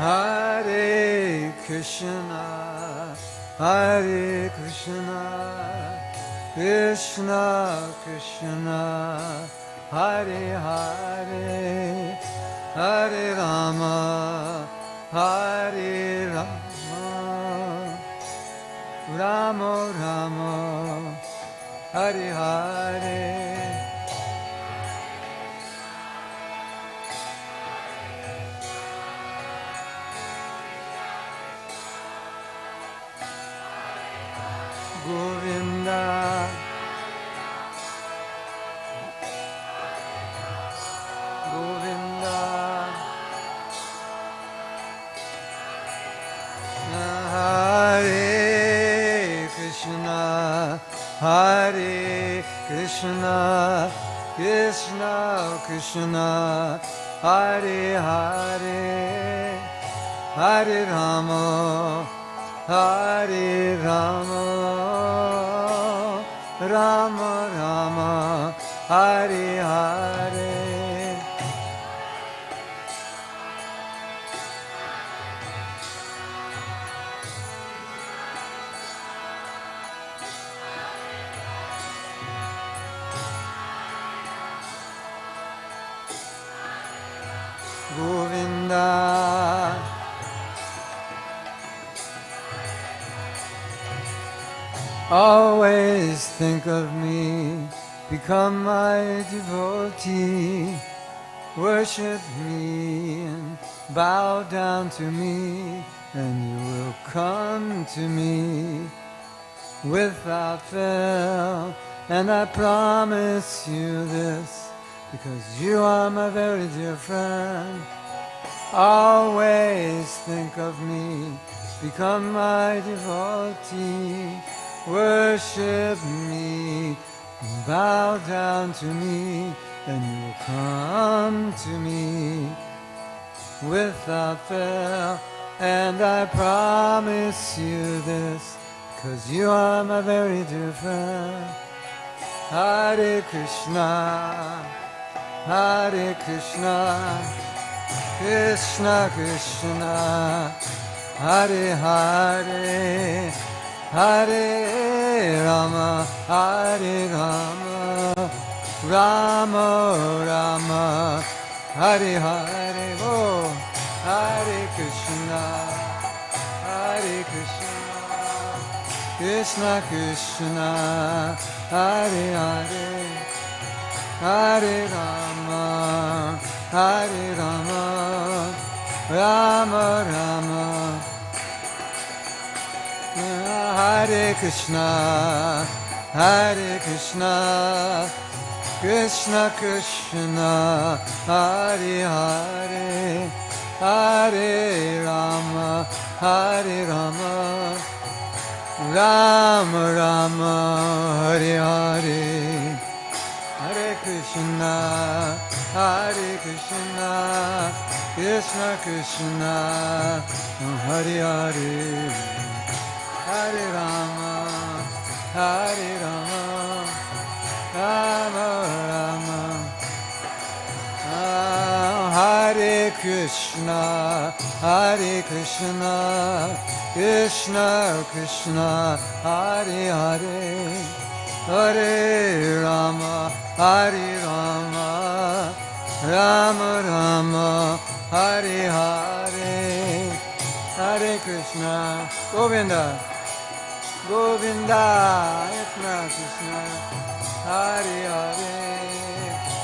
Hare Krishna, Hare Krishna, Krishna Krishna, Hare Hare, Hare Rama, Hare Rama, Rama Rama, Hare Hare. Govinda, Govinda, Hare Krishna, Hare Krishna, Krishna Krishna, Hare Hare, Hare Rama, Hare Rama, Rama Rama, Hare Hare. Govinda, always think of me, become my devotee, worship me and bow down to me, and you will come to me without fail. And I promise you this, because you are my very dear friend. Always think of me, become my devotee, worship me, bow down to me, and you will come to me without fail. And I promise you this, because you are my very dear friend. Hare Krishna, Hare Krishna, Krishna Krishna, Hare Hare, Hare Rama, Hare Rama, Rama Rama, Hare Hare. Oh, Hare Krishna, Hare Krishna, Krishna Krishna, Hare Hare, Hare Rama, Hare Rama, Rama Rama, Hare Krishna, Hare Krishna, Krishna Krishna, Hare Hare, Hare Rama, Hare Rama, Rama Rama, Hare Hare, Hare Krishna, Hare Krishna, Krishna Krishna, Hare Hare, Hare Rama, Hare Rama, Rama Rama, Hare Krishna, Hare Krishna, Krishna Krishna, Hare Hare, Hare Rama, Hare Rama, Rama Rama, Hare Hare, Hare Krishna, Govinda, Govinda, Krishna Krishna, Hare Hare,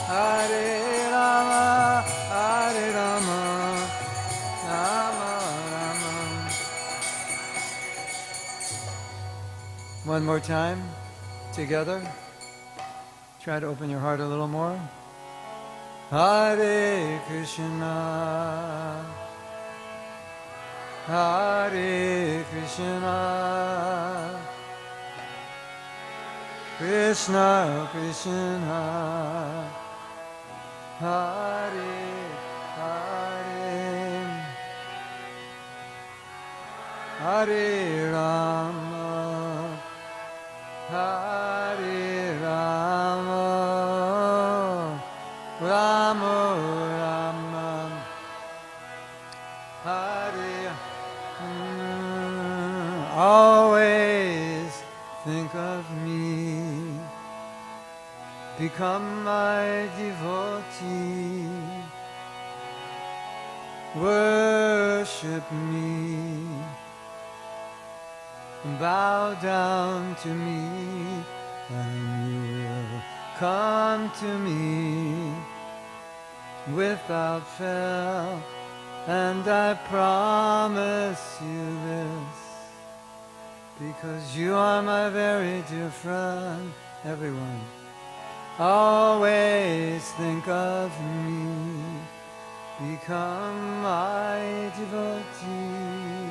Hare Rama, Hare Rama, Rama Rama. One more time, together. Try to open your heart a little more. Hare Krishna, Hare Krishna, Krishna Krishna, Hare Hare, Hare Rama, Hare Rama, Rama Rama, Hare devotee. Worship me, bow down to me, and you will come to me without fail. And I promise you this, because you are my very dear friend. Everyone, always think of me. Become my devotee.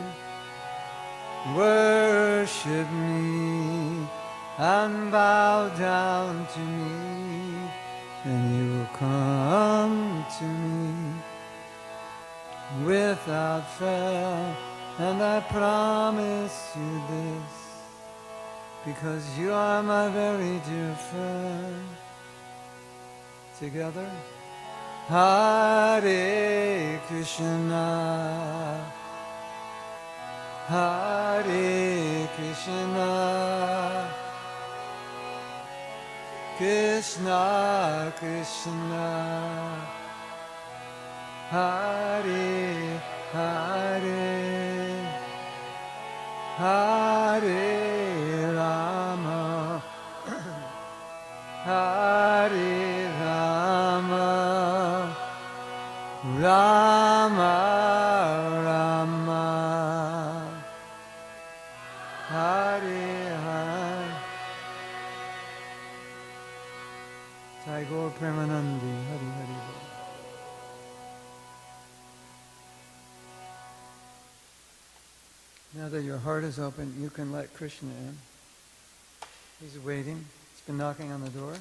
Worship me and bow down to me, and you will come to me without fail. And I promise you this, because you are my very dear friend. Together. Hare Krishna, Hare Krishna, Krishna Krishna, Hare Hare, Hare Rama, Hare Rama, Rama Rama, Hare Hare. Tagore Premanandi, Hari Hari Bol. Now that your heart is open, you can let Krishna in. He's waiting. He's been knocking on the door.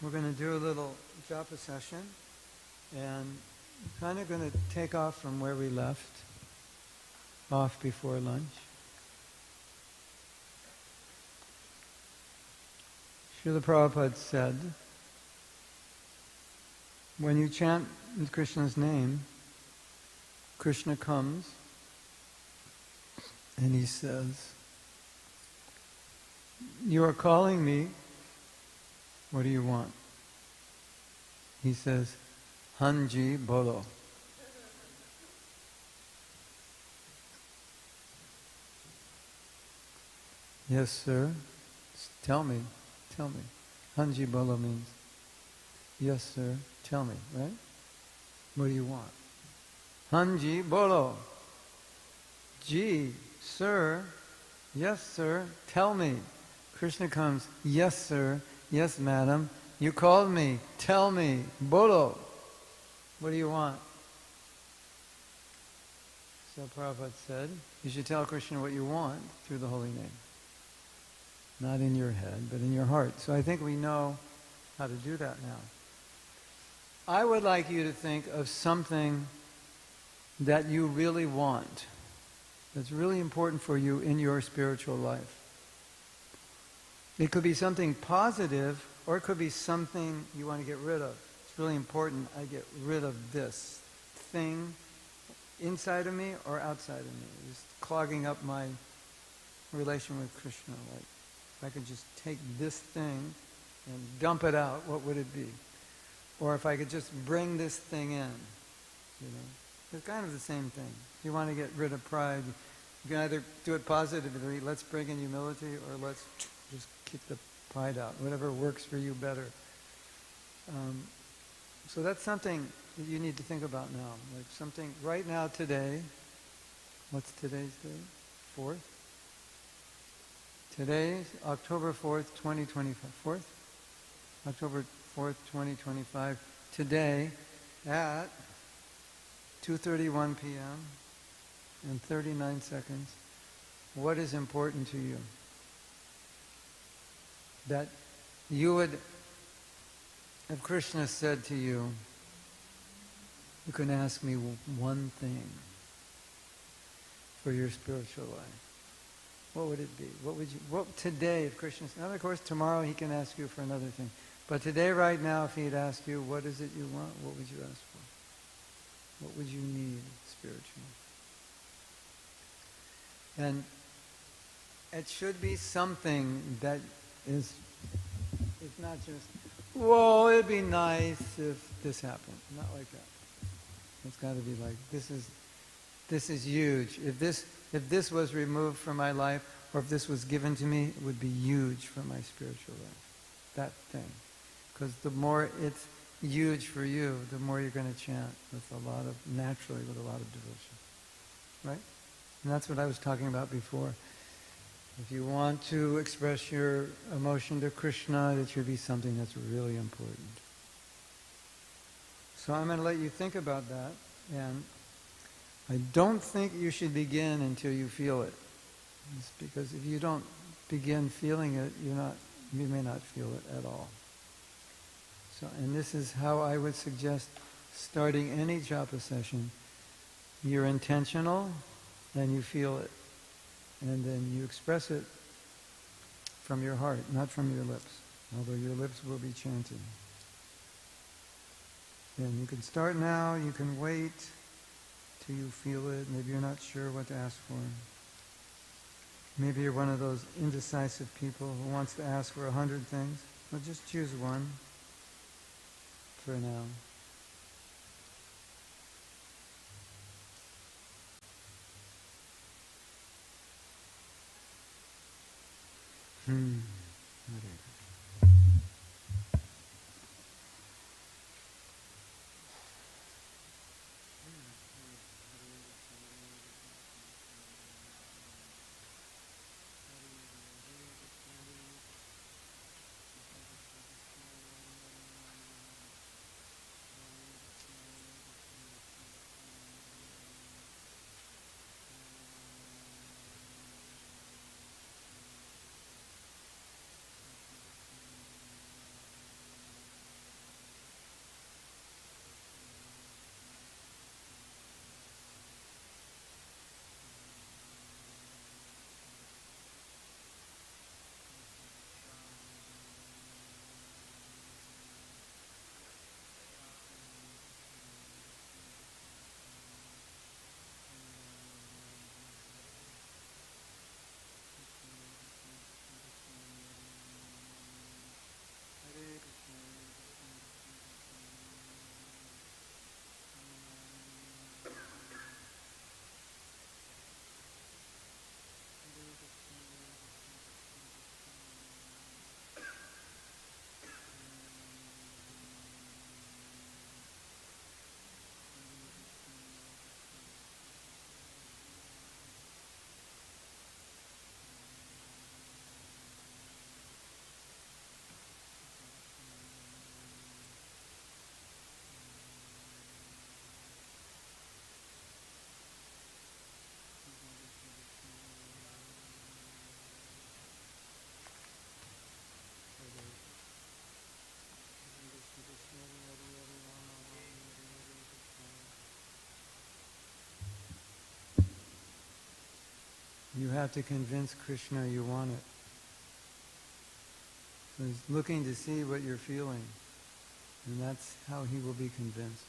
We're going to do a little Japa session, and we're kind of going to take off from where we left, off before lunch. Srila Prabhupada said, when you chant Krishna's name, Krishna comes and he says, you are calling me, what do you want? He says, Hanji Bolo. Yes, sir. Tell me. Hanji Bolo means, yes, sir, tell me, right? What do you want? Hanji Bolo. Ji, sir, yes, sir, tell me. Krishna comes, yes, sir, yes, madam, you called me, tell me, Bolo. What do you want? So Prabhupada said, you should tell Krishna what you want through the holy name. Not in your head, but in your heart. So I think we know how to do that now. I would like you to think of something that you really want, that's really important for you in your spiritual life. It could be something positive, or it could be something you want to get rid of. It's really important I get rid of this thing inside of me or outside of me. Just clogging up my relation with Krishna. Like, if I could just take this thing and dump it out, what would it be? Or if I could just bring this thing in, you know. It's kind of the same thing. If you want to get rid of pride, you can either do it positively, let's bring in humility, or let's just kick the pride out, whatever works for you better. So that's something that you need to think about now. Like something right now, today. What's today's day? 4th? Today's October 4th, 2025. 4th? October 4th, 2025. Today at 2:31 p.m. and 39 seconds. What is important to you? That you would, if Krishna said to you, you can ask me one thing for your spiritual life. What would it be? What today, if Krishna said, and of course tomorrow he can ask you for another thing. But today, right now, if he'd ask you, what is it you want? What would you ask for? What would you need spiritually? And it should be something that is It's not just, whoa, it'd be nice if this happened. Not like that. It's got to be like, this is huge. If this was removed from my life, or if this was given to me, it would be huge for my spiritual life. That thing. Because the more it's huge for you, the more you're going to chant naturally with a lot of devotion. Right? And that's what I was talking about before. If you want to express your emotion to Krishna, it should be something that's really important. So I'm going to let you think about that, and I don't think you should begin until you feel it. It's because if you don't begin feeling it, you may not feel it at all. So, and this is how I would suggest starting any japa session. You're intentional, and you feel it. And then you express it from your heart, not from your lips, although your lips will be chanting. And you can start now, you can wait till you feel it. Maybe you're not sure what to ask for. Maybe you're one of those indecisive people who wants to ask for 100 things. Well, just choose one for now. You have to convince Krishna you want it. So he's looking to see what you're feeling, and that's how he will be convinced.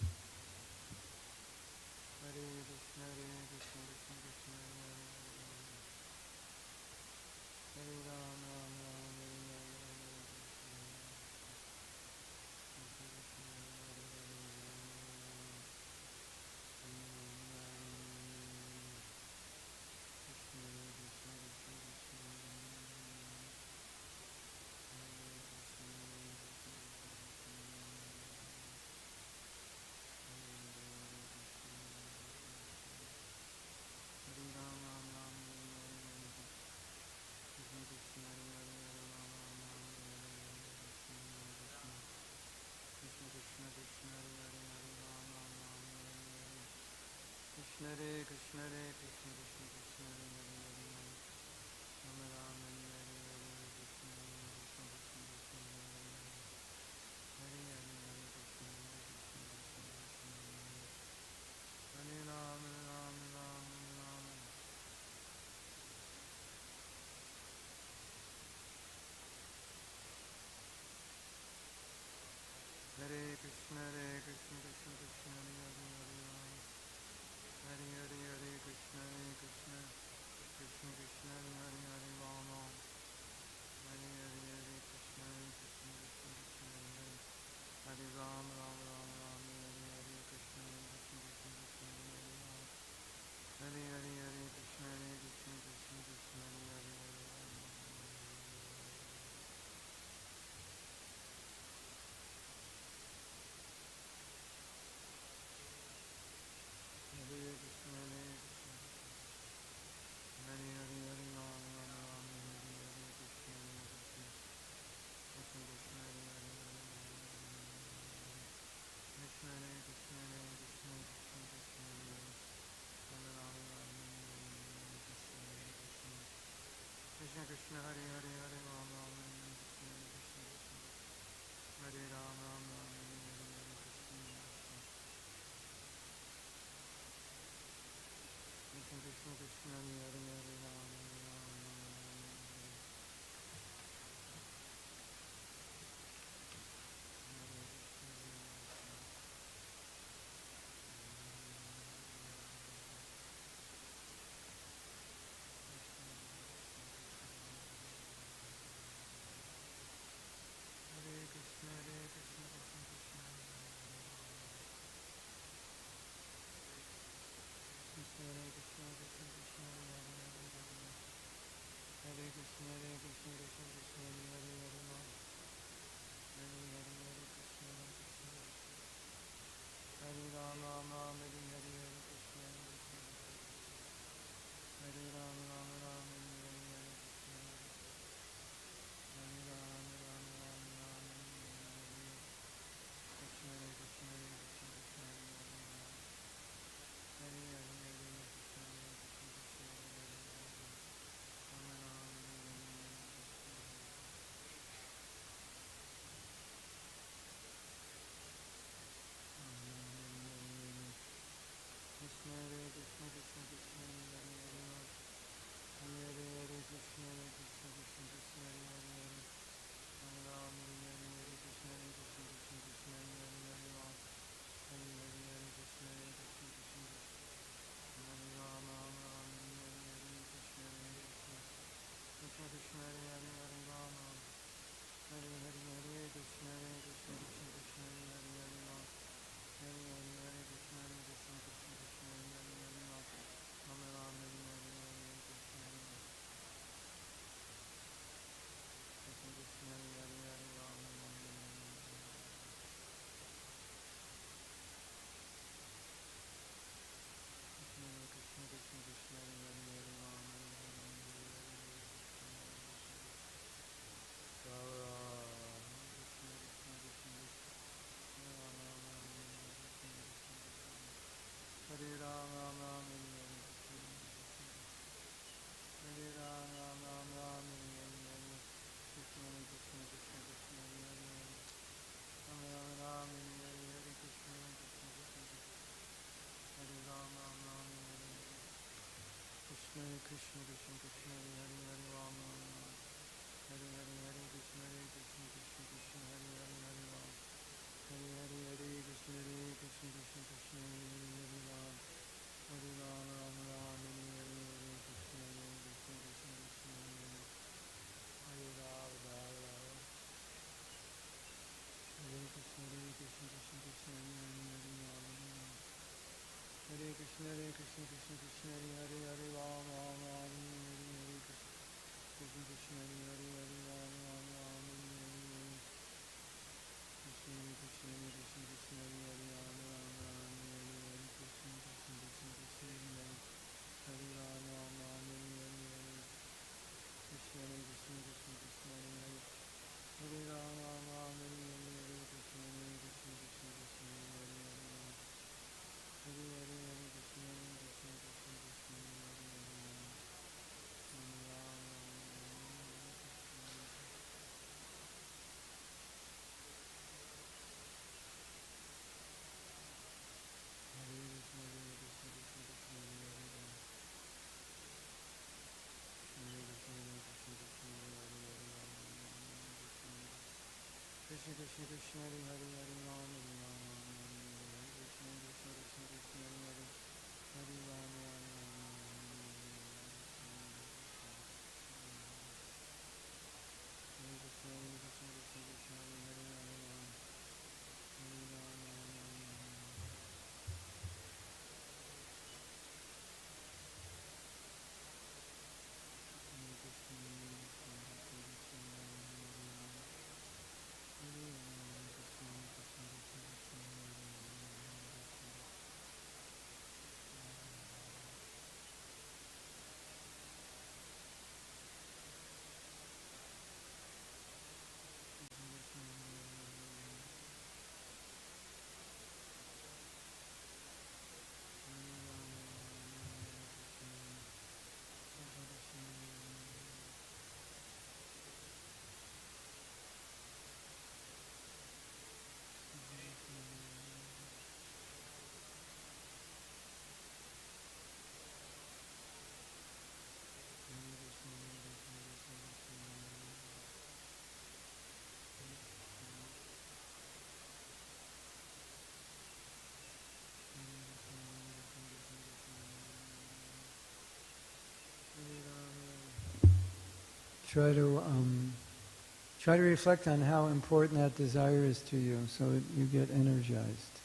Try to reflect on how important that desire is to you, so that you get energized.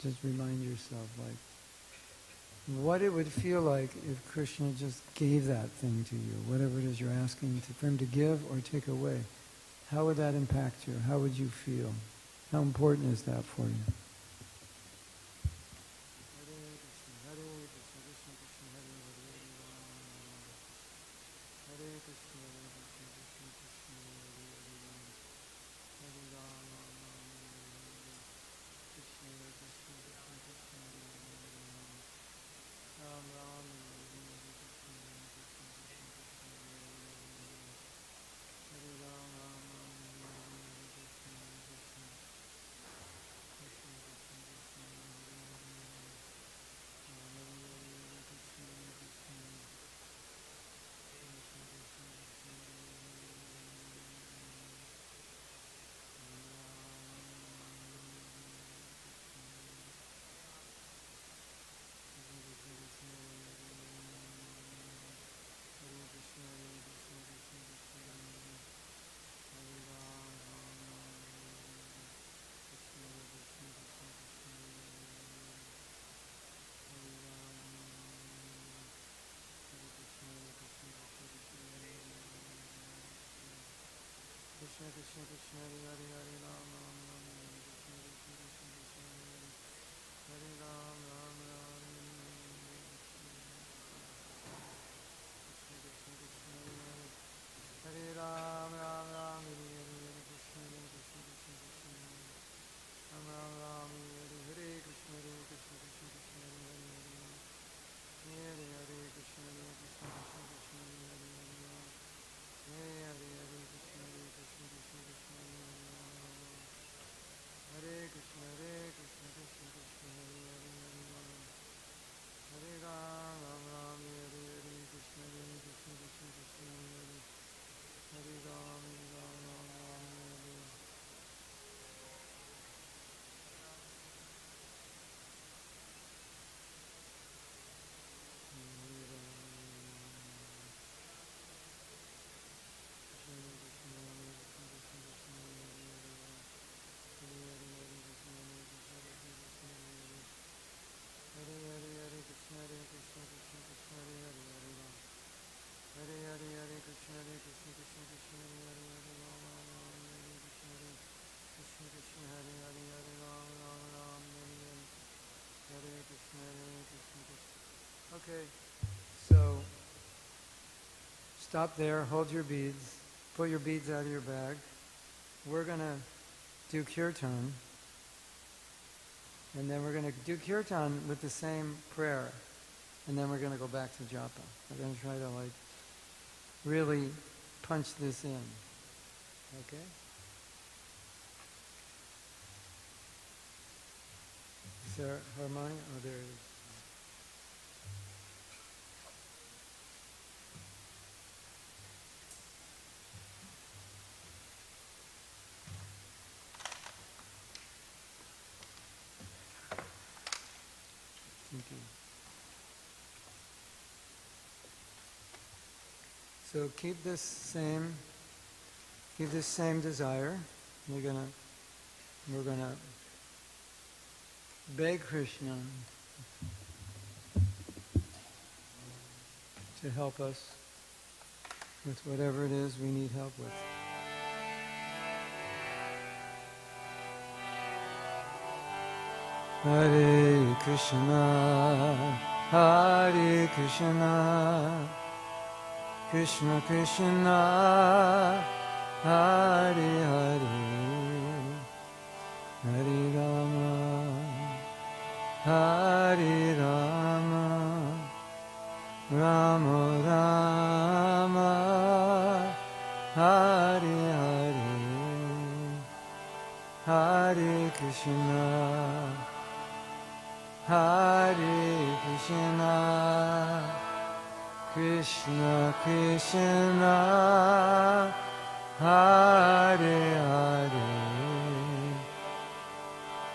Just remind yourself, like, what it would feel like if Krishna just gave that thing to you, whatever it is you're asking for him to give or take away. How would that impact you? How would you feel? How important is that for you? Krishna Krishna Krishna Hare Hare Hare Ram Ram Ram Hare Krishna Krishna Krishna Krishna Hare Ram Ram Ram Krishna Krishna Krishna Hare Ram Ram Ram Hare Krishna Krishna Krishna Krishna Ram Ram Ram Hare Krishna Krishna Krishna Hare Hare Krishna Krishna Krishna Krishna Hare Hare Krishna Krishna Krishna Krishna Hare Krishna Krishna Krishna Hare stop there, hold your beads, pull your beads out of your bag. We're going to do kirtan. And then we're going to do kirtan with the same prayer. And then we're going to go back to japa. We're going to try to really punch this in. Okay? Is there harmonium? Oh, there it is. Thank you. So keep this same desire. We're gonna beg Krishna to help us with whatever it is we need help with. Hare Krishna, Hare Krishna, Krishna Krishna, Hare Hare, Hare Rama, Hare Rama, Rama Rama, Hare Hare, Hare Krishna, Hare Krishna, Krishna Krishna, Hare Hare,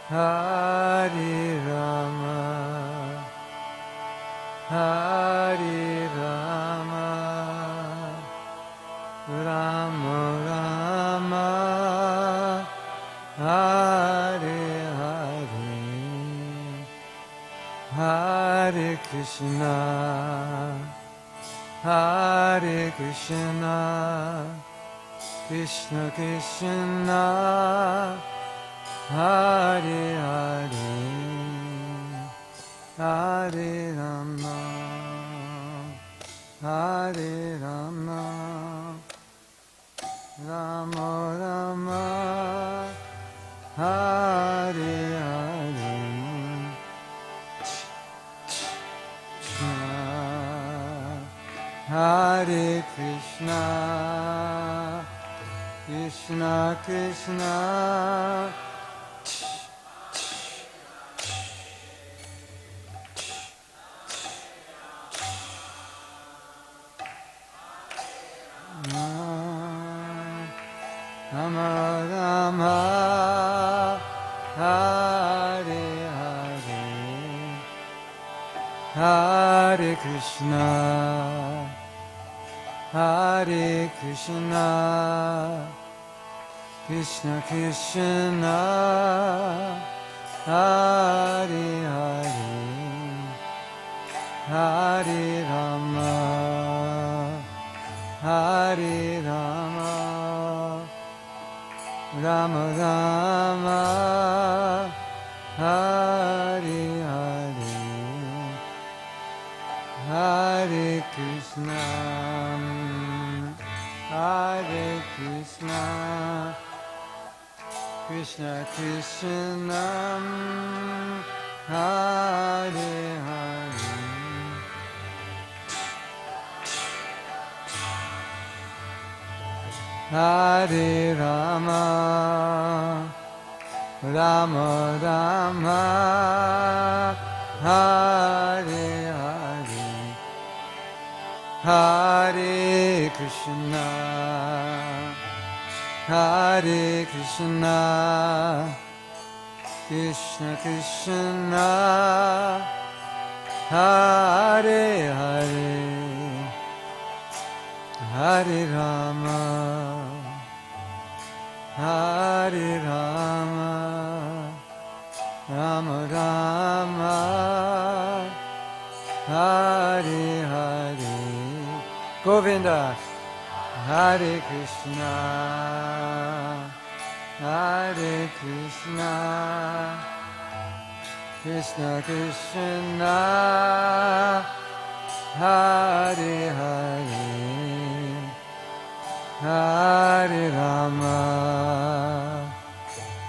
Hare Rama, Hare Rama, Rama Rama, Hare Hare, Hare Krishna, Hare Krishna, Krishna Krishna, Hare Hare, Hare Rama, Hare Rama, Rama Rama, Hare Hare, Hare Krishna, Krishna Krishna, Rama Rama, Hare Hare, Hare Krishna, Hare Krishna, Krishna Krishna, Hare Hare, Hare Rama, Hare Rama, Rama Rama, Hare Hare, Hare Krishna, Hare Krishna, Krishna Krishna, Hare Hare, Hare Rama, Rama Rama, Hare Hare, Hare Krishna, Hare Krishna, Krishna Krishna, Hare Hare, Hare Rama, Hare Rama, Rama Rama, Hare Hare, Govinda, Hare Krishna, Hare Krishna, Krishna Krishna, Hare Hare, Hare Rama,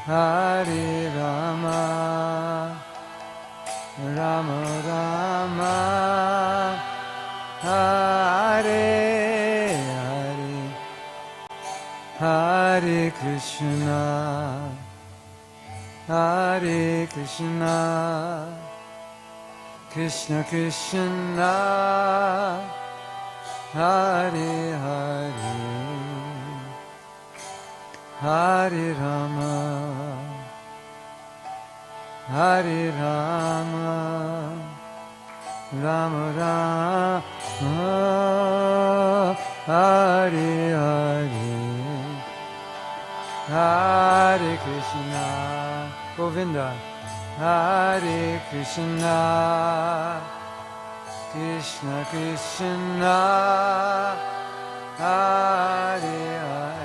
Hare Rama, Rama Rama, Hare Hare, Hare Krishna, Hare Krishna, Krishna Krishna, Hare Hare, Hare Rama, Hare Rama, Rama Rama, Hare Hare, Hare Krishna, Govinda, Hare Krishna, Krishna Krishna, Hare Hare,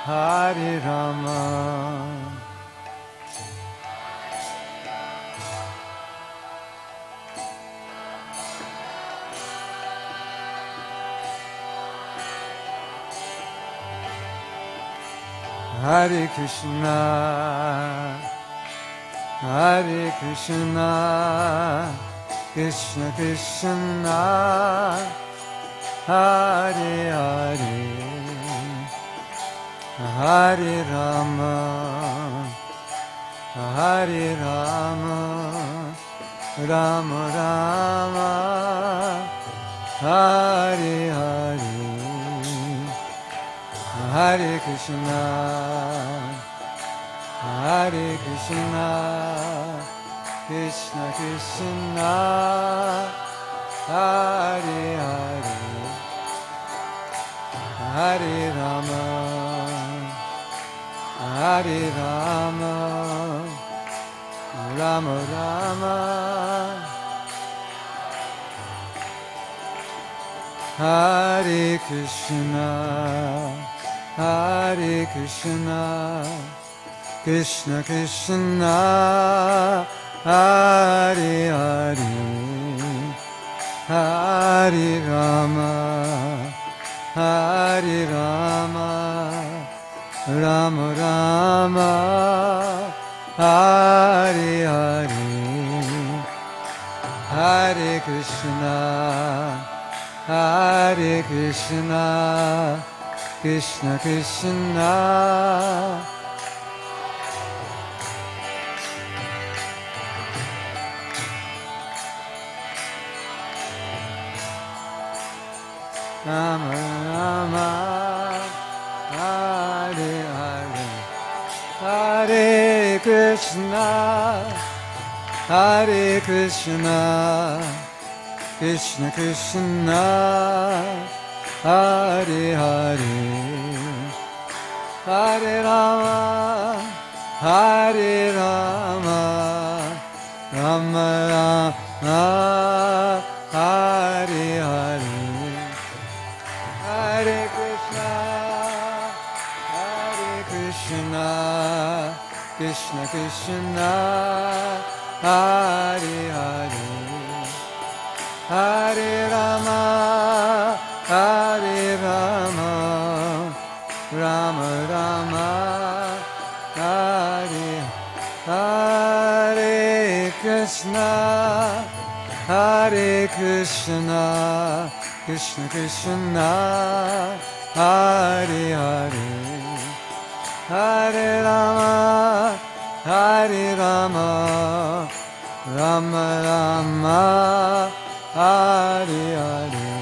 Hare Rama, Hare Krishna, Hare Krishna, Krishna Krishna, Hare Hare, Hare Rama, Hare Rama, Rama Rama, Hare Hare, Hare Krishna, Hare Krishna, Krishna Krishna, Hare Hare, Hare Rama, Hare Rama, Rama Rama, Hare Krishna, Hare Krishna, Krishna Krishna, Hare Hare, Hare Rama, Hare Rama, Rama Rama, Hare Hare, Hare Krishna, Hare Krishna, Krishna Krishna, Rama Rama, Hare Hare, Hare Krishna, Hare Krishna, Krishna Krishna, Hare Hare, Hare Rama, Hare Rama, Rama Rama, Hare Hare, Hare Krishna, Hare Krishna, Krishna Krishna, Hare Hare, Hare Rama, Hare Rama, Rama Rama, Hare Hare Krishna, Hare Krishna, Krishna Krishna, Hare Hare, Hare Rama, Hare Rama, Rama Rama, Hare Hare,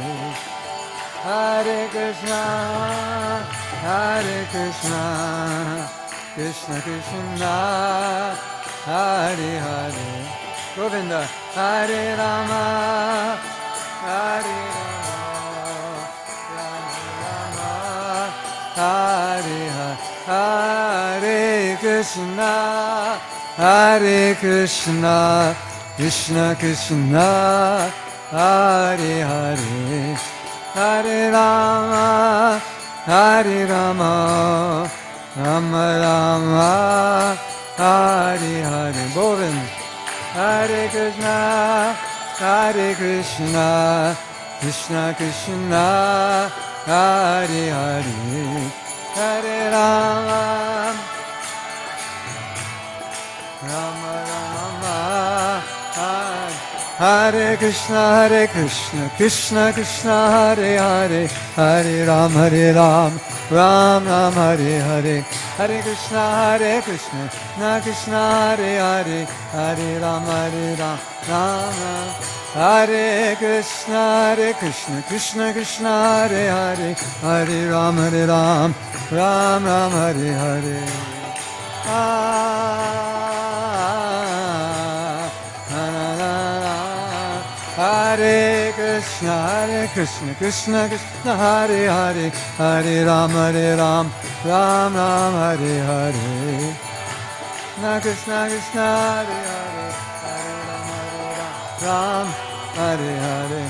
Hare Krishna, Hare Krishna, Krishna Krishna, Hare Hare, Govinda, Hare Rama, Hare Rama, Hare Hare, Hare Krishna, Hare Krishna, Krishna Krishna, Hare Hare, Hare Rama, Hare Rama, Rama Rama, Hare Hare, Govind, Hare Krishna, Krishna Krishna Krishna, Hare Hare, Hare Rama, Rama Rama, Hare Krishna, Krishna Krishna, Hare Hare, Hare Ram, Ram Ram, Hare Hare, Hare Krishna, Krishna Krishna, Hare Hare, Hare Ram, Ram Ram, Hare Krishna, Krishna Krishna, Hare Hare, Hare Ram, Ram Ram, Hare Hare. Hare Krishna, Krishna Krishna, Hare Hare, Hare Ram, Ram Ram, Hare Hare. Krishna Krishna, Hare Hare, Hare Ram, Hare Hare.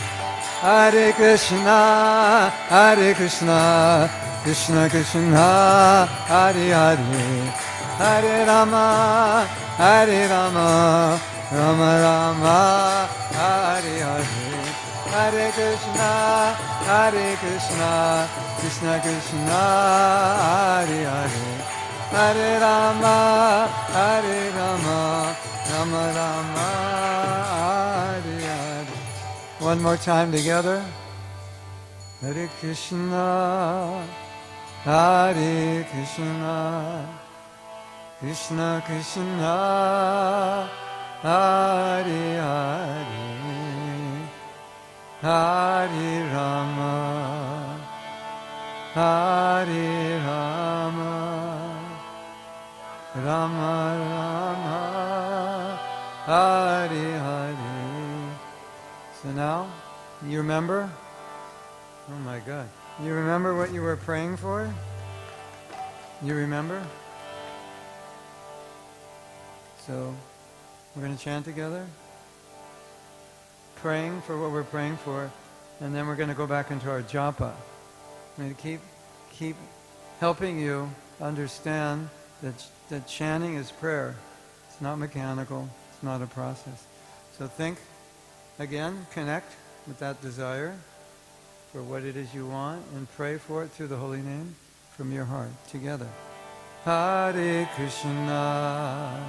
Hare Krishna, Krishna Krishna, Hare Hare, Hare Rama, Rama Rama, Hare Hare. Hare Krishna, Krishna Krishna, Hare Hare, Hare Rama, Rama Rama, Hare Hare. One more time together. Hare Krishna, Hare Krishna, Krishna Krishna, Hare Hare, Hare Rama, Hare Rama, Rama Rama, Hare Hare. So now, you remember? Oh my God. You remember what you were praying for? You remember? So, we're going to chant together, praying for what we're praying for, and then we're going to go back into our Japa. I'm going to keep helping you understand that chanting is prayer. It's not mechanical. It's not a process. So think, again, connect with that desire for what it is you want, and pray for it through the holy name from your heart, together. Hare Krishna,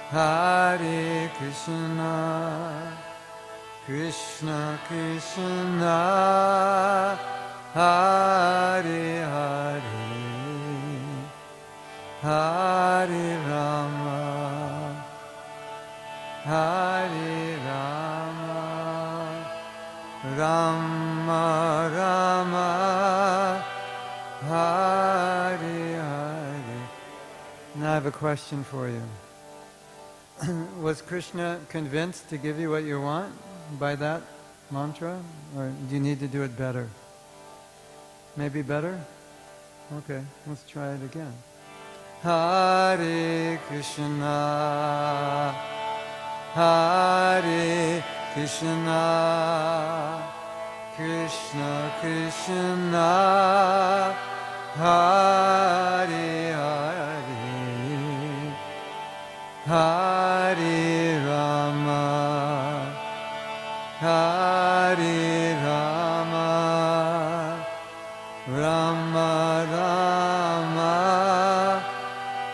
Hare Krishna, Krishna Krishna, Hare Hare, Hare Rama, Hare Rama, Rama Rama, Hare Hare. Now I have a question for you. Was Krishna convinced to give you what you want by that mantra? Or do you need to do it better? Maybe better? Okay, let's try it again. Hare Krishna, Hare Krishna, Krishna Krishna, Hare Hare, Hare Rama, Hare Rama, Rama Rama,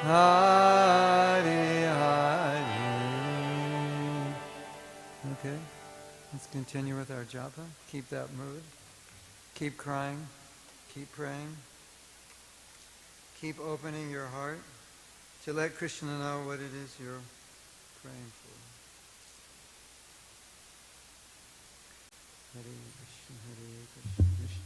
Hare Hare. Okay, let's continue with our japa. Keep that mood. Keep crying. Keep praying. Keep opening your heart to let Krishna know what it is you're praying for. Hare Krishna, Hare Krishna, Krishna.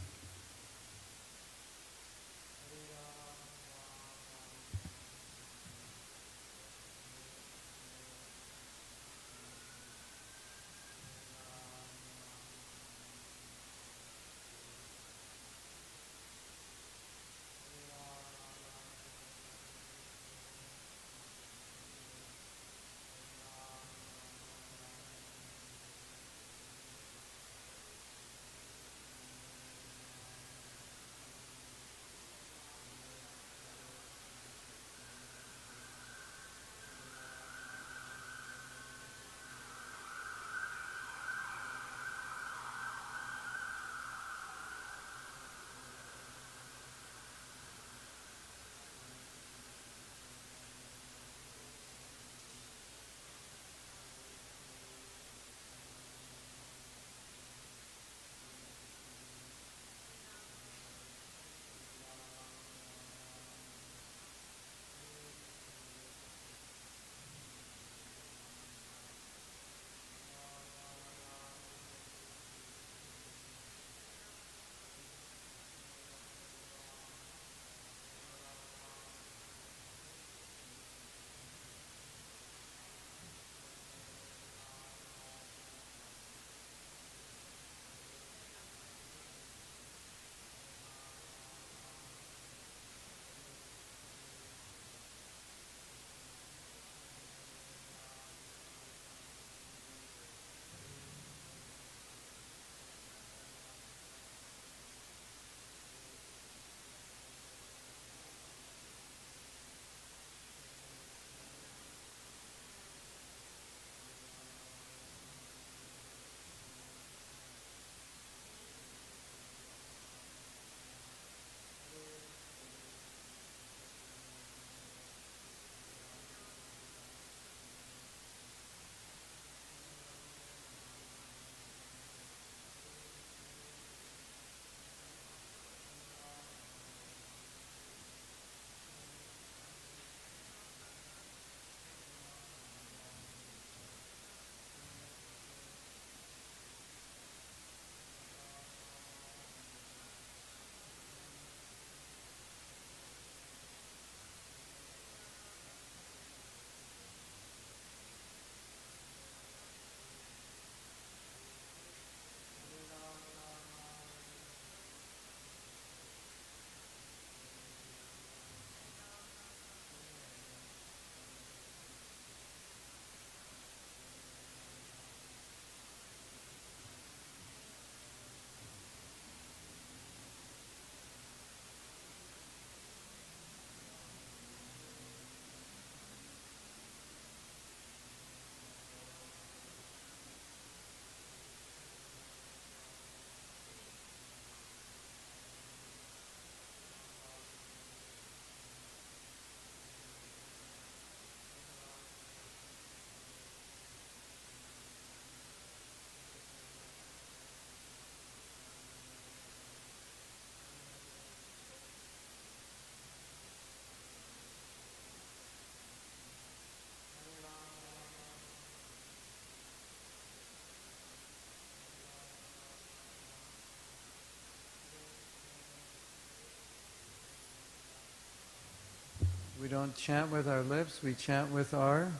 We don't chant with our lips, we chant with our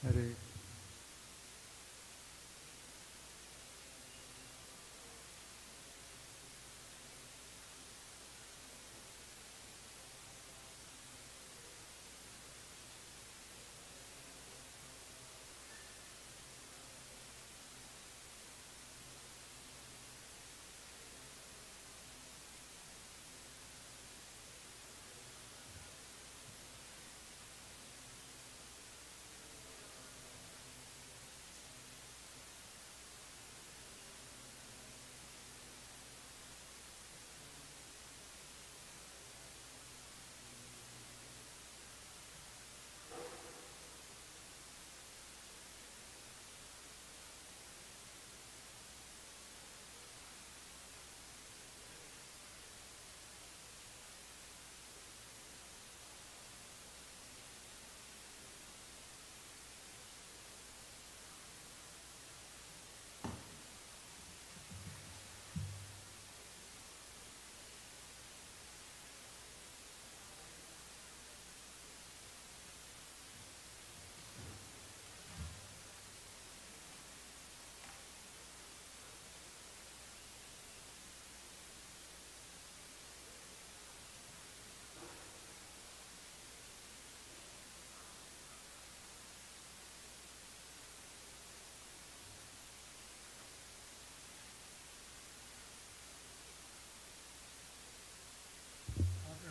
Hare.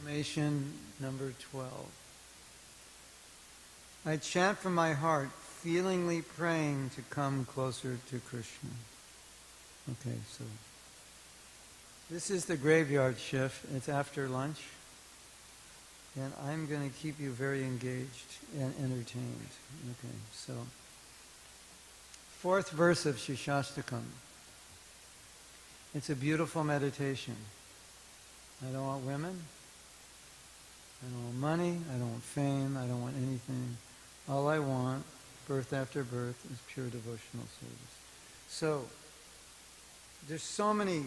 Affirmation number 12. I chant from my heart, feelingly praying to come closer to Krishna. Okay, so this is the graveyard shift. It's after lunch. And I'm going to keep you very engaged and entertained. Okay, so fourth verse of Shishastakam. It's a beautiful meditation. I don't want women. I don't want money. I don't want fame. I don't want anything. All I want, birth after birth, is pure devotional service. So, there's so many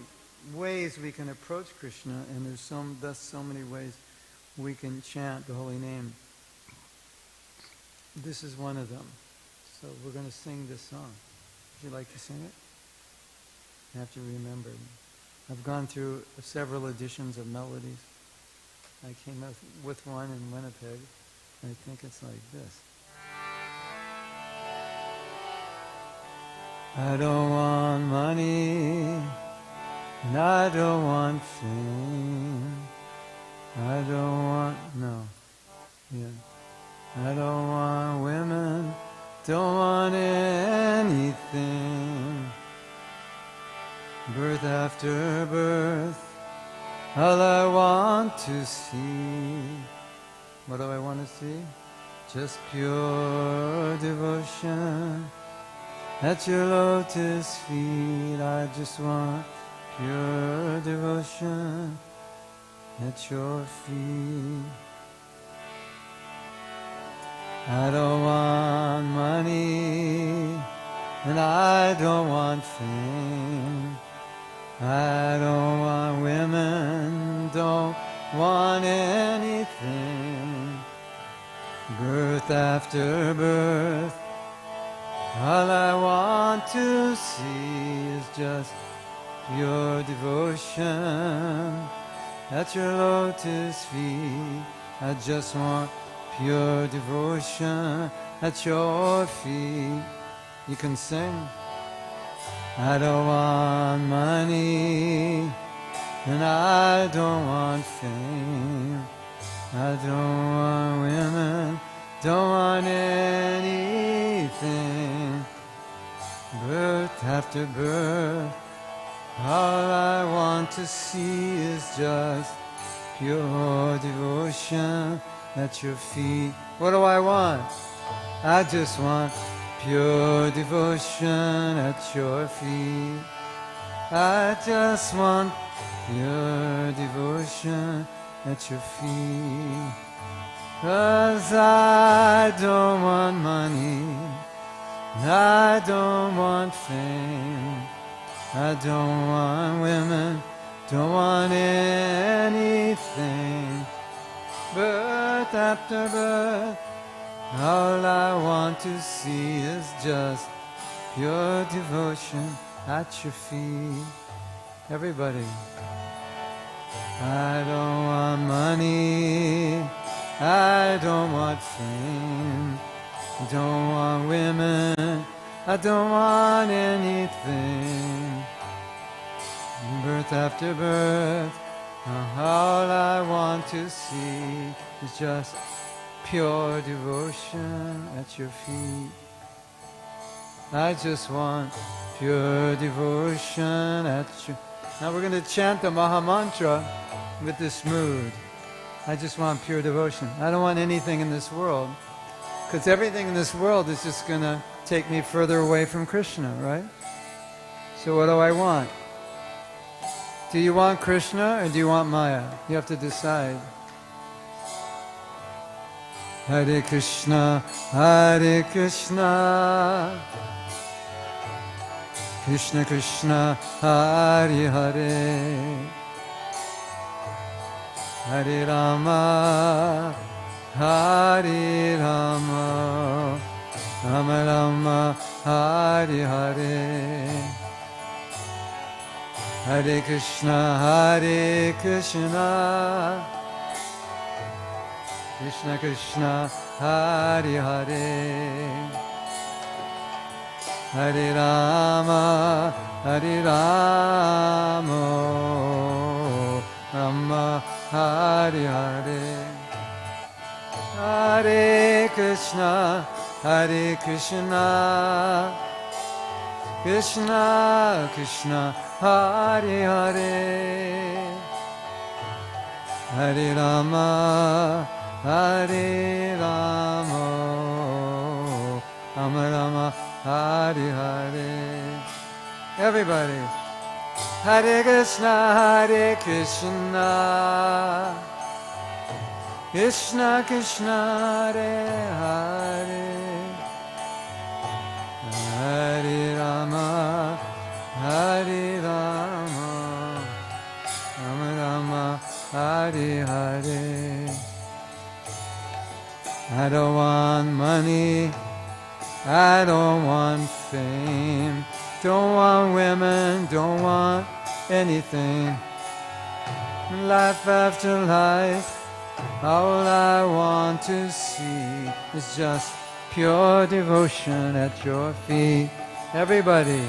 ways we can approach Krishna, and there's thus so many ways we can chant the holy name. This is one of them. So we're going to sing this song. Would you like to sing it? You have to remember. I've gone through several editions of melodies. I came up with one in Winnipeg. I think it's like this. I don't want money, and I don't want fame. I don't want, I don't want women, don't want anything. Birth after birth, all I want to see. What do I want to see? Just pure devotion at your lotus feet. I just want pure devotion at your feet. I don't want money, and I don't want fame. I don't want women, don't want anything. Birth after birth, all I want to see is just pure devotion at your lotus feet. I just want pure devotion at your feet. You can sing. I don't want money, and I don't want fame. I don't want women, don't want anything. Birth after birth, all I want to see is just pure devotion at your feet. What do I want? I just want pure devotion at your feet. I just want pure devotion at your feet. 'Cause I don't want money, I don't want fame, I don't want women, don't want anything. birth after birth. All I want to see is just pure devotion at your feet. Everybody. I don't want money, I don't want fame, I don't want women, I don't want anything. Birth after birth, all I want to see is just pure devotion at your feet. I just want pure devotion at your... Now we're going to chant the Maha Mantra with this mood. I just want pure devotion. I don't want anything in this world, because everything in this world is just going to take me further away from Krishna, right? So what do I want? Do you want Krishna or do you want Maya? You have to decide. Hare Krishna, Hare Krishna, Krishna Krishna, Hare Hare, Hare Rama, Hare Rama, Rama Rama, Hare Hare, Hare Krishna, Hare Krishna, Krishna Krishna, Hare Hare, Hare Rama, Hare Rama, Rama Hare Hare, Hare Krishna, Hare Krishna, Krishna Krishna, Hare Hare, Hare Rama, Hare Rama, Rama Rama, Hare Hare. Everybody. Hare Krishna, Hare Krishna, Krishna Krishna, Hare Hare, Hare Rama, Hare Rama, Rama Rama, Hare Hare. I don't want money, I don't want fame, don't want women, don't want anything. Life after life, all I want to see is just pure devotion at your feet. Everybody.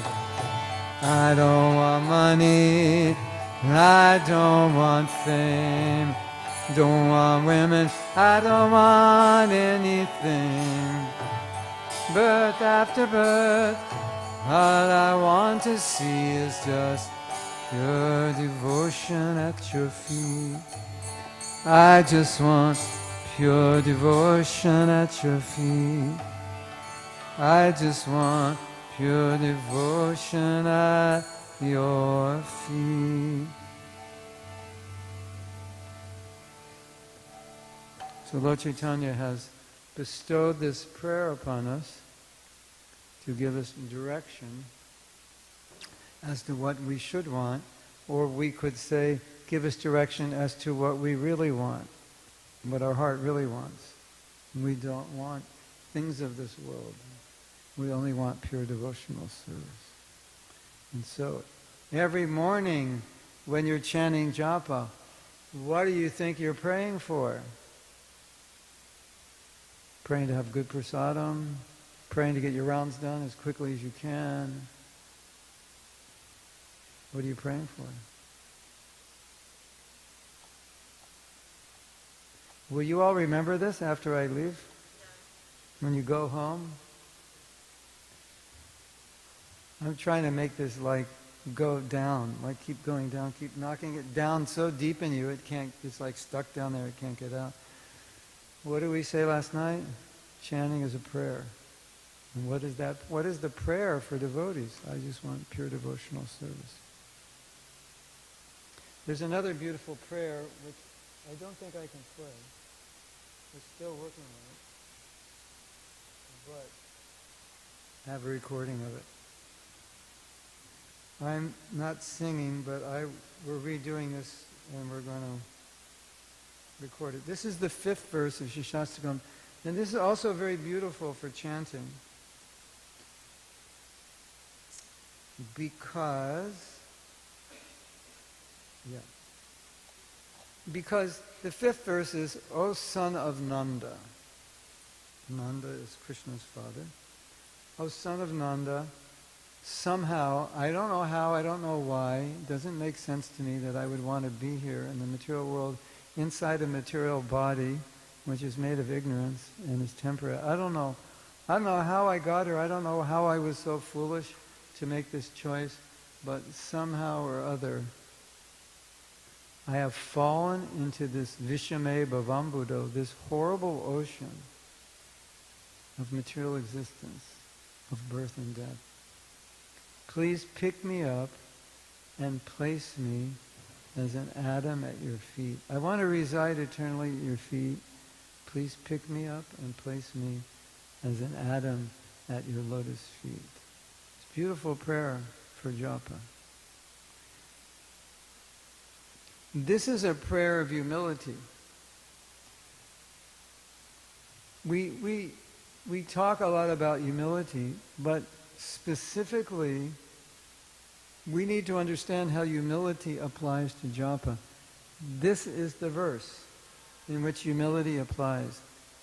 I don't want money, I don't want fame, don't want women, I don't want anything. Birth after birth, all I want to see is just pure devotion at your feet. I just want pure devotion at your feet. I just want pure devotion at your feet. So Lord Chaitanya has bestowed this prayer upon us to give us direction as to what we should want, or we could say, give us direction as to what we really want, what our heart really wants. We don't want things of this world. We only want pure devotional service. And so, every morning when you're chanting Japa, what do you think you're praying for? Praying to have good prasadam, praying to get your rounds done as quickly as you can. What are you praying for? Will you all remember this after I leave? When you go home? I'm trying to make this like go down, like keep going down, keep knocking it down so deep in you it's like stuck down there, it can't get out. What did we say last night? Chanting is a prayer. And what is that? What is the prayer for devotees? I just want pure devotional service. There's another beautiful prayer which I don't think I can play. We're still working on it. But I have a recording of it. I'm not singing, but we're redoing this and we're going to recorded. This is the 5th verse of Shikshastakam, and this is also very beautiful for chanting. Because the 5th verse is, O son of Nanda. Nanda is Krishna's father. O son of Nanda, somehow, I don't know how, I don't know why, it doesn't make sense to me that I would want to be here in the material world, inside a material body, which is made of ignorance and is temporary. I don't know how I got here, I don't know how I was so foolish to make this choice, but somehow or other, I have fallen into this Vishame Bhavambuddho, this horrible ocean of material existence, of birth and death. Please pick me up and place me as an atom at your feet. I want to reside eternally at your feet. Please pick me up and place me as an atom at your lotus feet. It's a beautiful prayer for japa. This is a prayer of humility. We talk a lot about humility, but specifically, we need to understand how humility applies to japa. This is the verse in which humility applies.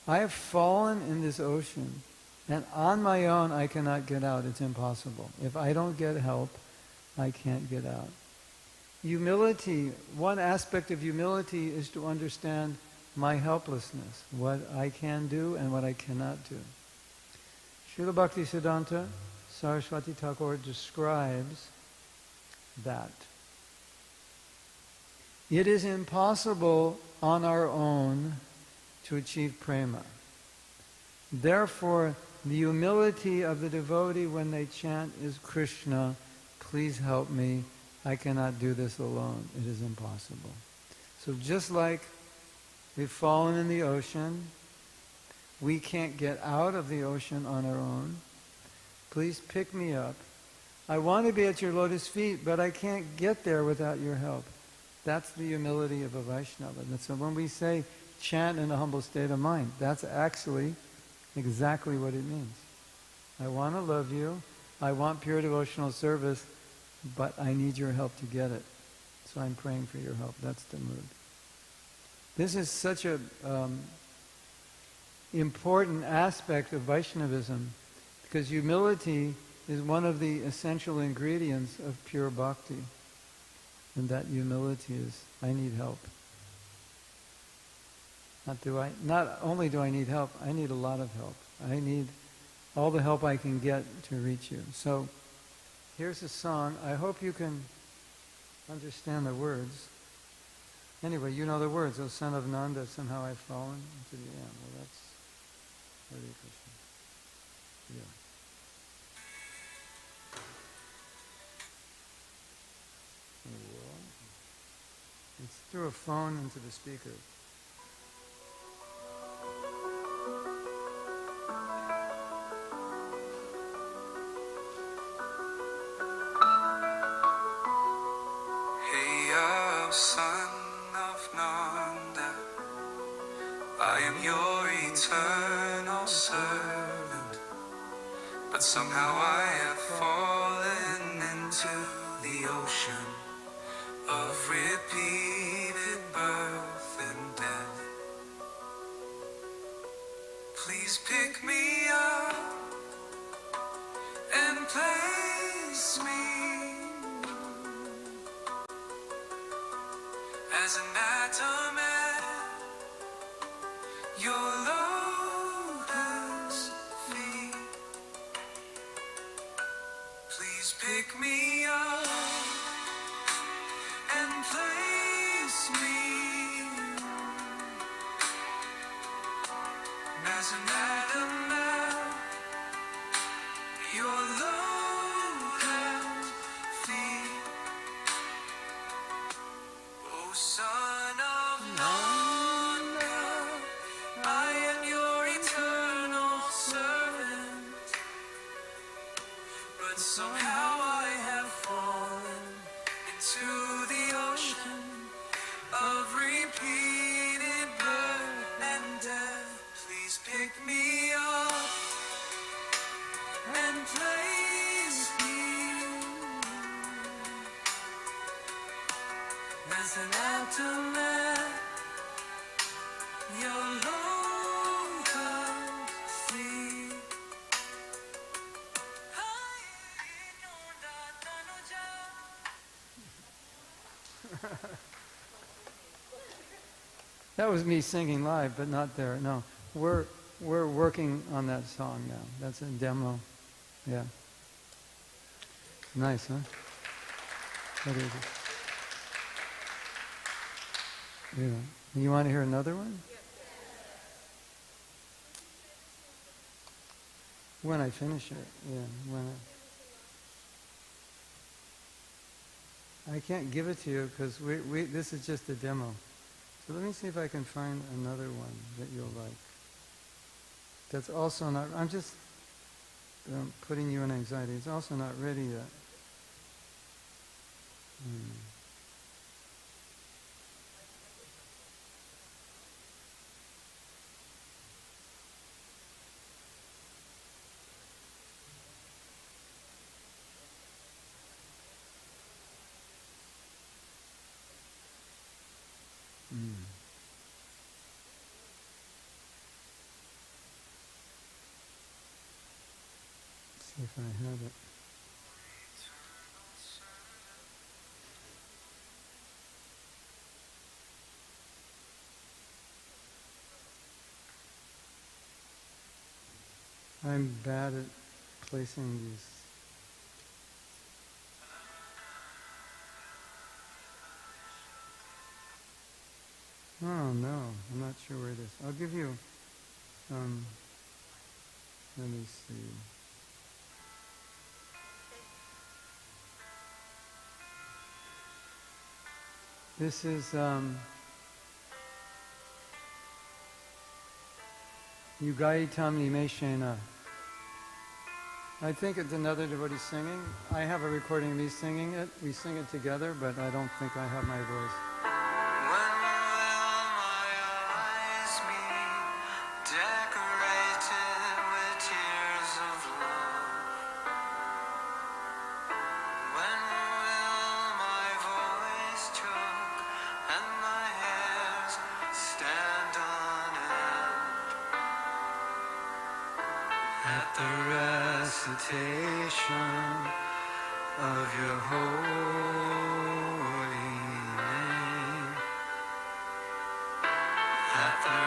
I have fallen in this ocean, and on my own I cannot get out. It's impossible. If I don't get help, I can't get out. Humility, one aspect of humility is to understand my helplessness, what I can do and what I cannot do. Srila Bhaktisiddhanta Saraswati Thakur describes that. It is impossible on our own to achieve prema. Therefore, the humility of the devotee when they chant is, Krishna, please help me. I cannot do this alone. It is impossible. So just like we've fallen in the ocean, we can't get out of the ocean on our own. Please pick me up. I want to be at your lotus feet, but I can't get there without your help. That's the humility of a Vaishnava. And so when we say chant in a humble state of mind, that's actually exactly what it means. I want to love you. I want pure devotional service, but I need your help to get it. So I'm praying for your help. That's the mood. This is such a important aspect of Vaishnavism, because humility is one of the essential ingredients of pure bhakti. And that humility is, I need help. Not only do I need help, I need a lot of help. I need all the help I can get to reach you. So, here's a song. I hope you can understand the words. Anyway, you know the words. O son of Nanda, somehow I've fallen into the end. Well, that's Hare Krishna. Yeah. It's through a phone into the speaker. Son of Nanda, I am your eternal servant, but somehow I have fallen into the ocean of repeated birth and death. Please pick me up and place me as an atom at your lotus feet. Please pick me up and place me as an atom at your lotus feet. O son of Nanda, I am your eternal servant, but somehow I have fallen into the ocean of repeated your lotus feet. That was me singing live, but not there. No, we're working on that song now. That's a demo. Yeah. Nice, huh? What is it? Yeah. You want to hear another one? When I finish it, yeah. I can't give it to you because this is just a demo. So let me see if I can find another one that you'll like. That's also not, I'm just putting you in anxiety. It's also not ready yet. See if I have it. I'm bad at placing these. Oh no, I'm not sure where it is. I'll give you, let me see. This is Yugaitam Nimeshena. I think it's another devotee singing. I have a recording of me singing it. We sing it together, but I don't think I have my voice. When will my eyes be decorated with tears of love? When will my voice choke and my hairs stand on end? At the recitation of your holy name. At the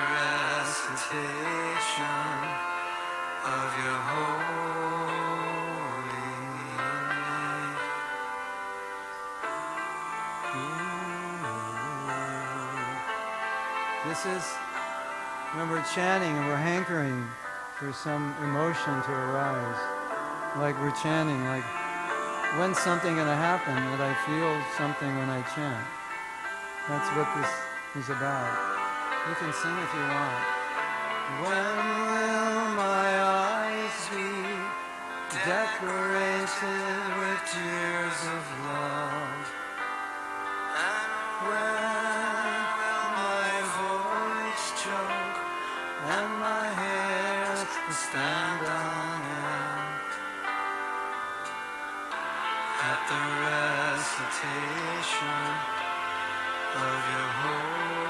recitation of your holy name. This is when we're chanting and we're hankering for some emotion to arise. Like we're chanting, like when's something going to happen that I feel something when I chant. That's what this is about. You can sing if you want. When will my eyes be decorated with tears of love? And when will my voice choke and my hairs stand on end? At the recitation of your holy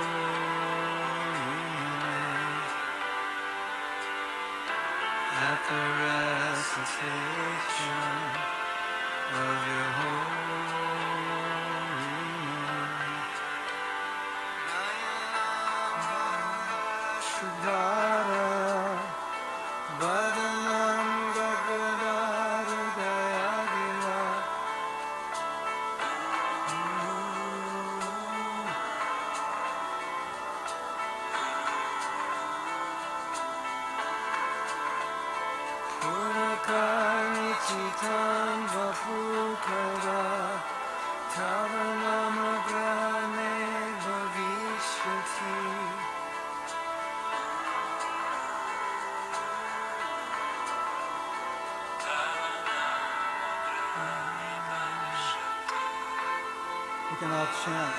name. At the recitation of your holy name. Shuddhara Bhadanam Bhagavata Dayagila. Purakari Chitam Vapukara Tavanama Brahme Bhavishvati. You can all chant.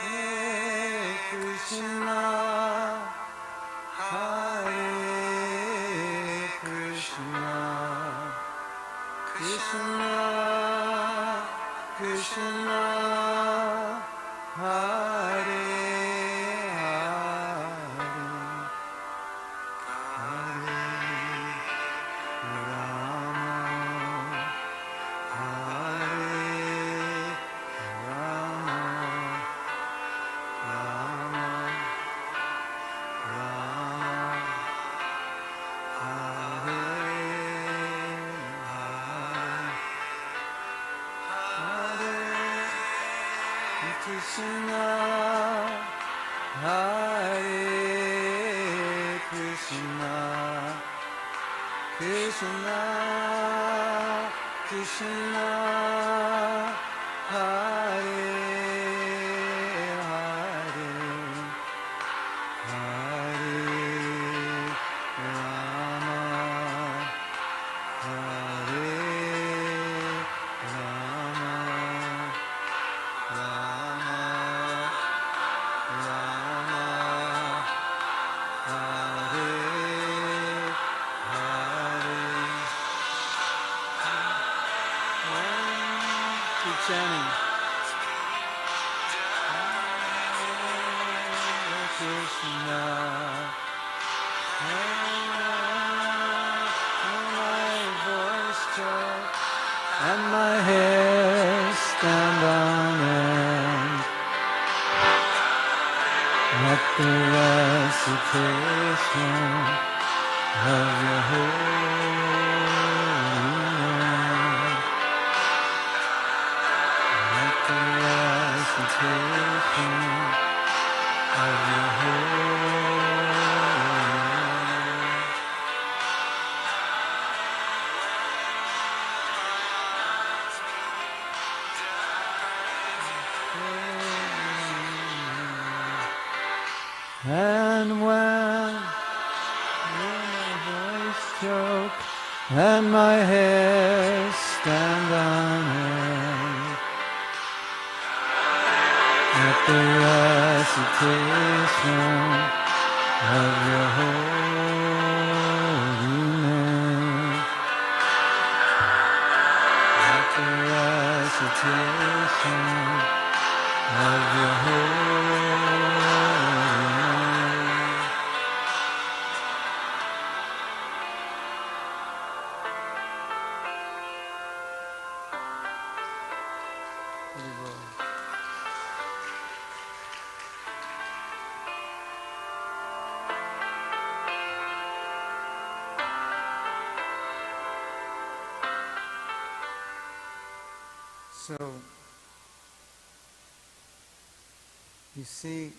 Hare Krishna, Hare Krishna, Krishna, Krishna, Hare Hare, Hare Krishna, Krishna, Krishna, Hare Hare, Hare Rama, Hare Rama, Rama Rama, Hare Hare. Keep chanting. Hare Krishna. My voice choke and my hair stand on end at the recitation of your holy name. At the recitation of your holy name. And when my voice choke and my hair stand on end at the recitation of your holy name, at the recitation of your holy name. So, you see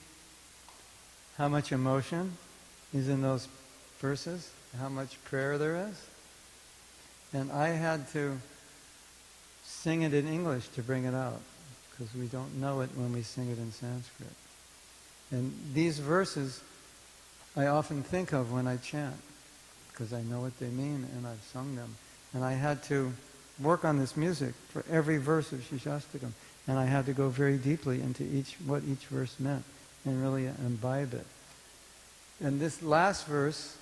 how much emotion is in those verses, how much prayer there is? And I had to sing it in English to bring it out, because we don't know it when we sing it in Sanskrit. And these verses I often think of when I chant, because I know what they mean and I've sung them. And I had to work on this music for every verse of Shishastakam. And I had to go very deeply into what each verse meant and really imbibe it. And this last verse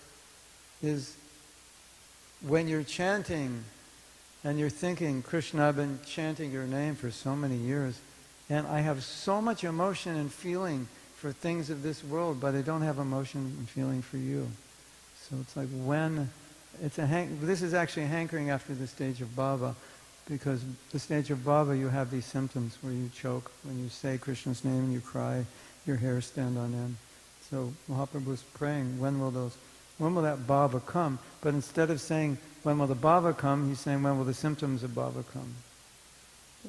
is when you're chanting and you're thinking, Krishna, I've been chanting your name for so many years, and I have so much emotion and feeling for things of this world, but I don't have emotion and feeling for you. So it's like this is actually hankering after the stage of bhava, because the stage of bhava you have these symptoms where you choke, when you say Krishna's name and you cry, your hair stand on end. So Mahaprabhu was praying, when will that bhava come? But instead of saying, when will the bhava come, he's saying, when will the symptoms of bhava come?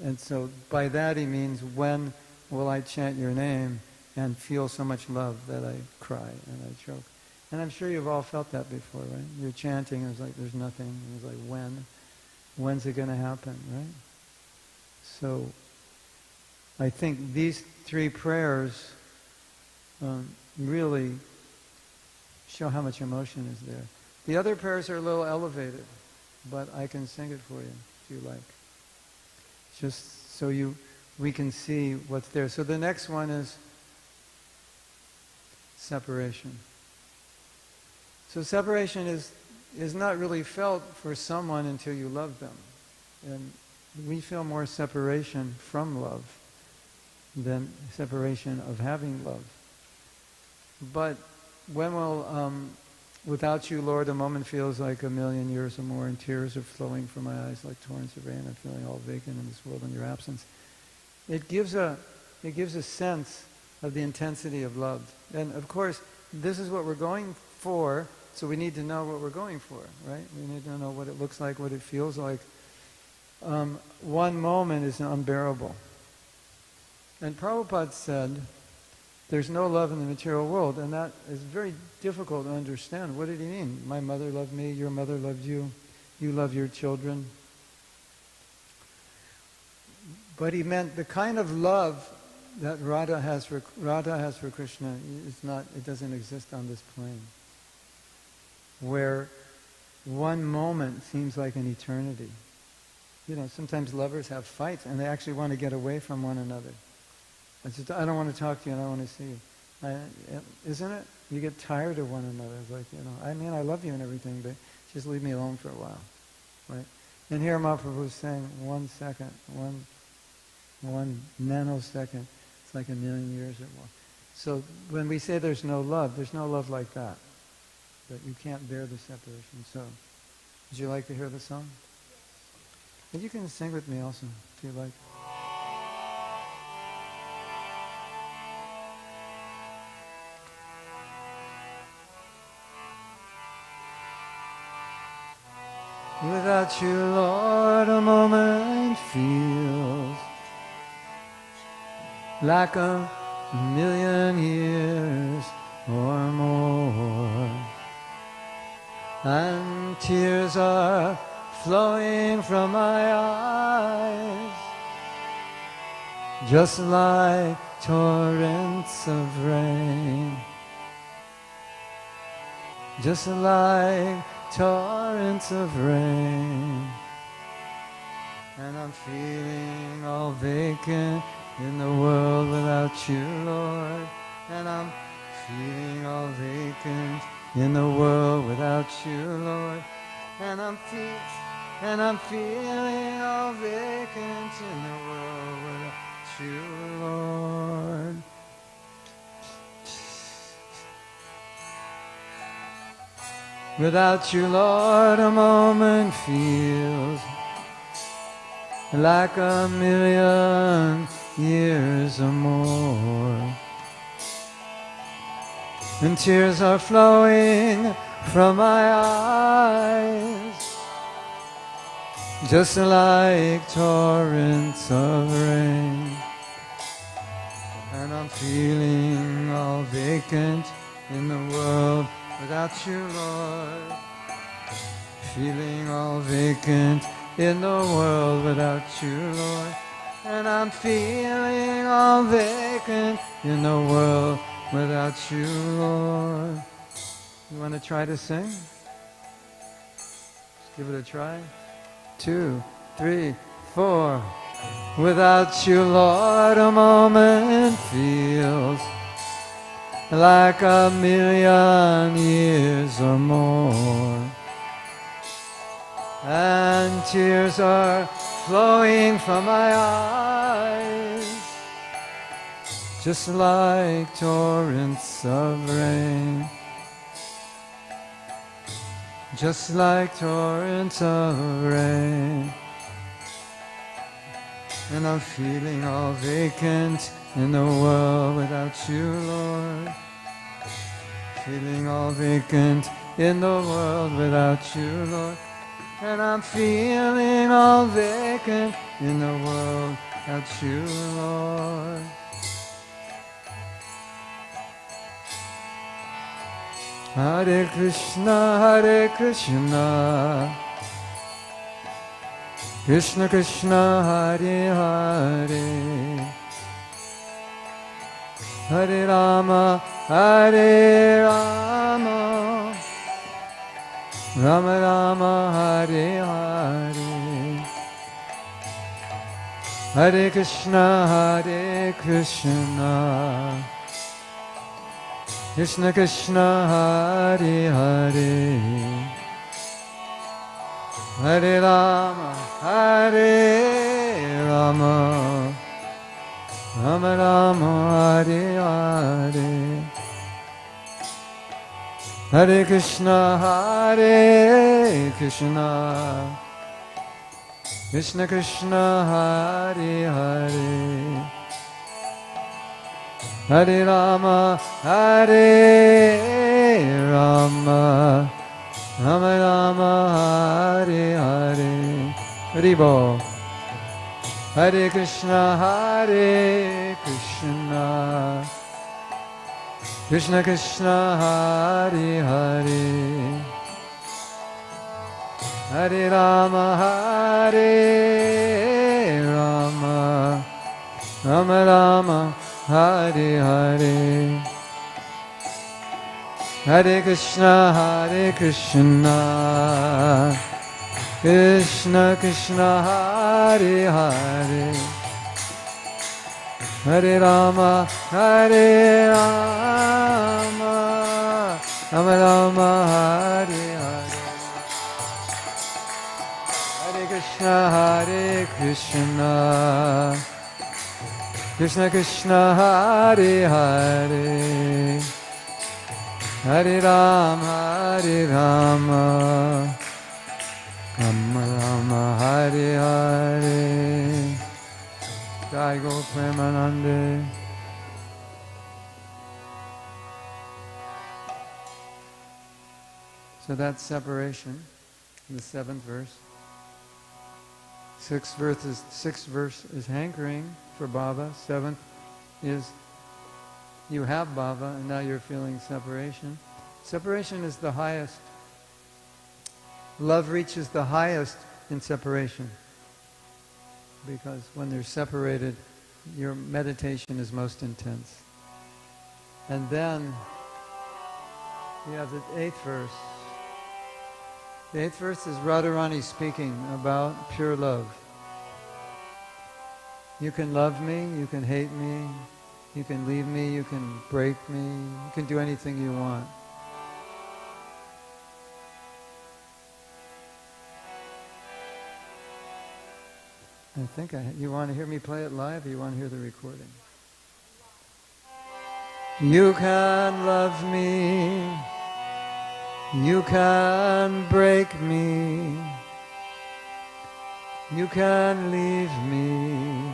And so by that he means, when will I chant your name and feel so much love that I cry and I choke? And I'm sure you've all felt that before, right? You're chanting, it's like there's nothing, and it's like, when's it going to happen, right? So I think these three prayers really show how much emotion is there. The other prayers are a little elevated, but I can sing it for you if you like. Just so we can see what's there. So the next one is separation. So separation is not really felt for someone until you love them. And we feel more separation from love than separation of having love. But when will, without you, Lord, a moment feels like a million years or more, and tears are flowing from my eyes like torrents of rain. I'm feeling all vacant in this world in your absence. It gives a sense of the intensity of love. And of course, this is what we're going for, so we need to know what we're going for, right? We need to know what it looks like, what it feels like. One moment is unbearable. And Prabhupada said there's no love in the material world, and that is very difficult to understand. What did he mean? My mother loved me, your mother loved you, you love your children. But he meant the kind of love that Radha has for Krishna is not, it doesn't exist on this plane. Where one moment seems like an eternity. You know, sometimes lovers have fights and they actually want to get away from one another. I don't want to talk to you and I don't want to see you. Isn't it? You get tired of one another. It's like, you know, I mean, I love you and everything, but just leave me alone for a while. Right? And here Mahaprabhu is saying 1 second, one nanosecond, it's like a million years or more. So when we say there's no love like that. That you can't bear the separation. So, would you like to hear the song? And you can sing with me also, if you like. Without you, Lord, a moment feels like a million years or more. And tears are flowing from my eyes, just like torrents of rain. Just like torrents of rain. And I'm feeling all vacant in the world without you, Lord. And I'm feeling all vacant in the world without you, Lord. And I'm feeling all vacant in the world without you, Lord. Without you, Lord, a moment feels like a million years or more. And tears are flowing from my eyes, just like torrents of rain. And I'm feeling all vacant in the world without you, Lord. Feeling all vacant in the world without you, Lord. And I'm feeling all vacant in the world without you, Lord. You want to try to sing? Just give it a try. 2, 3, 4. Without you, Lord, a moment feels like a million years or more. And tears are flowing from my eyes, just like torrents of rain. Just like torrents of rain. And I'm feeling all vacant in the world without you, Lord. Feeling all vacant in the world without you, Lord. And I'm feeling all vacant in the world without you, Lord. Hare Krishna, Krishna Krishna, Hare Hare, Hare Rama, Hare Rama, Rama Rama, Hare Hare, Hare Krishna, Krishna Krishna, Hare Hare, Hare Rama, Hare Rama, Rama Rama, Hare Hare, Hare Krishna, Krishna Krishna, Hare Hare, Hare Rama, Hare Rama, Rama Rama, Hare Hare. Haribo. Hare Krishna, Krishna Krishna Hare Hare Hare Rama Hare Rama Rama Rama Hare Hare Hare Krishna Krishna Krishna Hare Hare Hare Rama Rama Rama Hare Hare Hare Krishna Krishna Krishna Hare Hare Hare Rama Rama Rama Hare Hare Jai Go Premanande. So that's separation, the 7th verse. 6th verse is hankering for Baba. 7th is you have Baba and now you're feeling separation. Separation is the highest. Love reaches the highest in separation. Because when they're separated, your meditation is most intense. And then you have the 8th verse. The 8th verse is Radharani speaking about pure love. You can love me, you can hate me, you can leave me, you can break me, you can do anything you want. I think you want to hear me play it live or you want to hear the recording? You can love me, you can break me, you can leave me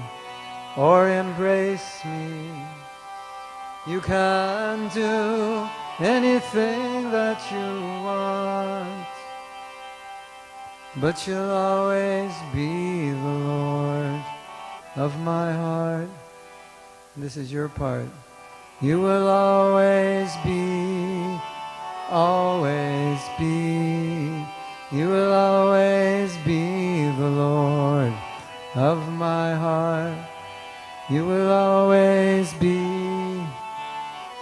or embrace me. You can do anything that you want, but you'll always be the Lord of my heart. This is your part. You will always be, always be. You will always be the Lord of my heart. You will always be,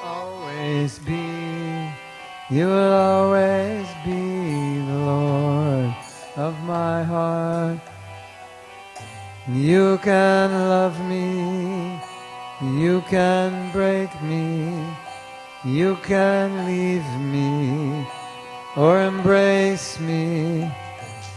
always be. You will always be the Lord of my heart. You can love me, you can break me, you can leave me or embrace me.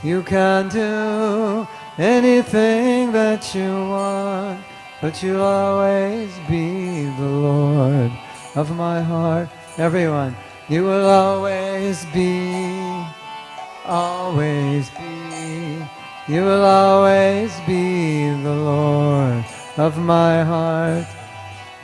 You can do anything that you want, but you'll always be the Lord of my heart. Everyone, you will always be, always be. You will always be the Lord of my heart.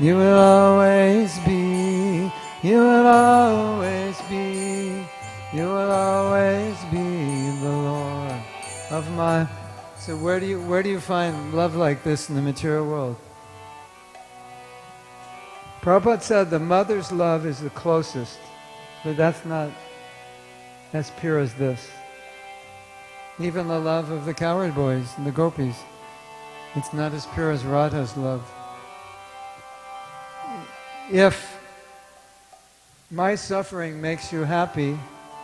You will always be, you will always be, you will always be the Lord of my. So where do you find love like this in the material world? Prabhupada said the mother's love is the closest, but that's not as pure as this. Even the love of the cowherd boys and the gopis, it's not as pure as Radha's love. If my suffering makes you happy,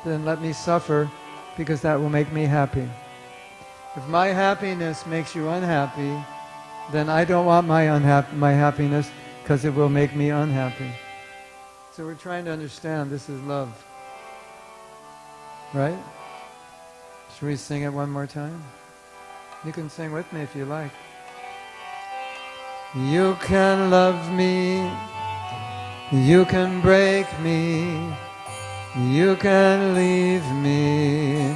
then let me suffer, because that will make me happy. If my happiness makes you unhappy, then I don't want my happiness, because it will make me unhappy. So we're trying to understand this is love. Right? Should we sing it one more time? You can sing with me if you like. You can love me, you can break me, you can leave me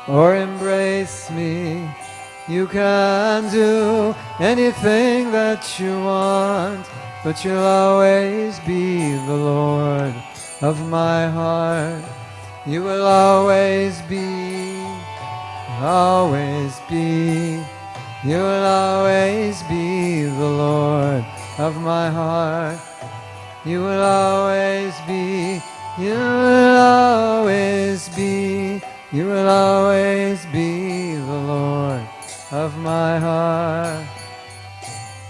or embrace me. You can do anything that you want, but you'll always be the Lord of my heart. You will always be, always be. You will always be the Lord of my heart. You will always be, you will always be, you will always be the Lord of my heart.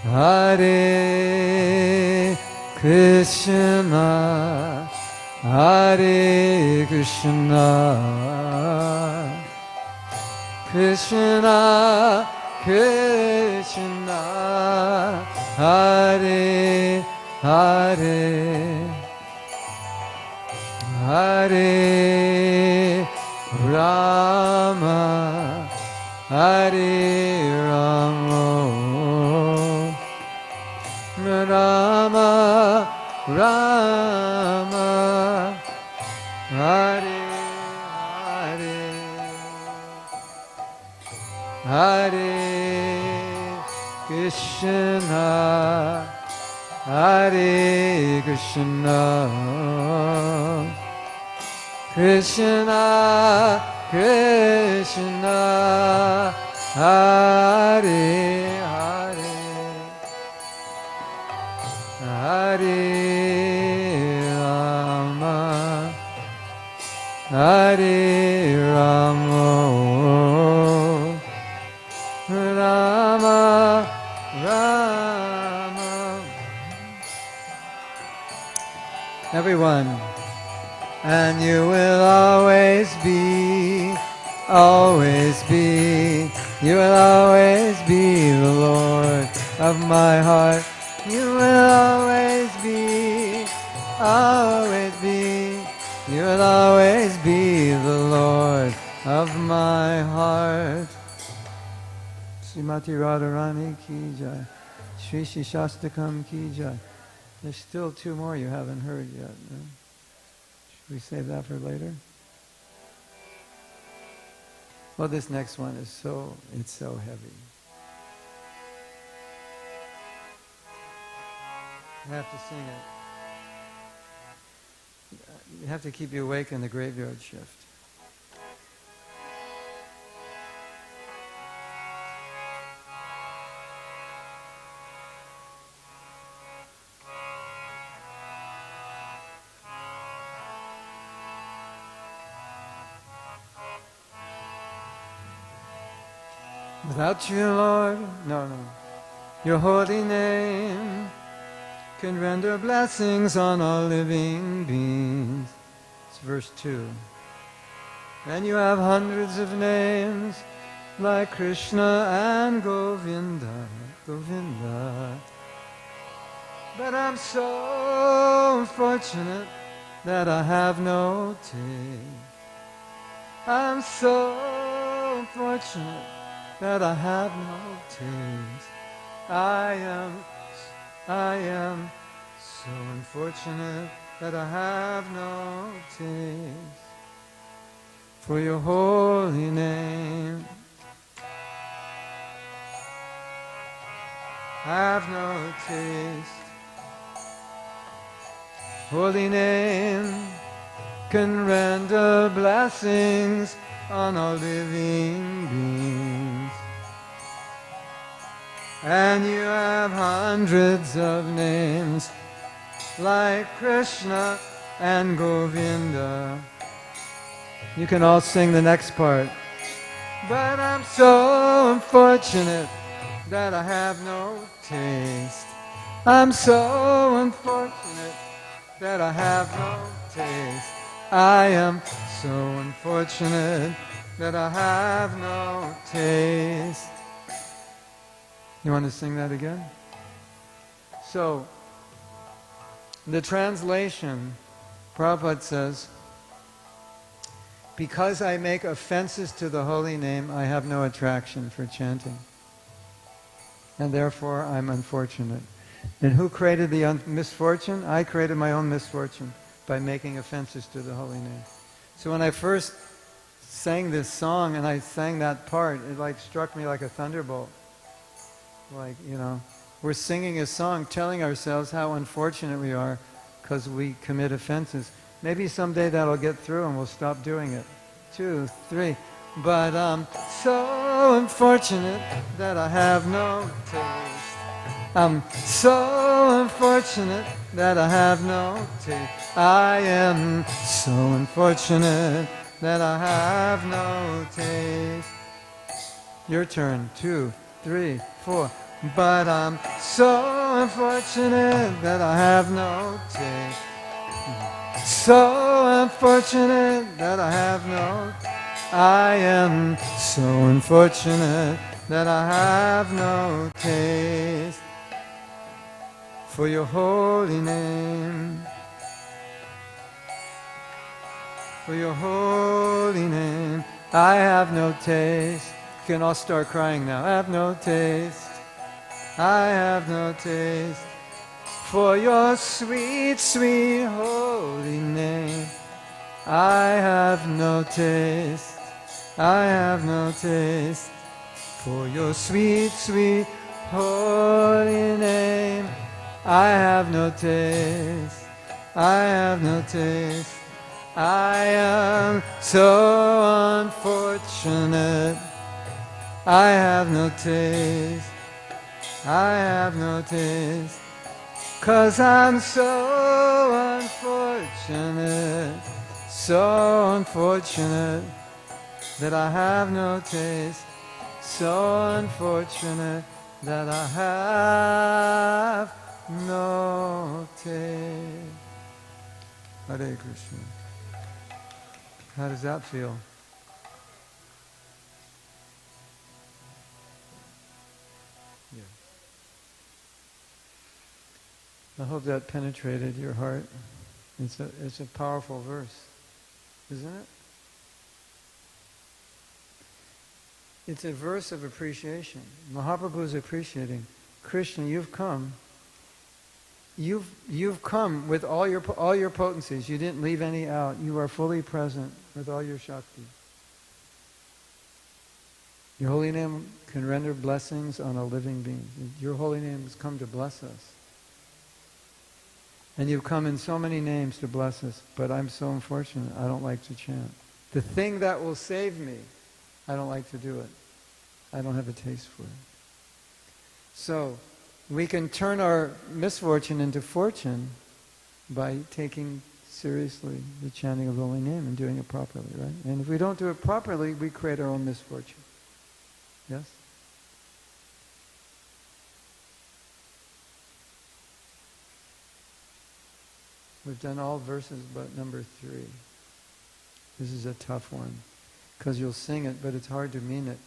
Hare Krishna, Hare Krishna, Krishna Krishna, Hare Hare, Hare Rama, Hare Rama, Rama Rama, Hare Hare, Hare Krishna, Hare Krishna, Krishna Krishna, Hare Hare, Hare Rama, Hare Rama, Rama Rama. Everyone. And you will always be, you will always be the Lord of my heart. You will always be, you will always be the Lord of my heart. Srimati Radharani ki jai, Shri Shri Shastakam ki jai. There's still two more you haven't heard yet. No? Should we save that for later? Well, this next one is so heavy. I have to sing it. You have to keep you awake in the graveyard shift. Without you, Lord, no. Your holy name can render blessings on all living beings. It's verse 2. And you have hundreds of names like Krishna and Govinda. But I'm so fortunate that I have no taste. I'm so fortunate that I have no taste. I am so unfortunate that I have no taste for your holy name. I have no taste. Holy name can render blessings on all living beings. And you have hundreds of names like Krishna and Govinda. You can all sing the next part. But I'm so unfortunate that I have no taste. I'm so unfortunate that I have no taste. I am so unfortunate that I have no taste. You want to sing that again? So, the translation, Prabhupada says, because I make offenses to the holy name, I have no attraction for chanting. And therefore, I'm unfortunate. And who created the misfortune? I created my own misfortune by making offenses to the holy name. So when I first sang this song and I sang that part, it like struck me like a thunderbolt. Like, we're singing a song telling ourselves how unfortunate we are because we commit offenses. Maybe someday that'll get through and we'll stop doing it. 2, 3. But I'm so unfortunate that I have no taste. I'm so so unfortunate that I have no taste. I am so unfortunate that I have no taste. Your turn. 2, 3, 4. But I'm so unfortunate that I have no taste. So unfortunate that I have no. I am so unfortunate that I have no taste for your holy name. For your holy name, I have no taste. You can all start crying now. I have no taste. I have no taste for your sweet, sweet holy name. I have no taste. I have no taste for your sweet, sweet holy name. I have no taste. I have no taste. I am so unfortunate. I have no taste. I have no taste. 'Cause I'm so unfortunate. So unfortunate that I have no taste. So unfortunate that I have no taste. Hare Krishna. How does that feel? Yeah. I hope that penetrated your heart. It's a powerful verse, isn't it? It's a verse of appreciation. Mahaprabhu is appreciating. Krishna, you've come. You've come with all your potencies. You didn't leave any out. You are fully present with all your Shakti. Your holy name can render blessings on a living being. Your holy name has come to bless us. And you've come in so many names to bless us, but I'm so unfortunate, I don't like to chant. The thing that will save me, I don't like to do it. I don't have a taste for it. So, we can turn our misfortune into fortune by taking seriously the chanting of the holy name and doing it properly, right? And if we don't do it properly, we create our own misfortune. Yes? We've done all verses but number 3. This is a tough one, because you'll sing it, but it's hard to mean it.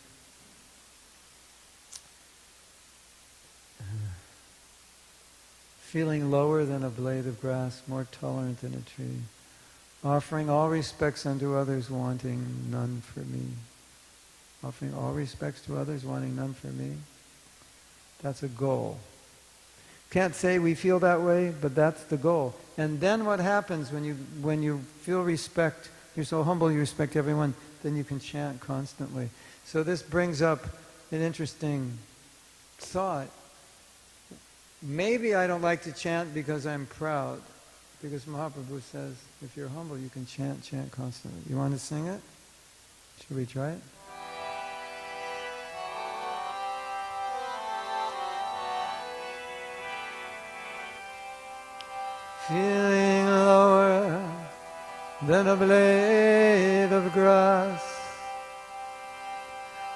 Feeling lower than a blade of grass, more tolerant than a tree, offering all respects unto others, wanting none for me. Offering all respects to others, wanting none for me. That's a goal. Can't say we feel that way, but that's the goal. And then what happens when you feel respect, you're so humble, you respect everyone, then you can chant constantly. So this brings up an interesting thought. Maybe I don't like to chant because I'm proud. Because Mahaprabhu says, if you're humble, you can chant constantly. You want to sing it? Should we try it? Feeling lower than a blade of grass,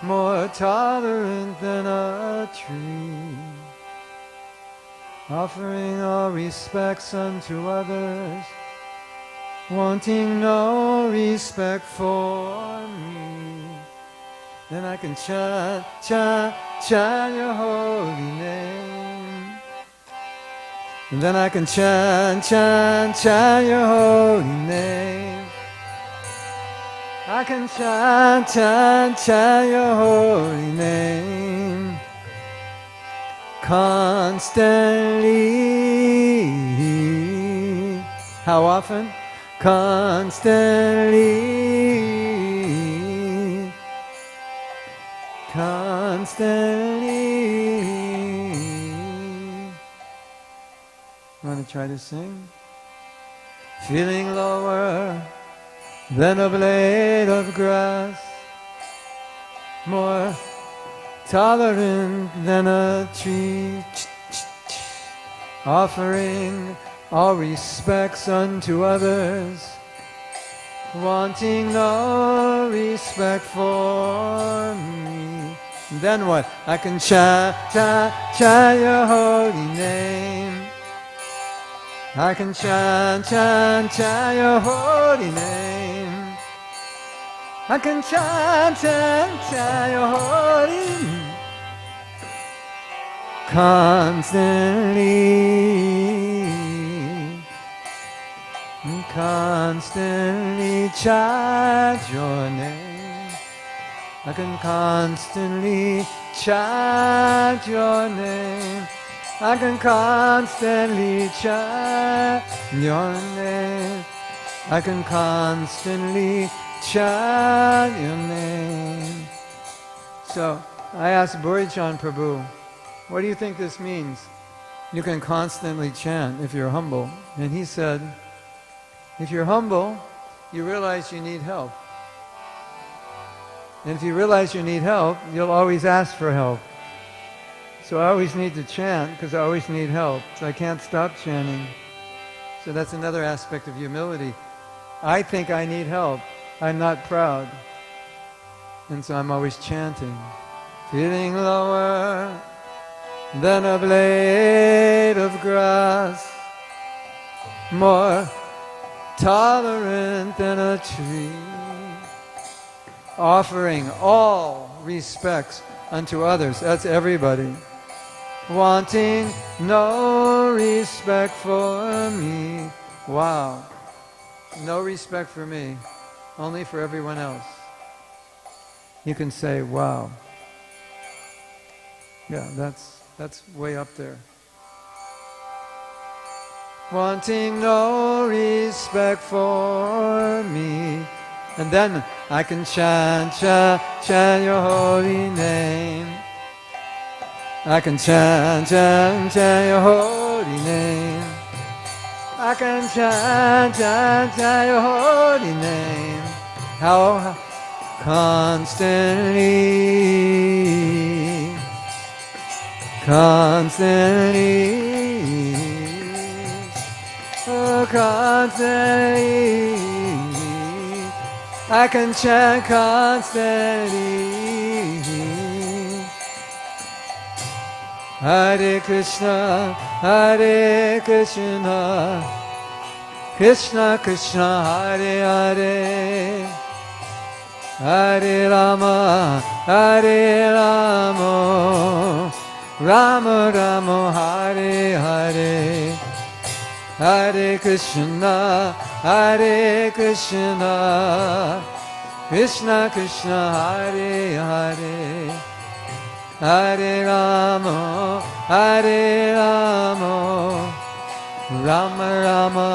more tolerant than a tree, offering all respects unto others, wanting no respect for me. Then I can chant, chant, chant your holy name. And then I can chant, chant, chant your holy name. I can chant, chant, chant your holy name constantly. How often? Constantly. Constantly. Want to try to sing? Feeling lower than a blade of grass, more tolerant than a tree, offering all respects unto others, wanting no respect for me. And then what? I can chant your holy name. I can chant your holy name. I can chant your holy name. Constantly chant your name. I can constantly chant your name. I can constantly chant your name. I can constantly chant your name. So I asked Burichan Prabhu, what do you think this means? You can constantly chant if you're humble. And he said, if you're humble, you realize you need help. And if you realize you need help, you'll always ask for help. So I always need to chant because I always need help. So I can't stop chanting. So that's another aspect of humility. I think I need help. I'm not proud. And so I'm always chanting. Feeling lower than a blade of grass, more tolerant than a tree, offering all respects unto others. That's everybody. Wanting no respect for me. Wow. No respect for me. Only for everyone else. You can say, wow. Yeah, that's way up there. Wanting no respect for me. And then I can chant your holy name. I can chant your holy name. I can chant your holy name. How constantly, oh constantly, I can chant constantly. Hare Krishna, Hare Krishna, Krishna Krishna, Hare Hare, Hare Rama, Hare Rama, Rama Rama, Hare Hare, Hare Krishna, Hare Krishna, Krishna Krishna, Hare Hare, Hare Rama, Hare Rama, Rama Rama,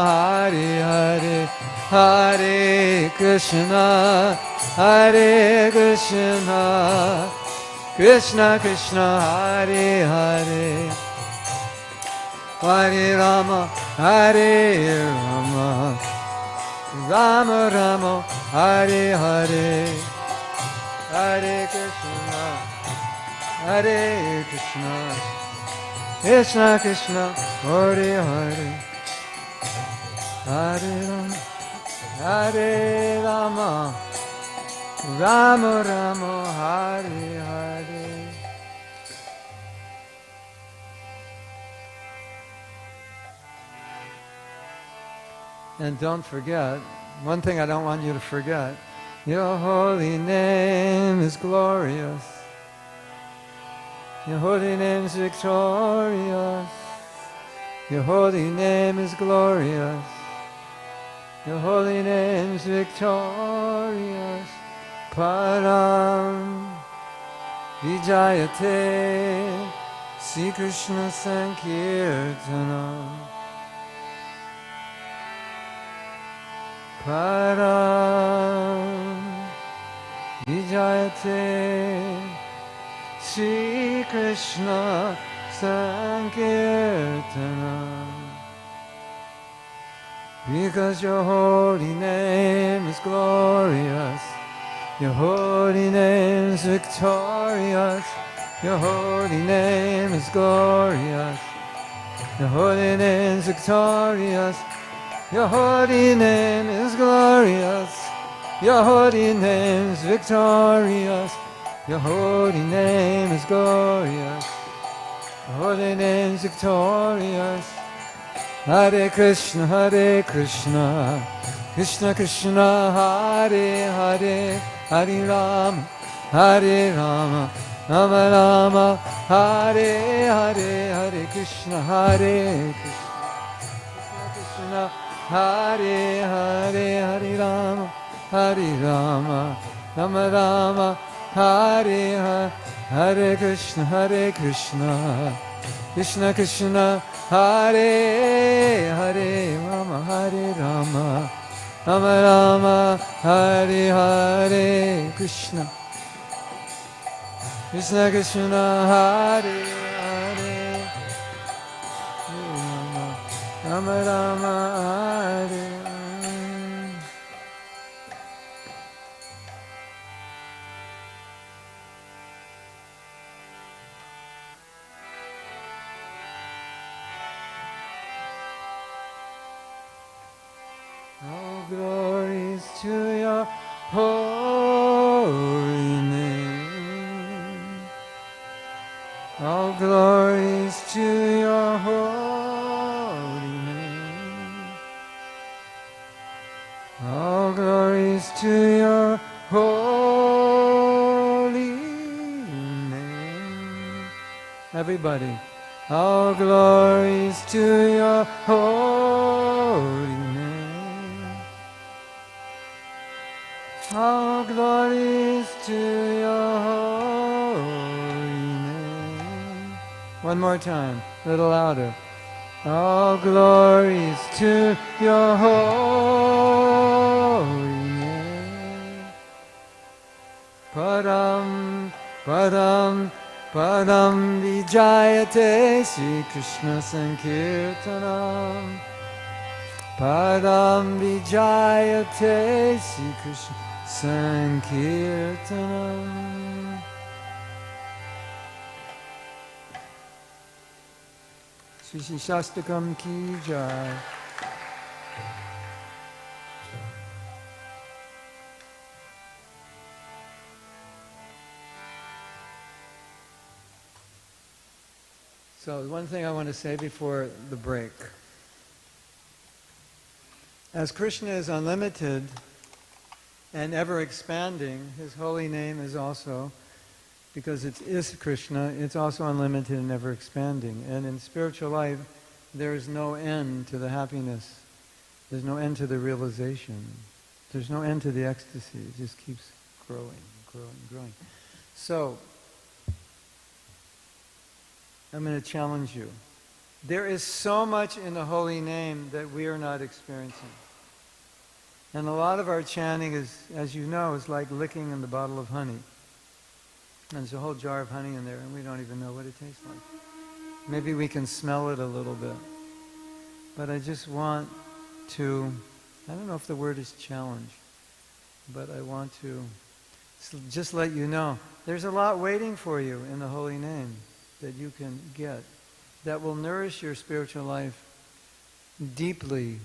Hare Hare, Hare Krishna, Hare Krishna, Krishna Krishna, Hare Hare, Hare Rama, Hare Rama, Rama Rama, Hare Hare, Hare Krishna, Hare Krishna, Krishna Krishna, Hare Hare, Hare Rama, Hare Rama, Rama Rama, Hare Hare. And don't forget, one thing I don't want you to forget, your holy name is glorious. Your holy name is victorious. Your holy name is glorious. Your holy name is victorious. Param Vijayate Sri Krishna Sankirtanam. Param Vijayate Sri Krishna Sankirtanam. Because your holy name is glorious, your holy name is victorious, your holy name is glorious, Your holy name is victorious. Your holy name is glorious. Your holy name is victorious. Your holy name is glorious. Your holy name is victorious. Hare Krishna, Hare Krishna, Krishna Krishna, Hare Hare, Hare Rama, Hare Rama, Rama Rama, Hare Hare, Hare Krishna, Hare Krishna, Krishna Hare Hare, Hare Rama, Hare Rama, Rama Rama, Hare Hare, Hare Krishna, Hare Krishna, Krishna Krishna, Hare Hare, Rama Hare Rama, Rama Rama, Hare Hare, Krishna Krishna Krishna, Hare Hare, Rama Rama, Hare Hare. All glories to your holy name. All glories to your holy name. All glories to your holy name. Everybody. All glories to your holy name. All glories to your holy name. One more time, a little louder. All glories to your holy name. Padam, padam, padam vijayate Sri Krishna Sankirtanam. Padam vijayate Sri Krishna Sankirtanam. Shri Shri Shastakam ki jai. So one thing I want to say before the break. As Krishna is unlimited and ever expanding, His holy name is also, because it is Krishna, it's also unlimited and ever expanding. And in spiritual life, there is no end to the happiness. There's no end to the realization. There's no end to the ecstasy. It just keeps growing, growing, growing. So, I'm going to challenge you. There is so much in the holy name that we are not experiencing. And a lot of our chanting is, as you know, is like licking in the bottle of honey. And there's a whole jar of honey in there and we don't even know what it tastes like. Maybe we can smell it a little bit. But I just want to, I don't know if the word is challenge, but I want to just let you know, there's a lot waiting for you in the holy name that you can get, that will nourish your spiritual life deeply,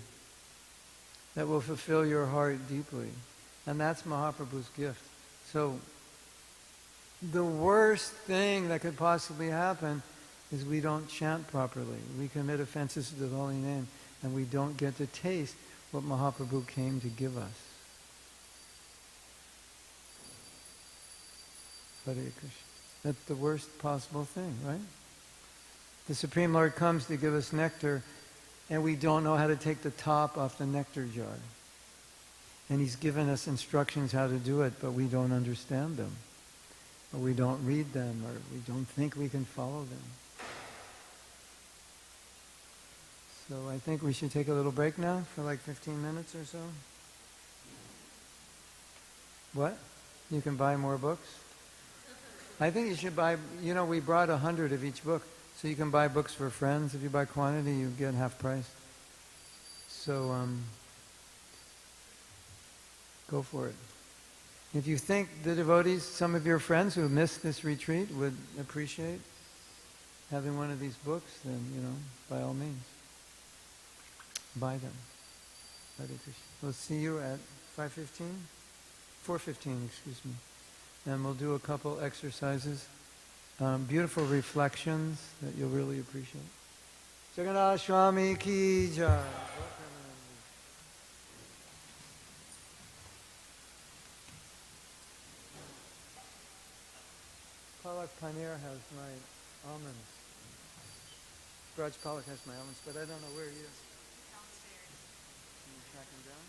that will fulfill your heart deeply. And that's Mahaprabhu's gift. So, the worst thing that could possibly happen is we don't chant properly. We commit offenses to the holy name, and we don't get to taste what Mahaprabhu came to give us. Hare Krishna. That's the worst possible thing, right? The Supreme Lord comes to give us nectar, and we don't know how to take the top off the nectar jar. And He's given us instructions how to do it, but we don't understand them. Or we don't read them, or we don't think we can follow them. So I think we should take a little break now for like 15 minutes or so. What? You can buy more books? I think you should buy, we brought 100 of each book. So you can buy books for friends. If you buy quantity, you get half price. So go for it. If you think the devotees, some of your friends who missed this retreat would appreciate, having one of these books, then, by all means, buy them. Hare Krishna. We'll see you at 5:15? 4:15, excuse me. And we'll do a couple exercises. Beautiful reflections that you'll really appreciate. Jagannath Swami Ki Jai. Palak Paneer has my almonds. Raj Palak has my almonds, but I don't know where he is. Downstairs. Can you track him down?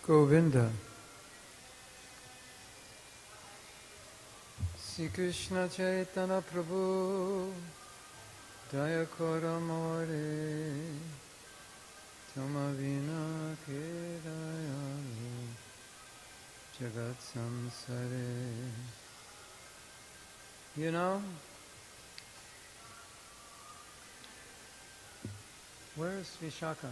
Govinda. Sri Krishna Chaitanya Prabhu Daya Kora More Tamavina Kedayalu Jagat Samsare. You know, where is Vishaka?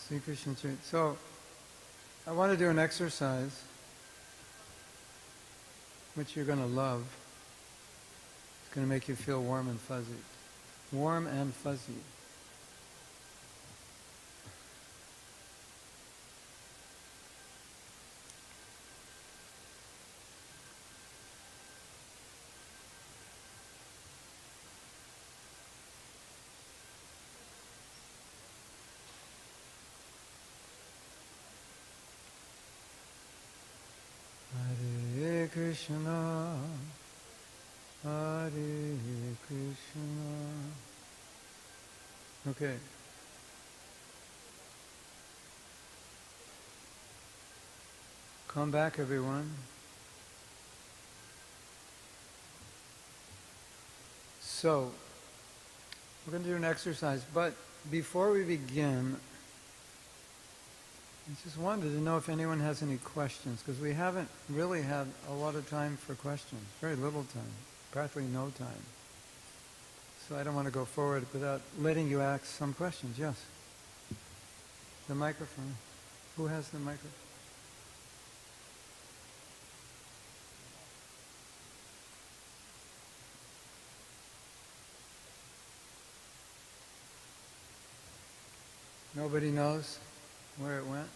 Sri Krishna Chaitanya. So, I want to do an exercise which you're going to love. It's going to make you feel warm and fuzzy. Warm and fuzzy. Hare Krishna, Hare Krishna. Okay. Come back, everyone. So, we're going to do an exercise, but before we begin, I just wanted to know if anyone has any questions, because we haven't really had a lot of time for questions. Very little time. Practically no time. So I don't want to go forward without letting you ask some questions. Yes? The microphone. Who has the microphone? Nobody knows where it went?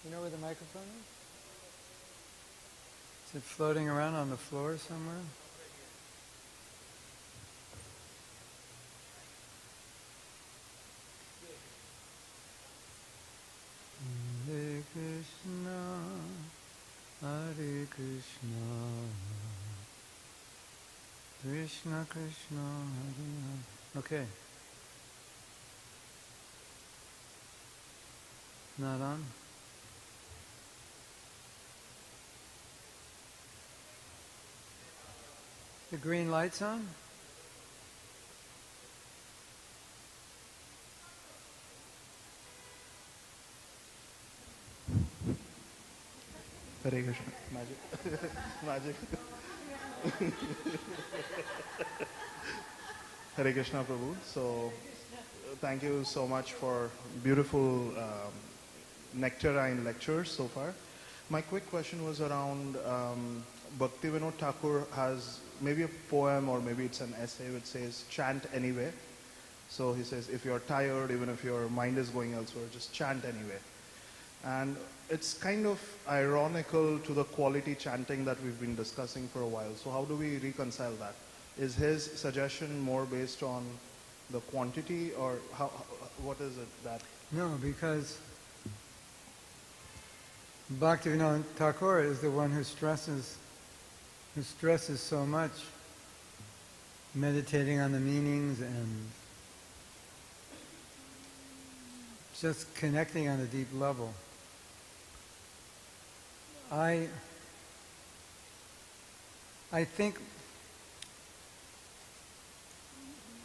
You know where the microphone is? Is it floating around on the floor somewhere? Hare Krishna, Hare Krishna, Krishna Krishna, Hare Hare. Okay. Not on? The green light's on? Hare Krishna. Magic. Magic. Hare Krishna Prabhu. So, thank you so much for beautiful nectarine lectures so far. My quick question was around Bhaktivinoda Thakur has maybe a poem or maybe it's an essay which says chant anyway. So he says if you're tired, even if your mind is going elsewhere, just chant anyway. And it's kind of ironical to the quality chanting that we've been discussing for a while. So how do we reconcile that? Is his suggestion more based on the quantity or what is it that? No, because Bhaktivinoda Thakur is the one who stresses so much meditating on the meanings and just connecting on a deep level. I think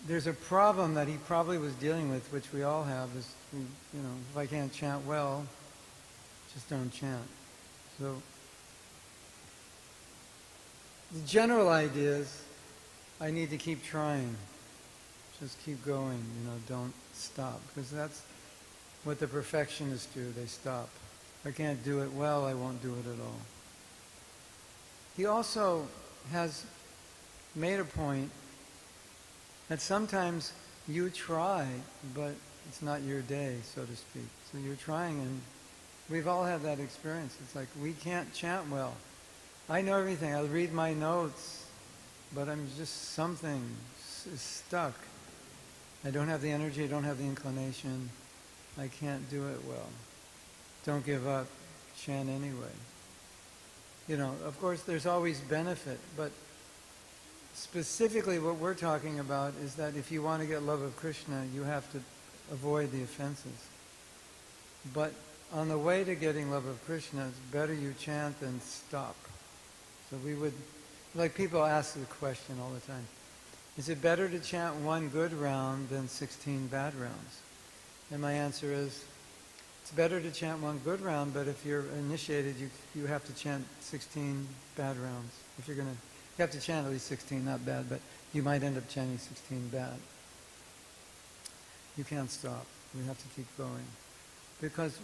there's a problem that he probably was dealing with, which we all have, is, if I can't chant well, just don't chant. So the general idea is I need to keep trying. Just keep going, don't stop. Because that's what the perfectionists do, they stop. If I can't do it well, I won't do it at all. He also has made a point that sometimes you try, but it's not your day, so to speak. So you're trying, and we've all had that experience. It's like we can't chant well. I know everything. I'll read my notes, but I'm just something is stuck. I don't have the energy. I don't have the inclination. I can't do it well. Don't give up. Chant anyway. Of course, there's always benefit, but specifically what we're talking about is that if you want to get love of Krishna, you have to avoid the offenses. But on the way to getting love of Krishna, it's better you chant than stop. So we would, like people ask the question all the time, is it better to chant one good round than 16 bad rounds? And my answer is, it's better to chant one good round, but if you're initiated, you have to chant 16 bad rounds. If you're going to, you have to chant at least 16, not bad, but you might end up chanting 16 bad. You can't stop. You have to keep going. Because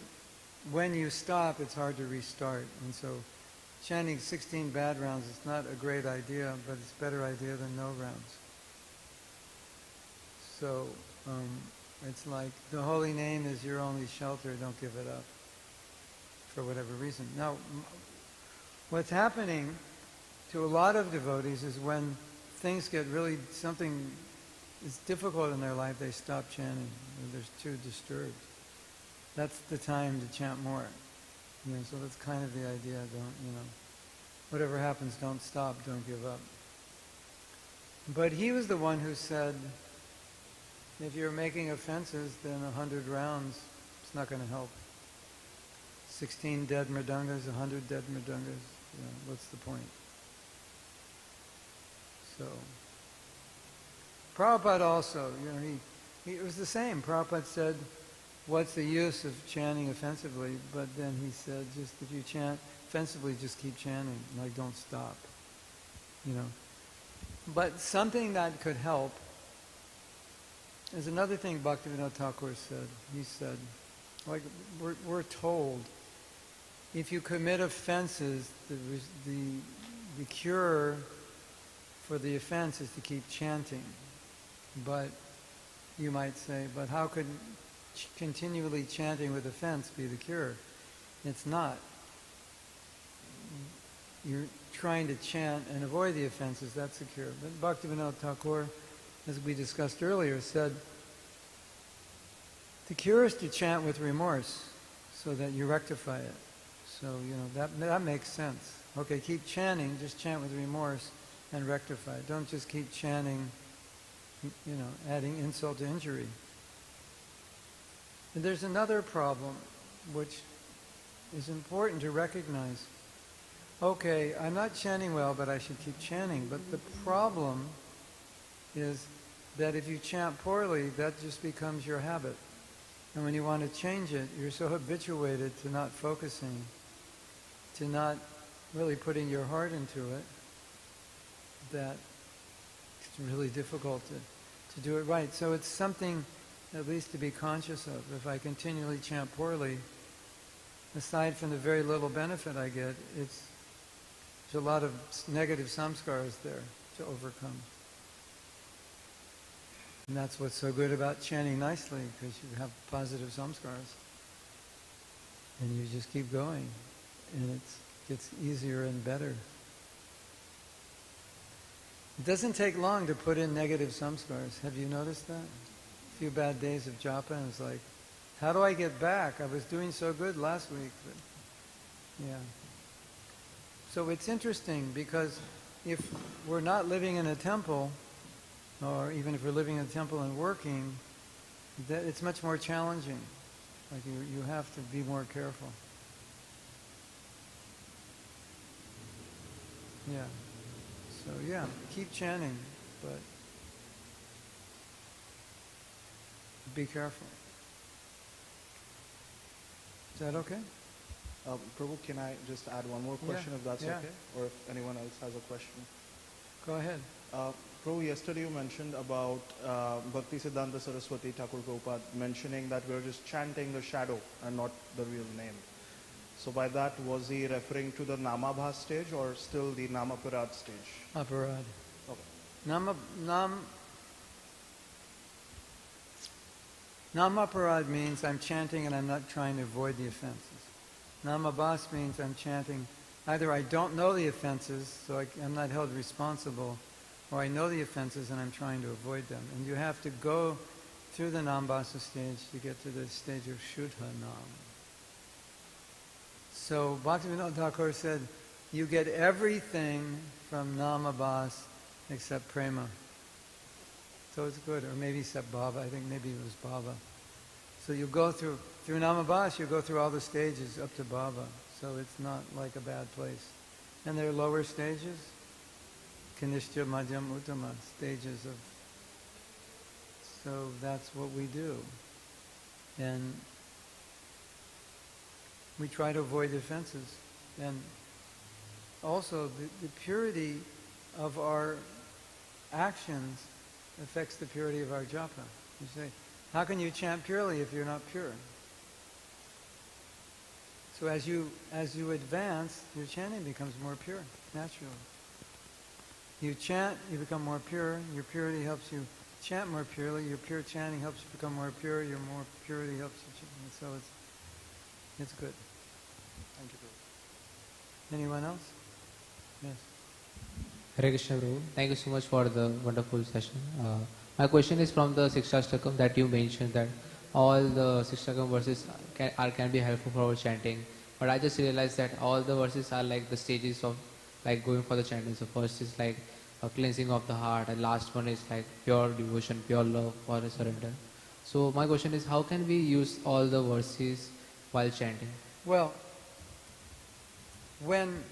when you stop, it's hard to restart. And so chanting 16 bad rounds is not a great idea, but it's a better idea than no rounds. So it's like the holy name is your only shelter, don't give it up for whatever reason. Now, what's happening to a lot of devotees is when things get really, something is difficult in their life, they stop chanting. They're too disturbed. That's the time to chant more. So that's kind of the idea. Whatever happens, don't stop, don't give up. But he was the one who said, if you're making offenses, then 100 rounds, it's not going to help. 16 dead mridangas, 100 dead mridangas, what's the point? So, Prabhupada also, it was the same. Prabhupada said, what's the use of chanting offensively? But then he said, just if you chant offensively, just keep chanting, like don't stop. But something that could help is another thing Bhaktivinoda Thakur said. He said, like we're told, if you commit offenses, the cure for the offense is to keep chanting. But you might say, but how could continually chanting with offense be the cure? It's not. You're trying to chant and avoid the offenses, that's the cure. But Bhaktivinoda Thakur, as we discussed earlier, said the cure is to chant with remorse so that you rectify it. So, that makes sense. Okay, keep chanting, just chant with remorse and rectify it. Don't just keep chanting, adding insult to injury. And there's another problem which is important to recognize. Okay, I'm not chanting well, but I should keep chanting. But the problem is that if you chant poorly, that just becomes your habit. And when you want to change it, you're so habituated to not focusing, to not really putting your heart into it, that it's really difficult to do it right. So it's something at least to be conscious of. If I continually chant poorly, aside from the very little benefit I get, there's a lot of negative samskaras there to overcome. And that's what's so good about chanting nicely, because you have positive samskaras. And you just keep going. And it gets easier and better. It doesn't take long to put in negative samskaras. Have you noticed that? A few bad days of japa, and it's like, how do I get back? I was doing so good last week. But, yeah. So it's interesting, because if we're not living in a temple, or even if we're living in a temple and working, it's much more challenging. Like you have to be more careful. Yeah. So yeah, keep chanting, but be careful. Is that okay? Prabhu, can I just add one more question, if that's okay? Or if anyone else has a question? Go ahead. Prabhu, yesterday you mentioned about Bhakti Siddhanta Saraswati Thakur Prabhupada mentioning that we're just chanting the shadow and not the real name. So by that, was he referring to the Namabhas stage or still the Namaparad stage? Aparad. Okay. Namaparad means I'm chanting and I'm not trying to avoid the offenses. Namabhas means I'm chanting, either I don't know the offenses, so I'm not held responsible, or I know the offenses and I'm trying to avoid them. And you have to go through the Nambhasa stage to get to the stage of Shuddha Nam. So Bhaktivinoda Thakur said, you get everything from Namabhas except prema. So it's good, or maybe except bhava. I think maybe it was bhava. So you go through namabhas, you go through all the stages up to bhava. So it's not like a bad place. And there are lower stages, kanishta, madhyam, uttama, stages of. So that's what we do. And we try to avoid offenses. And also the purity of our actions affects the purity of our japa. You say, how can you chant purely if you're not pure? So as you advance, your chanting becomes more pure, naturally. You chant, you become more pure. Your purity helps you chant more purely. Your pure chanting helps you become more pure. Your more purity helps you chant. So it's good. Thank you, Prabhu. Anyone else? Yes. Hare Krishna, Prabhu. Thank you so much for the wonderful session. My question is from the Sikshastakam that you mentioned that all the Sikshastakam verses can be helpful for our chanting. But I just realized that all the verses are like the stages of like going for the chanting. So first is like a cleansing of the heart, and last one is like pure devotion, pure love or surrender. So my question is, how can we use all the verses while chanting? Well, when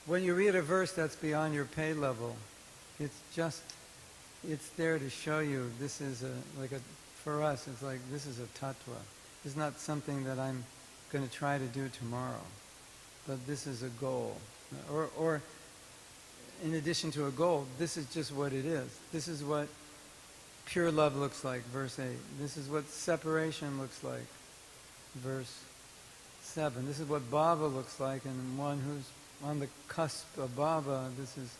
you read a verse that's beyond your pay level, it's there to show you this is for us, it's like this is a tattva. It's not something that I'm going to try to do tomorrow, but this is a goal. Or in addition to a goal, this is just what it is. This is what pure love looks like, verse 8. This is what separation looks like, verse 7. This is what bhava looks like, and one who's on the cusp of bhava, this is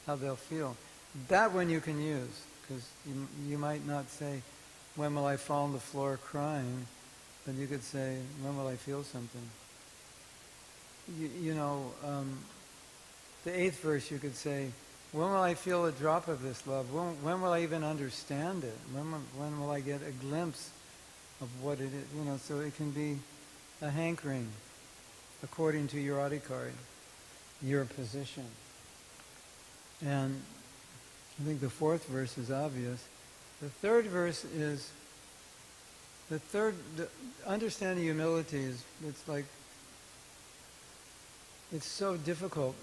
how they'll feel. That one you can use, because you might not say, when will I fall on the floor crying? But you could say, when will I feel something? The 8th verse you could say, when will I feel a drop of this love? When will I even understand it? When will I get a glimpse of what it is? So it can be a hankering according to your adhikari, your position. And I think the 4th verse is obvious. The 3rd verse is, the understanding humility is, it's so difficult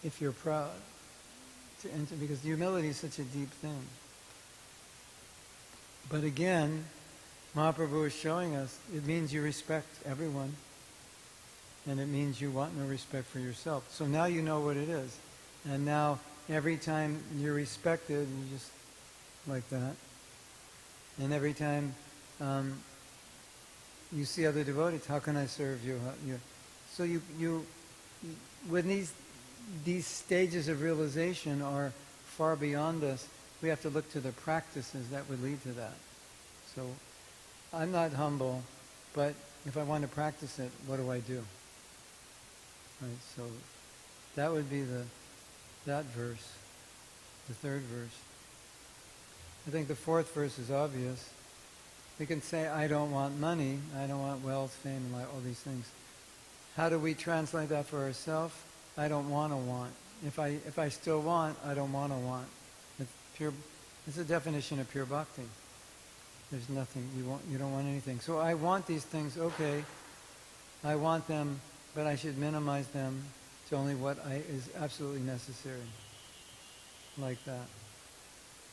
if you're proud to enter, because humility is such a deep thing. But again, Mahaprabhu is showing us, it means you respect everyone, and it means you want no respect for yourself. So now you know what it is. And now, every time you're respected, you just like that. And every time you see other devotees, how can I serve you? So you when these stages of realization are far beyond us, we have to look to the practices that would lead to that. So I'm not humble, but if I want to practice it, what do I do? Right, so that would be that verse, the 3rd verse. I think the 4th verse is obvious. We can say, I don't want money, I don't want wealth, fame, and all these things. How do we translate that for ourselves? I don't want to want. If I still want, I don't want to want. It's a definition of pure bhakti. There's nothing, you don't want anything. So I want these things, okay, I want them, but I should minimize them to only what is absolutely necessary. Like that.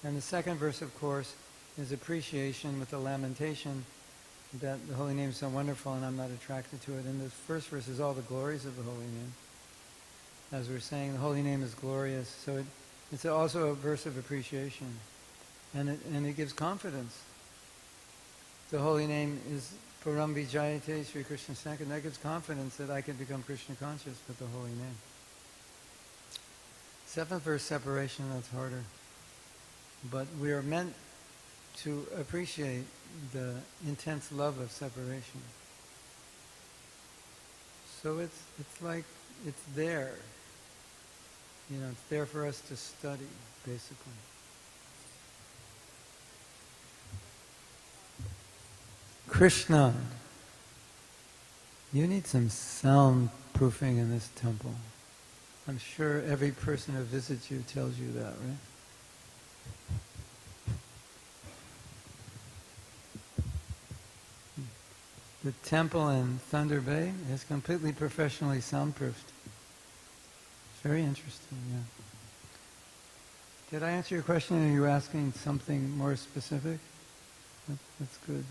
And the 2nd verse, of course, is appreciation with the lamentation that the holy name is so wonderful and I'm not attracted to it. And the 1st verse is all the glories of the holy name. As we're saying, the holy name is glorious. So it's also a verse of appreciation. And it gives confidence. The holy name is Param Vijayate Sri Krishna Sankirtan. That gives confidence that I can become Krishna conscious with the holy name. 7th verse, separation, that's harder. But we are meant to appreciate the intense love of separation. So it's like, it's there. It's there for us to study, basically. Krishna. You need some soundproofing in this temple. I'm sure every person who visits you tells you that, right? The temple in Thunder Bay is completely professionally soundproofed. Very interesting, yeah. Did I answer your question, or are you asking something more specific? That's good.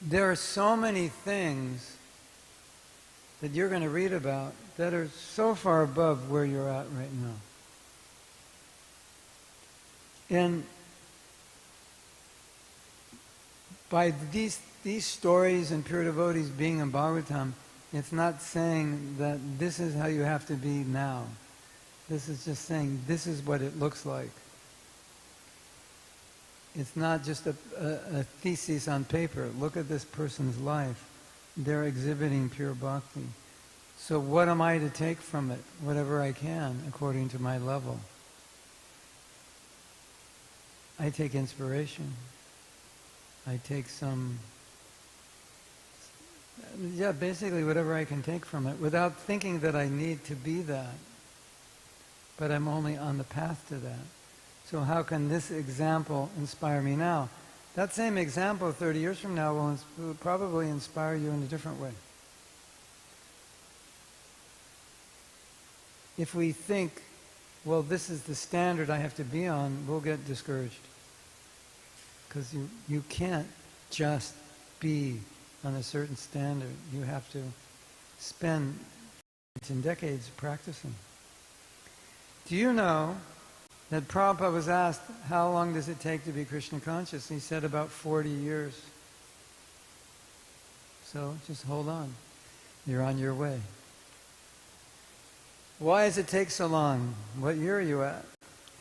There are so many things that you're going to read about that are so far above where you're at right now. And by these stories and pure devotees being in Bhagavatam, it's not saying that this is how you have to be now. This is just saying this is what it looks like. It's not just a thesis on paper. Look at this person's life. They're exhibiting pure bhakti. So what am I to take from it? Whatever I can, according to my level. I take inspiration. I take basically whatever I can take from it, without thinking that I need to be that. But I'm only on the path to that. So how can this example inspire me now? That same example 30 years from now will probably inspire you in a different way. If we think, well, this is the standard I have to be on, we'll get discouraged. Because you can't just be on a certain standard. You have to spend decades practicing. Do you know that Prabhupada was asked, how long does it take to be Krishna conscious? And he said about 40 years. So just hold on. You're on your way. Why does it take so long? What year are you at?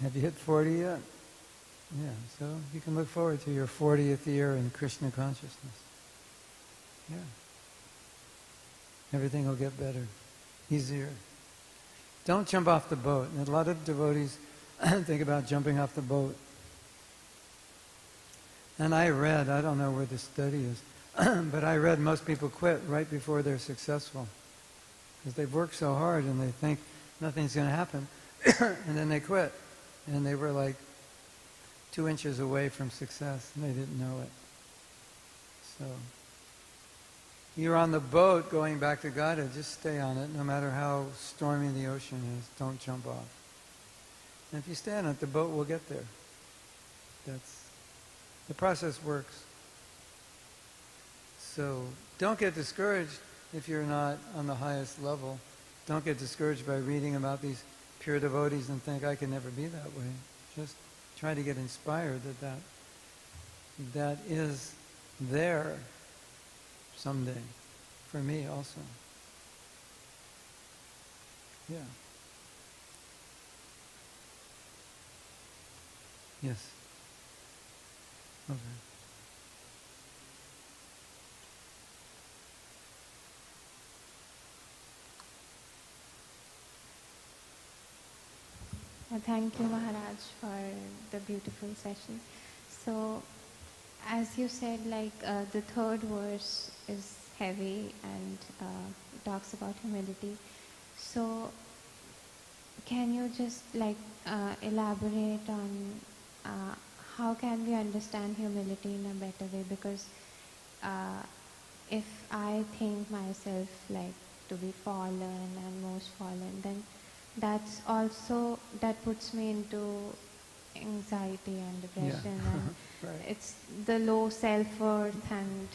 Have you hit 40 yet? Yeah, so you can look forward to your 40th year in Krishna consciousness. Yeah. Everything will get better, easier. Don't jump off the boat. And a lot of devotees think about jumping off the boat. And I read, I don't know where the study is, but I read most people quit right before they're successful. Because they've worked so hard and they think nothing's going to happen. And then they quit. And they were like 2 inches away from success and they didn't know it. So, you're on the boat going back to Godhead, just stay on it no matter how stormy the ocean is. Don't jump off. And if you stay on it, the boat will get there. The process works. So don't get discouraged if you're not on the highest level. Don't get discouraged by reading about these pure devotees and think, I can never be that way. Just try to get inspired that is there someday. For me also. Yeah. Yes. Okay. Thank you, Maharaj, for the beautiful session. So, as you said, the third verse is heavy and talks about humility. So, can you just elaborate on how can we understand humility in a better way? Because if I think myself to be fallen and most fallen, then that puts me into anxiety and depression, and right. It's the low self-worth, and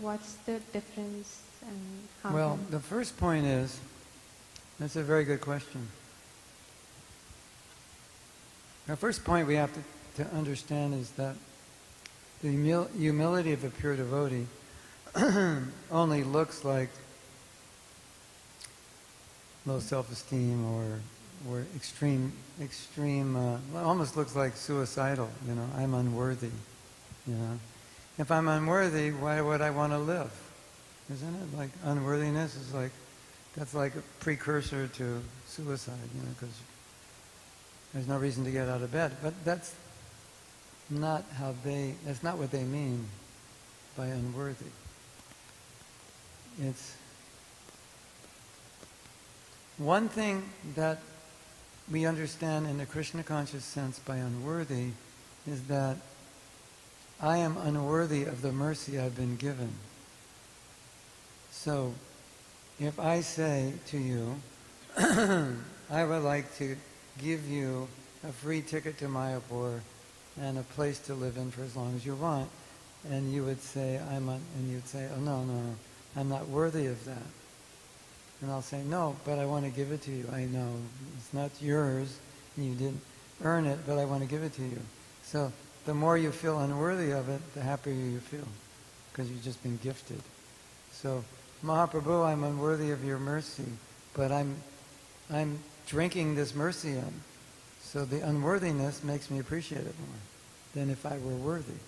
what's the difference and how? Well, the first point is, that's a very good question. The first point we have to understand is that the humility of a pure devotee only looks like low self-esteem or extreme, almost looks like suicidal, I'm unworthy, If I'm unworthy, why would I want to live? Isn't it? Like unworthiness is that's like a precursor to suicide, because there's no reason to get out of bed. But that's not what they mean. by unworthy. It's one thing that we understand in the Krishna conscious sense by unworthy is that I am unworthy of the mercy I've been given. So, if I say to you, I would like to give you a free ticket to Mayapur and a place to live in for as long as you want, and you would say, and you'd say, oh no, I'm not worthy of that. And I'll say, no, but I want to give it to you. I know it's not yours, and you didn't earn it, but I want to give it to you. So the more you feel unworthy of it, the happier you feel, because you've just been gifted. So, Mahaprabhu, I'm unworthy of your mercy, but I'm drinking this mercy in. So the unworthiness makes me appreciate it more than if I were worthy.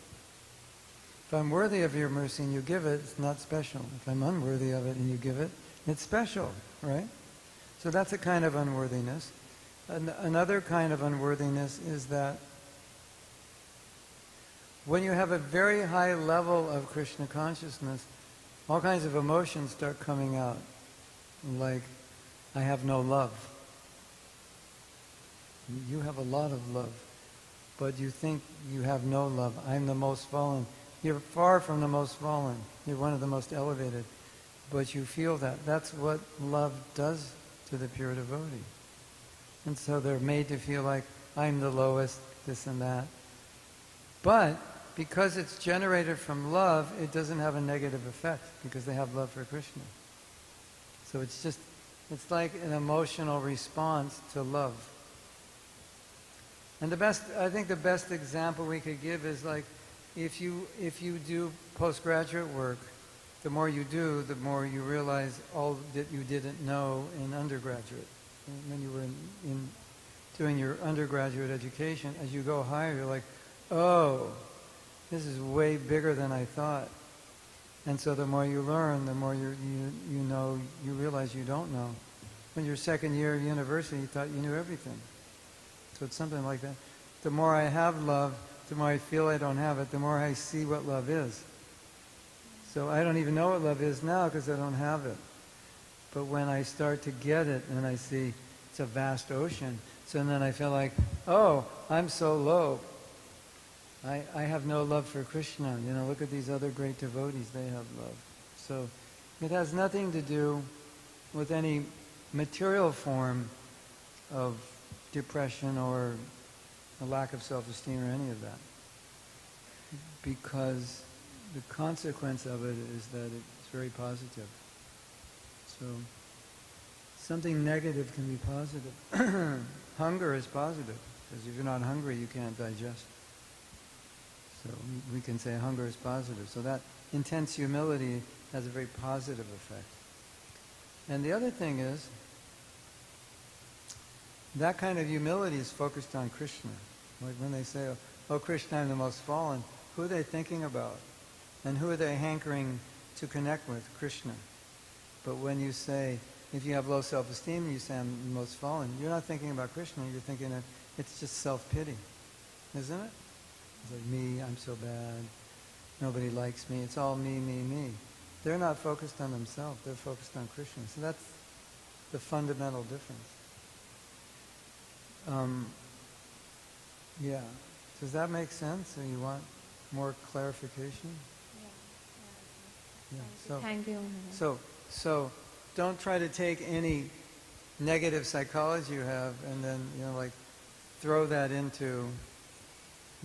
If I'm worthy of your mercy and you give it, it's not special. If I'm unworthy of it and you give it, it's special, right? So that's a kind of unworthiness. Another kind of unworthiness is that when you have a very high level of Krishna consciousness, all kinds of emotions start coming out, like, I have no love. You have a lot of love, but you think you have no love. I'm the most fallen. You're far from the most fallen. You're one of the most elevated. But you feel that. That's what love does to the pure devotee. And so they're made to feel like, I'm the lowest, this and that. But because it's generated from love, it doesn't have a negative effect because they have love for Krishna. So it's like an emotional response to love. And I think the best example we could give is like, if you do postgraduate work, the more you do, the more you realize all that you didn't know in undergraduate. When you were in doing your undergraduate education, as you go higher, you're like, oh, this is way bigger than I thought. And so the more you learn, the more you know, you realize you don't know. When you're second year of university, you thought you knew everything. So it's something like that. The more I have love, the more I feel I don't have it, the more I see what love is. So I don't even know what love is now because I don't have it. But when I start to get it and I see it's a vast ocean, so then I feel like, oh, I'm so low. I have no love for Krishna. You know, look at these other great devotees, they have love. So it has nothing to do with any material form of depression or a lack of self-esteem or any of that. Because the consequence of it is that it's very positive. So something negative can be positive. Hunger is positive, because if you're not hungry, you can't digest. So we can say hunger is positive. So that intense humility has a very positive effect. And the other thing is, that kind of humility is focused on Krishna. Like when they say, oh Krishna, I'm the most fallen, who are they thinking about? And who are they hankering to connect with? Krishna. But when you say, if you have low self-esteem and you say I'm the most fallen, you're not thinking about Krishna, you're thinking of, it's just self-pity. Isn't it? It's like, me, I'm so bad, nobody likes me, it's all me, me, me. They're not focused on themselves, they're focused on Krishna. So that's the fundamental difference. Yeah. Does that make sense? Or you want more clarification? Yeah. So, Thank you. so don't try to take any negative psychology you have and then, like throw that into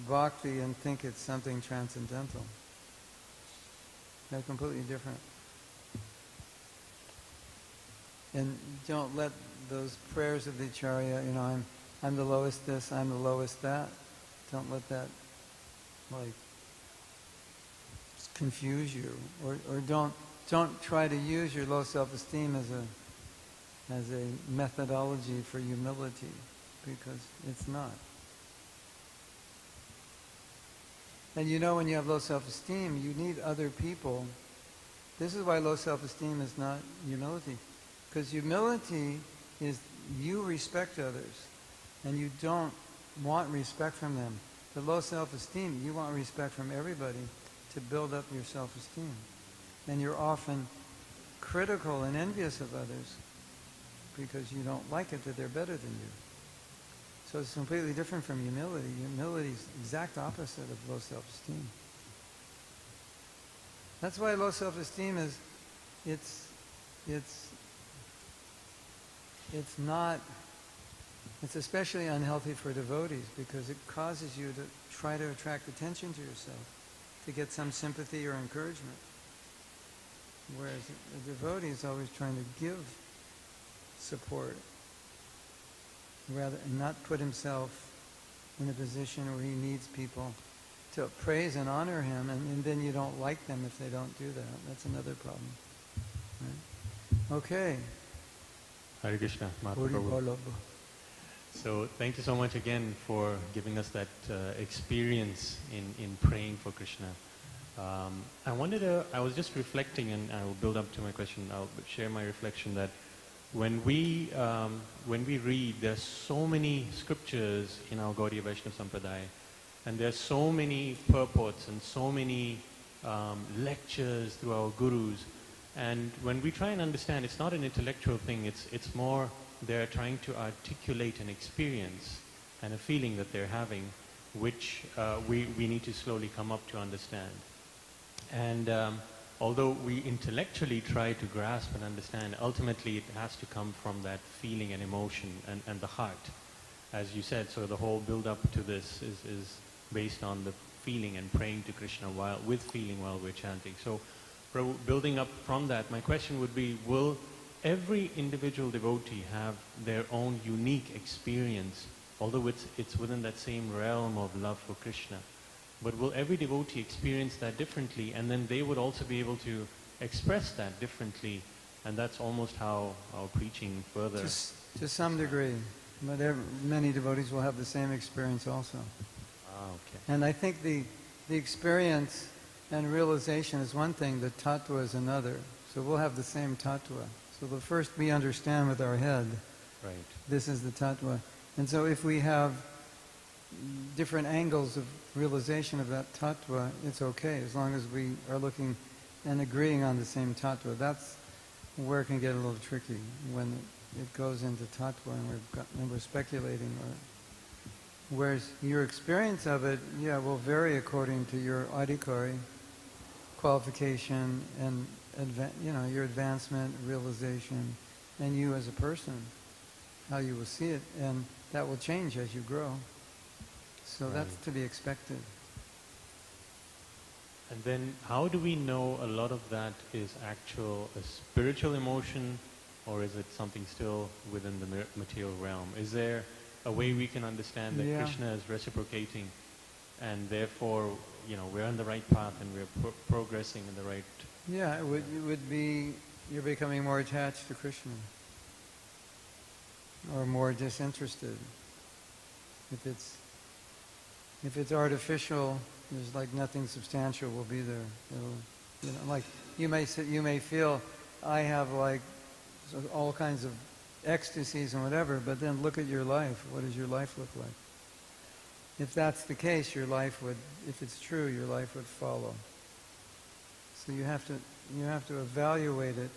bhakti and think it's something transcendental. They're completely different. And don't let those prayers of the Acharya, I'm the lowest this, I'm the lowest that. Don't let that, confuse you. Or don't try to use your low self-esteem as a methodology for humility, because it's not. And when you have low self-esteem, you need other people. This is why low self-esteem is not humility. Because humility is you respect others, and you don't want respect from them. The low self-esteem, you want respect from everybody to build up your self-esteem. And you're often critical and envious of others because you don't like it that they're better than you. So it's completely different from humility. Humility is the exact opposite of low self-esteem. That's why low self-esteem is, it's especially unhealthy for devotees because it causes you to try to attract attention to yourself, to get some sympathy or encouragement. Whereas a devotee is always trying to give support, rather, and not put himself in a position where he needs people to praise and honor him, and then you don't like them if they don't do that. That's another problem. Right? Okay. Hare Krishna, Mahatma Prabhu. So thank you so much again for giving us that experience in praying for Krishna. I was just reflecting, and I will build up to my question. I'll share my reflection that when we read, there's so many scriptures in our Gaudiya Vaishnava Sampradaya, and there's so many purports and so many lectures through our gurus. And when we try and understand, it's not an intellectual thing, it's more they're trying to articulate an experience and a feeling that they're having, which we need to slowly come up to understand. And although we intellectually try to grasp and understand, ultimately it has to come from that feeling and emotion and the heart. As you said, so the whole build-up to this is based on the feeling and praying to Krishna with feeling while we're chanting. So building up from that, my question would be, will every individual devotee have their own unique experience, although it's within that same realm of love for Krishna? But will every devotee experience that differently, and then they would also be able to express that differently, and that's almost how our preaching further... To some degree, but many devotees will have the same experience also. Okay. And I think the experience and realization is one thing, the tattva is another. So we'll have the same tattva. So the first we understand with our head, right, this is the tattva. And so if we have different angles of realization of that tattva, it's okay, as long as we are looking and agreeing on the same tattva. That's where it can get a little tricky, when it goes into tattva and we're speculating. Whereas your experience of it, will vary according to your adhikari, qualification, and your advancement, realization, and you as a person, how you will see it, and that will change as you grow. So right, that's to be expected. And then how do we know a lot of that is a spiritual emotion, or is it something still within the material realm? Is there a way we can understand that Krishna is reciprocating, and therefore, we're on the right path and we're progressing in the right... Yeah, it would be, you're becoming more attached to Krishna, or more disinterested. If it's artificial, there's like nothing substantial will be there. Like you may feel, I have like all kinds of ecstasies and whatever, but then look at your life. What does your life look like? If that's the case, your life would, if it's true, your life would follow. So you have to evaluate it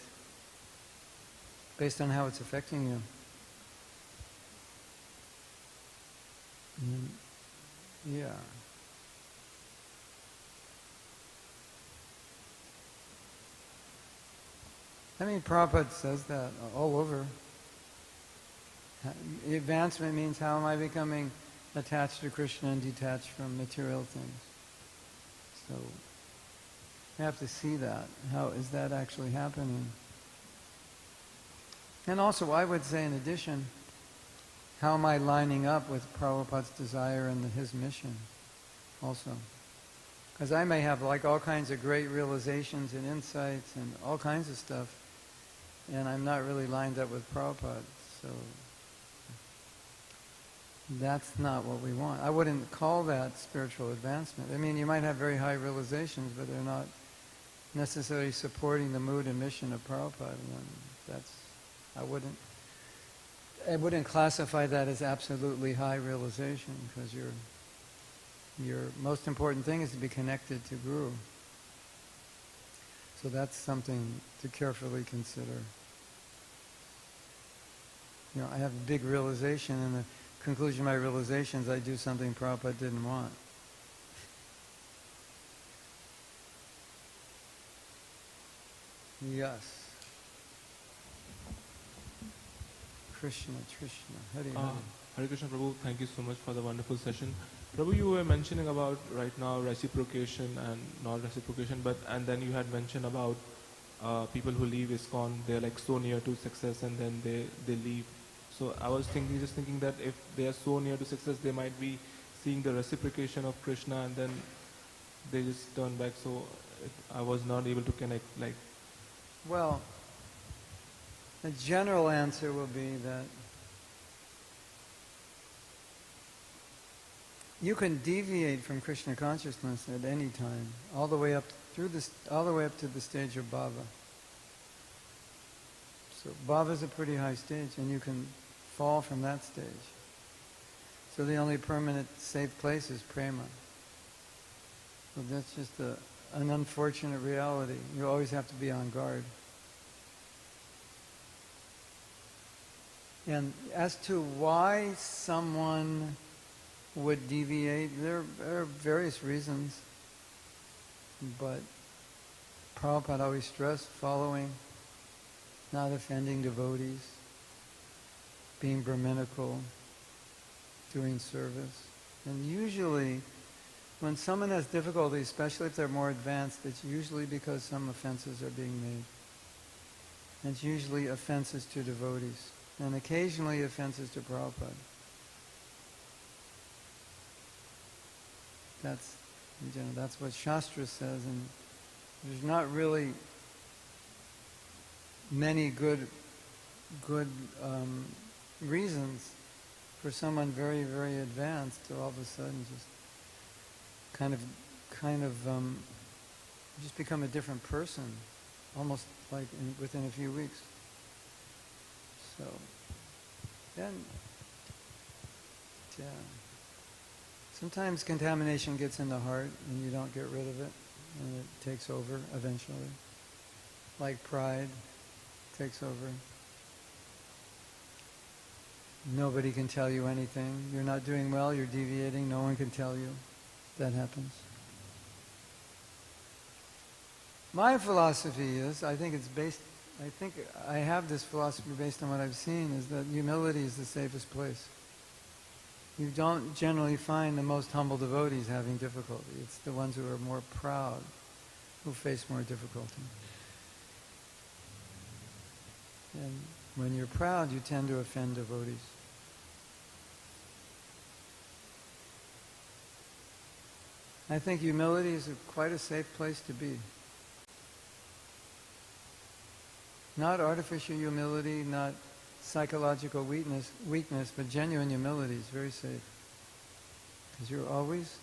based on how it's affecting you. Yeah. I mean, Prabhupada says that all over. Advancement means how am I becoming attached to Krishna and detached from material things. So you have to see that. How is that actually happening? And also, I would say in addition, how am I lining up with Prabhupada's desire and his mission also? Because I may have like all kinds of great realizations and insights and all kinds of stuff, and I'm not really lined up with Prabhupada. So that's not what we want. I wouldn't call that spiritual advancement. I mean, you might have very high realizations, but they're not necessarily supporting the mood and mission of Prabhupada. And I wouldn't classify that as absolutely high realization, because your most important thing is to be connected to Guru. So that's something to carefully consider. You know, I have a big realization, and the conclusion of my realization is I do something Prabhupada didn't want. Yes. Krishna, Krishna, Hare Hare. Hare Krishna Prabhu, thank you so much for the wonderful session. Prabhu, you were mentioning about right now reciprocation and not reciprocation, and then you had mentioned about people who leave ISKCON, they're like so near to success and then they leave. So I was just thinking that if they are so near to success, they might be seeing the reciprocation of Krishna and then they just turn back. So I was not able to connect. Well, the general answer will be that you can deviate from Krishna consciousness at any time, all the way up to the stage of bhava. So bhava is a pretty high stage, and you can fall from that stage. So the only permanent safe place is prema. So that's just an unfortunate reality. You always have to be on guard. And as to why someone would deviate, there are various reasons. But Prabhupada always stressed following, not offending devotees, being Brahminical, doing service. And usually, when someone has difficulty, especially if they're more advanced, it's usually because some offenses are being made. And it's usually offenses to devotees, and occasionally offenses to Prabhupada. That's what Shastra says, and there's not really many good reasons for someone very, very advanced to all of a sudden just kind of just become a different person, almost like within a few weeks. So then, yeah. Sometimes contamination gets in the heart and you don't get rid of it, and it takes over eventually. Like pride takes over. Nobody can tell you anything. You're not doing well, you're deviating, no one can tell you. That happens. My philosophy is, I think I have this philosophy based on what I've seen, is that humility is the safest place. You don't generally find the most humble devotees having difficulty. It's the ones who are more proud who face more difficulty. And when you're proud, you tend to offend devotees. I think humility is quite a safe place to be. Not artificial humility, not psychological weakness, but genuine humility is very safe. Because you're always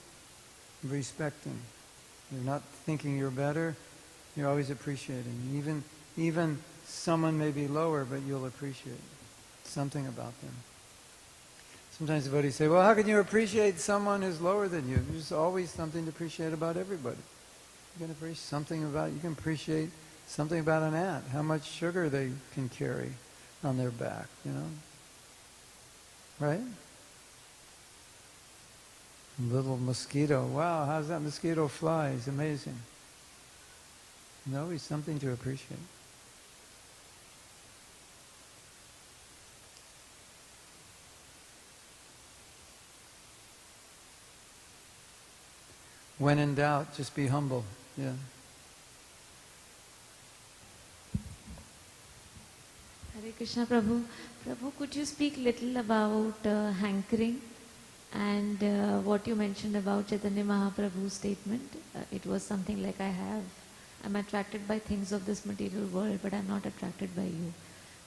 respecting. You're not thinking you're better, you're always appreciating. Even someone may be lower, but you'll appreciate something about them. Sometimes devotees say, well, how can you appreciate someone who's lower than you? There's always something to appreciate about everybody. You can appreciate something about an ant, how much sugar they can carry on their back, Right? Little mosquito. Wow, how's that mosquito fly? It's amazing. There's always something to appreciate. When in doubt, just be humble. Yeah. Hare Krishna Prabhu. Prabhu, could you speak little about hankering and what you mentioned about Chaitanya Mahaprabhu's statement? It was something like I'm attracted by things of this material world, but I'm not attracted by you.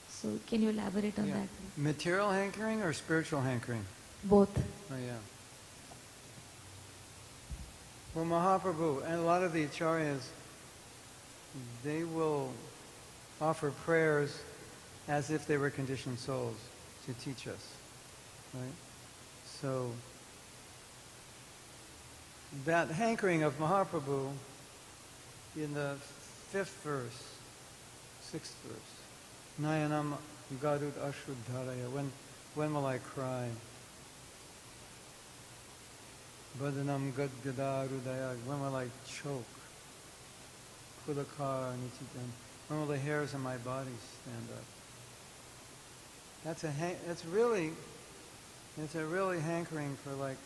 So can you elaborate on that? Material hankering or spiritual hankering? Both. Oh, yeah. Well, Mahaprabhu and a lot of the acharyas, they will offer prayers as if they were conditioned souls to teach us, right? So that hankering of Mahaprabhu in the fifth verse, sixth verse. Nayanam garud ashrudharaya. When will I cry? Badanam gadgadarudaya. When will I choke? Pulakar nichitam. When will the hairs on my body stand up? It's a really hankering for like,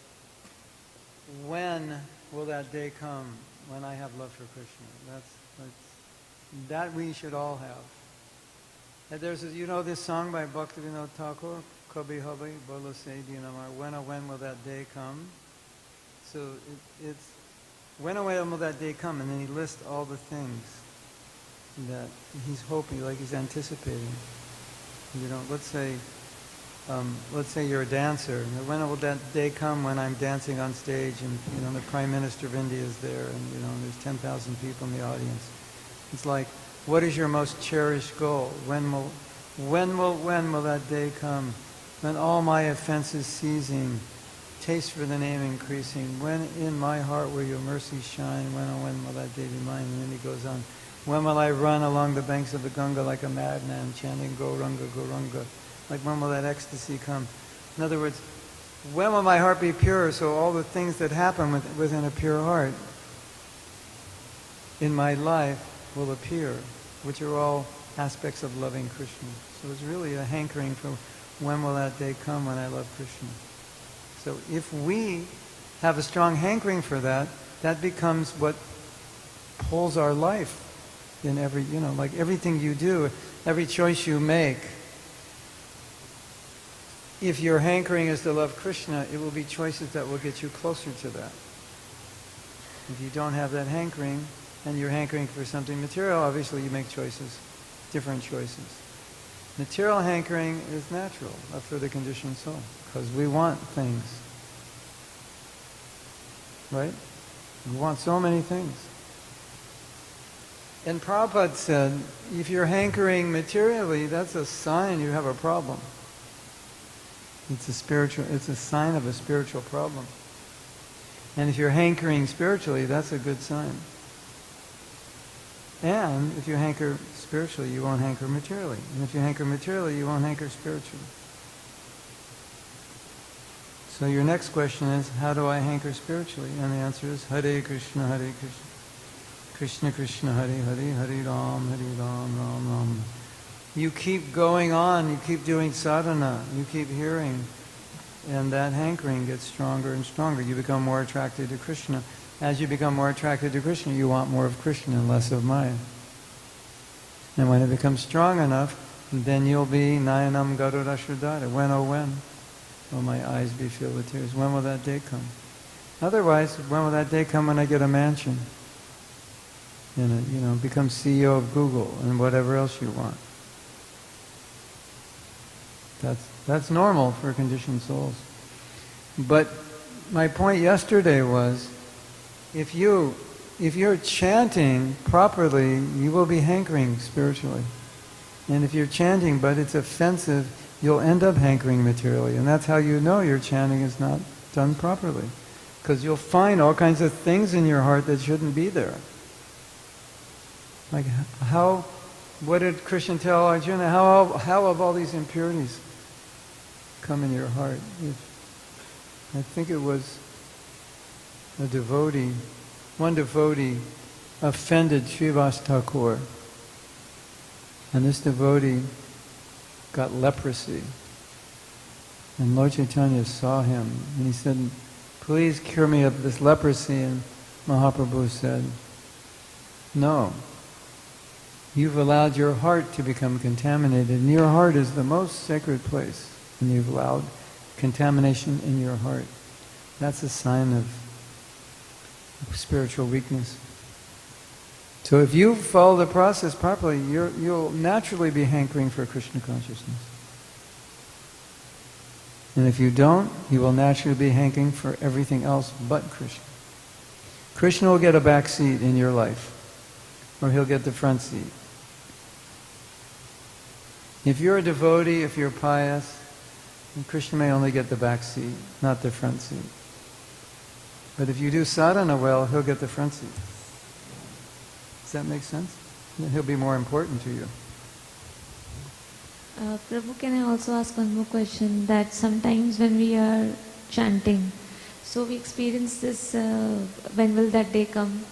when will that day come when I have love for Krishna? That we should all have. And there's, this song by Bhaktivinoda Thakur, Kabhi Habhi Bolo Se Dinamar. When will that day come? So it's when will that day come? And then he lists all the things that he's hoping, like he's anticipating. Let's say you're a dancer. When will that day come when I'm dancing on stage and the Prime Minister of India is there and there's 10,000 people in the audience? It's like, what is your most cherished goal? When will that day come? When all my offenses ceasing, taste for the name increasing. When in my heart will your mercy shine? When will that day be mine? And then he goes on. When will I run along the banks of the Ganga like a madman, chanting Gauranga, Gauranga? Like, when will that ecstasy come? In other words, when will my heart be pure? So all the things that happen within a pure heart in my life will appear, which are all aspects of loving Krishna. So it's really a hankering for when will that day come when I love Krishna. So if we have a strong hankering for that, that becomes what pulls our life in every, like everything you do, every choice you make. If your hankering is to love Krishna, it will be choices that will get you closer to that. If you don't have that hankering, and you're hankering for something material, obviously you make choices, different choices. Material hankering is natural for the conditioned soul, because we want things. Right? We want so many things. And Prabhupada said, if you're hankering materially, that's a sign you have a problem. It's a sign of a spiritual problem. And if you're hankering spiritually, that's a good sign. And if you hanker spiritually, you won't hanker materially. And if you hanker materially, you won't hanker spiritually. So your next question is, how do I hanker spiritually? And the answer is, Hare Krishna, Hare Krishna. Krishna Krishna, Hare Hare, Hare Ram, Ram Ram. You keep going on, you keep doing sadhana, you keep hearing, and that hankering gets stronger and stronger. You become more attracted to Krishna. As you become more attracted to Krishna, you want more of Krishna and less of Maya. And when it becomes strong enough, then you'll be Nayanam Garuda Shrudara. When, oh when? Will my eyes be filled with tears? When will that day come? Otherwise, when will that day come when I get a mansion? And become CEO of Google and whatever else you want. That's normal for conditioned souls. But my point yesterday was, if you're chanting properly, you will be hankering spiritually. And if you're chanting but it's offensive, you'll end up hankering materially. And that's how you know your chanting is not done properly. Because you'll find all kinds of things in your heart that shouldn't be there. Like what did Krishna tell Arjuna? How have all these impurities come in your heart? I think it was one devotee offended Srivas Thakur. And this devotee got leprosy. And Lord Chaitanya saw him and he said, please cure me of this leprosy. And Mahaprabhu said, no. You've allowed your heart to become contaminated, and your heart is the most sacred place, and you've allowed contamination in your heart. That's a sign of spiritual weakness. So if you follow the process properly, you'll naturally be hankering for Krishna consciousness. And if you don't, you will naturally be hankering for everything else but Krishna. Krishna will get a back seat in your life, or he'll get the front seat. If you're a devotee, if you're pious, then Krishna may only get the back seat, not the front seat. But if you do sadhana well, he'll get the front seat. Does that make sense? he'll be more important to you. Prabhu, can I also ask one more question? That sometimes when we are chanting, so we experience this, when will that day come?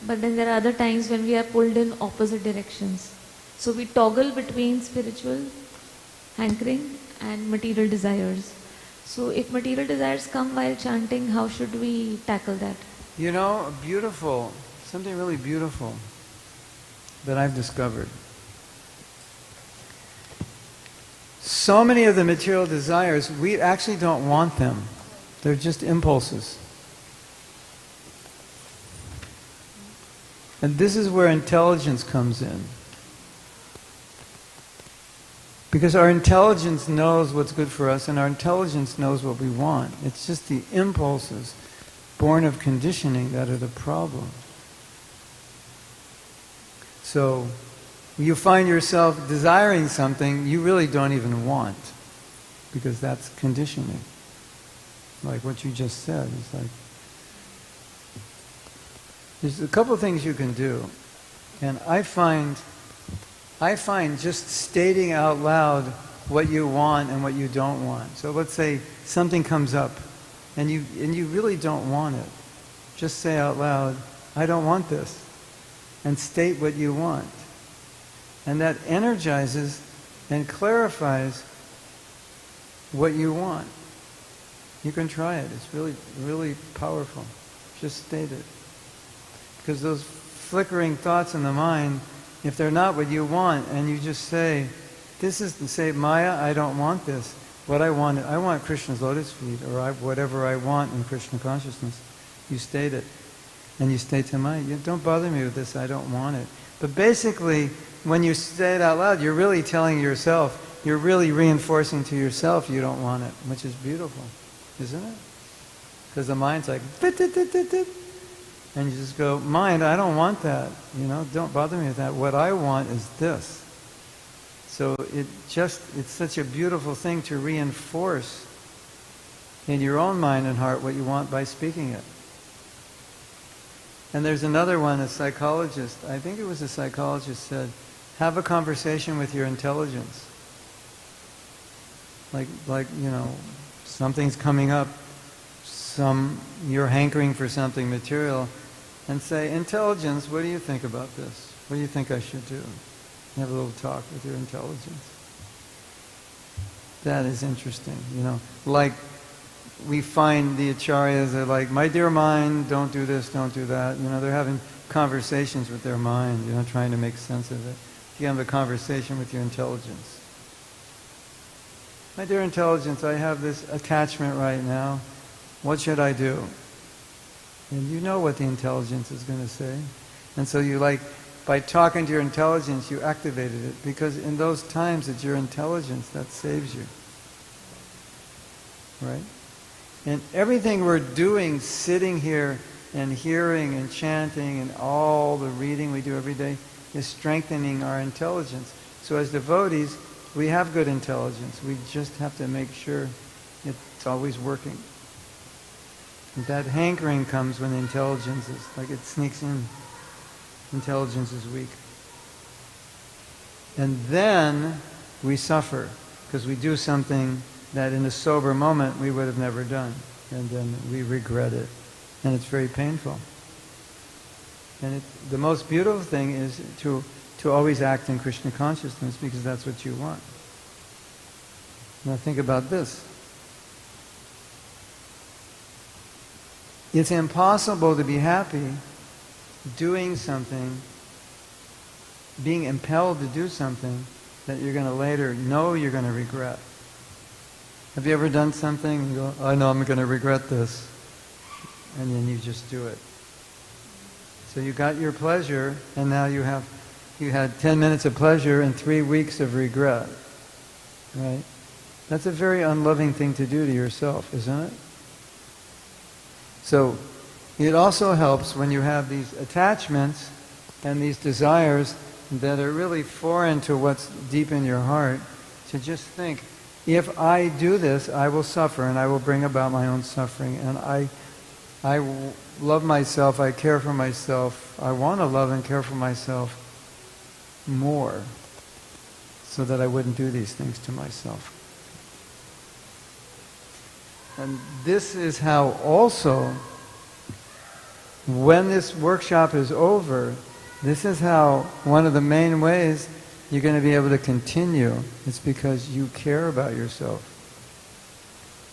But then there are other times when we are pulled in opposite directions. So we toggle between spiritual hankering and material desires. So if material desires come while chanting, how should we tackle that? You know, beautiful, something really beautiful that I've discovered. So many of the material desires, we actually don't want them. They're just impulses. And this is where intelligence comes in. Because our intelligence knows what's good for us, and our intelligence knows what we want. It's just the impulses born of conditioning that are the problem. So, you find yourself desiring something you really don't even want, because that's conditioning. Like what you just said. It's like, there's a couple of things you can do. And I find just stating out loud what you want and what you don't want. So let's say something comes up and you really don't want it. Just say out loud, I don't want this. And state what you want. And that energizes and clarifies what you want. You can try it. It's really, really powerful. Just state it. Because those flickering thoughts in the mind, if they're not what you want, and you just say, say, Maya, I don't want this. What I want Krishna's lotus feet, or whatever I want in Krishna consciousness. You state it. And you state to Maya, don't bother me with this, I don't want it. But basically, when you say it out loud, you're really telling yourself, you're really reinforcing to yourself you don't want it, which is beautiful, isn't it? Because the mind's like, and you just go, mind, I don't want that. Don't bother me with that. What I want is this. So it's such a beautiful thing to reinforce in your own mind and heart what you want by speaking it. And there's another one, a psychologist, I think it was a psychologist said, have a conversation with your intelligence. Like something's coming up, you're hankering for something material, and say, intelligence, what do you think about this? What do you think I should do? And have a little talk with your intelligence. That is interesting, Like we find the acharyas are like, my dear mind, don't do this, don't do that. They're having conversations with their mind, trying to make sense of it. You have a conversation with your intelligence. My dear intelligence, I have this attachment right now. What should I do? And you know what the intelligence is going to say. And so by talking to your intelligence, you activated it. Because in those times, it's your intelligence that saves you. Right? And everything we're doing, sitting here and hearing and chanting and all the reading we do every day, is strengthening our intelligence. So as devotees, we have good intelligence. We just have to make sure it's always working. And that hankering comes when the intelligence is, it sneaks in. Intelligence is weak. And then we suffer, because we do something that in a sober moment we would have never done. And then we regret it. And it's very painful. And the most beautiful thing is to always act in Krishna consciousness, because that's what you want. Now think about this. It's impossible to be happy doing something, being impelled to do something that you're going to later know you're going to regret. Have you ever done something and you go, I know I'm going to regret this, and then you just do it. So you got your pleasure, and now you had 10 minutes of pleasure and 3 weeks of regret. Right? That's a very unloving thing to do to yourself, isn't it? So it also helps when you have these attachments and these desires that are really foreign to what's deep in your heart, to just think, if I do this, I will suffer, and I will bring about my own suffering. And I love myself, I care for myself, I want to love and care for myself. more so that I wouldn't do these things to myself. And this is how also, when this workshop is over, this is how one of the main ways you're going to be able to continue. It's because you care about yourself.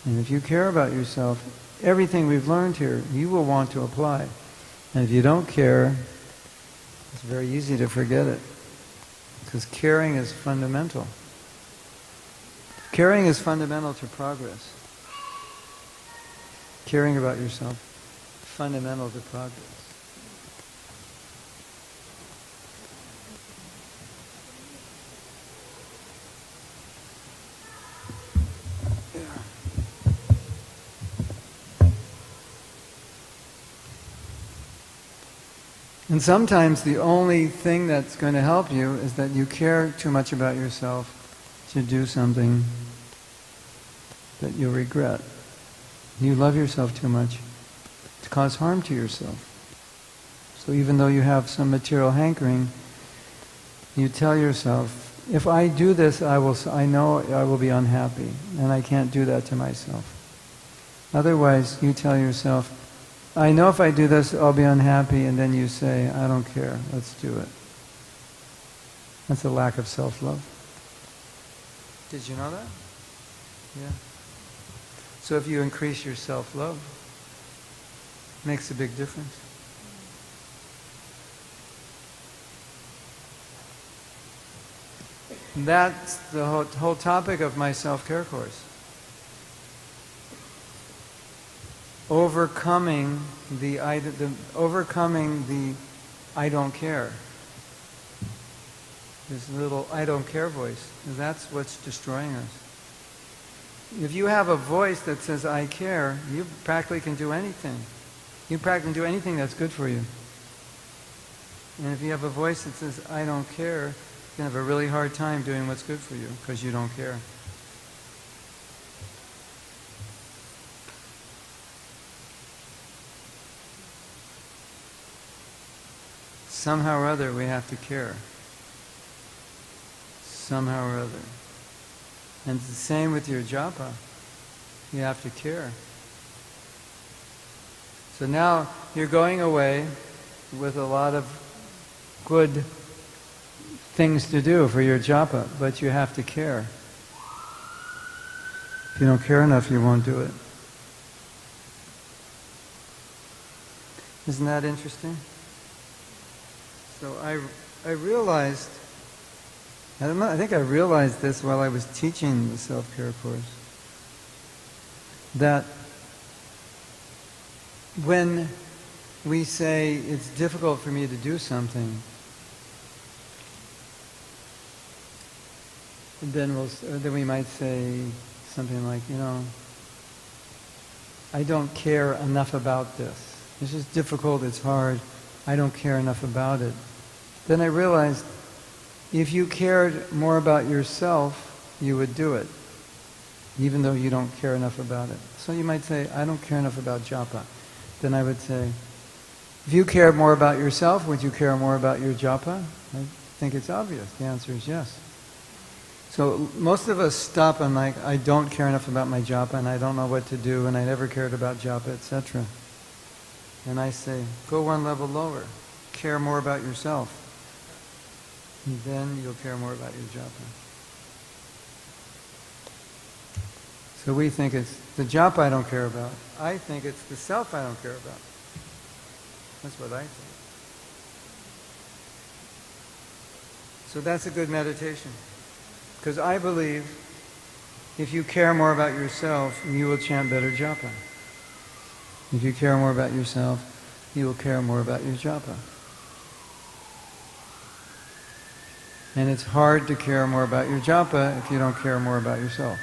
And if you care about yourself, everything we've learned here, you will want to apply. And if you don't care, it's very easy to forget it. Because caring is fundamental. Caring is fundamental to progress. Caring about yourself, fundamental to progress. And sometimes the only thing that's going to help you is that you care too much about yourself to do something that you'll regret. You love yourself too much to cause harm to yourself. So even though you have some material hankering, you tell yourself, if I do this, I know I will be unhappy, and I can't do that to myself. Otherwise, you tell yourself, I know if I do this, I'll be unhappy, and then you say, I don't care, let's do it. That's a lack of self-love. Did you know that? Yeah. So if you increase your self-love, it makes a big difference. That's the whole topic of my self-care course. Overcoming the I don't care. This little I don't care voice. That's what's destroying us. If you have a voice that says I care, you practically can do anything. You practically can do anything that's good for you. And if you have a voice that says I don't care, you're going to have a really hard time doing what's good for you because you don't care. Somehow or other we have to care. Somehow or other. And it's the same with your japa. You have to care. So now you're going away with a lot of good things to do for your japa, but you have to care. If you don't care enough, you won't do it. Isn't that interesting? So I realized, I think I realized this while I was teaching the self-care course, that when we say it's difficult for me to do something, then we might say something like, I don't care enough about this. This is difficult, it's hard, I don't care enough about it. Then I realized, if you cared more about yourself, you would do it, even though you don't care enough about it. So you might say, I don't care enough about japa. Then I would say, if you cared more about yourself, would you care more about your japa? I think it's obvious. The answer is yes. So most of us stop on like, I don't care enough about my japa, and I don't know what to do, and I never cared about japa, etc. And I say, go one level lower. Care more about yourself. And then you'll care more about your japa. So we think it's the japa I don't care about. I think it's the self I don't care about. That's what I think. So that's a good meditation. Because I believe if you care more about yourself, you will chant better japa. If you care more about yourself, you will care more about your japa. And it's hard to care more about your japa if you don't care more about yourself.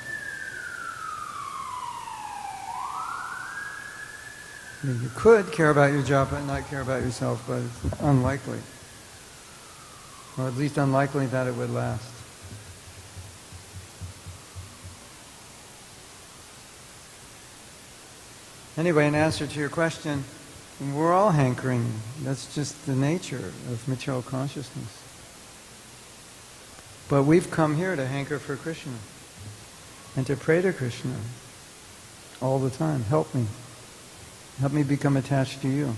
I mean, you could care about your japa and not care about yourself, but it's unlikely. Or at least unlikely that it would last. Anyway, in answer to your question, we're all hankering. That's just the nature of material consciousness. But we've come here to hanker for Krishna and to pray to Krishna all the time. Help me. Help me become attached to you.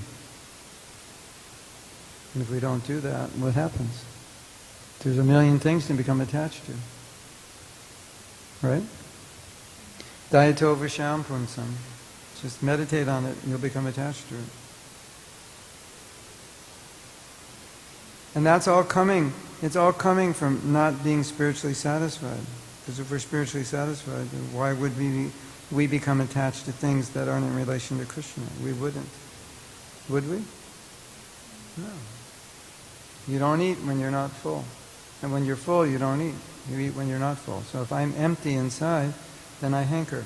And if we don't do that, what happens? There's a million things to become attached to. Right? Dayato Visham Punsam. Just meditate on it and you'll become attached to it. And that's all coming, it's all coming from not being spiritually satisfied. Because if we're spiritually satisfied, then why would we become attached to things that aren't in relation to Krishna? We wouldn't. Would we? No. You don't eat when you're not full. And when you're full, you don't eat. You eat when you're not full. So if I'm empty inside, then I hanker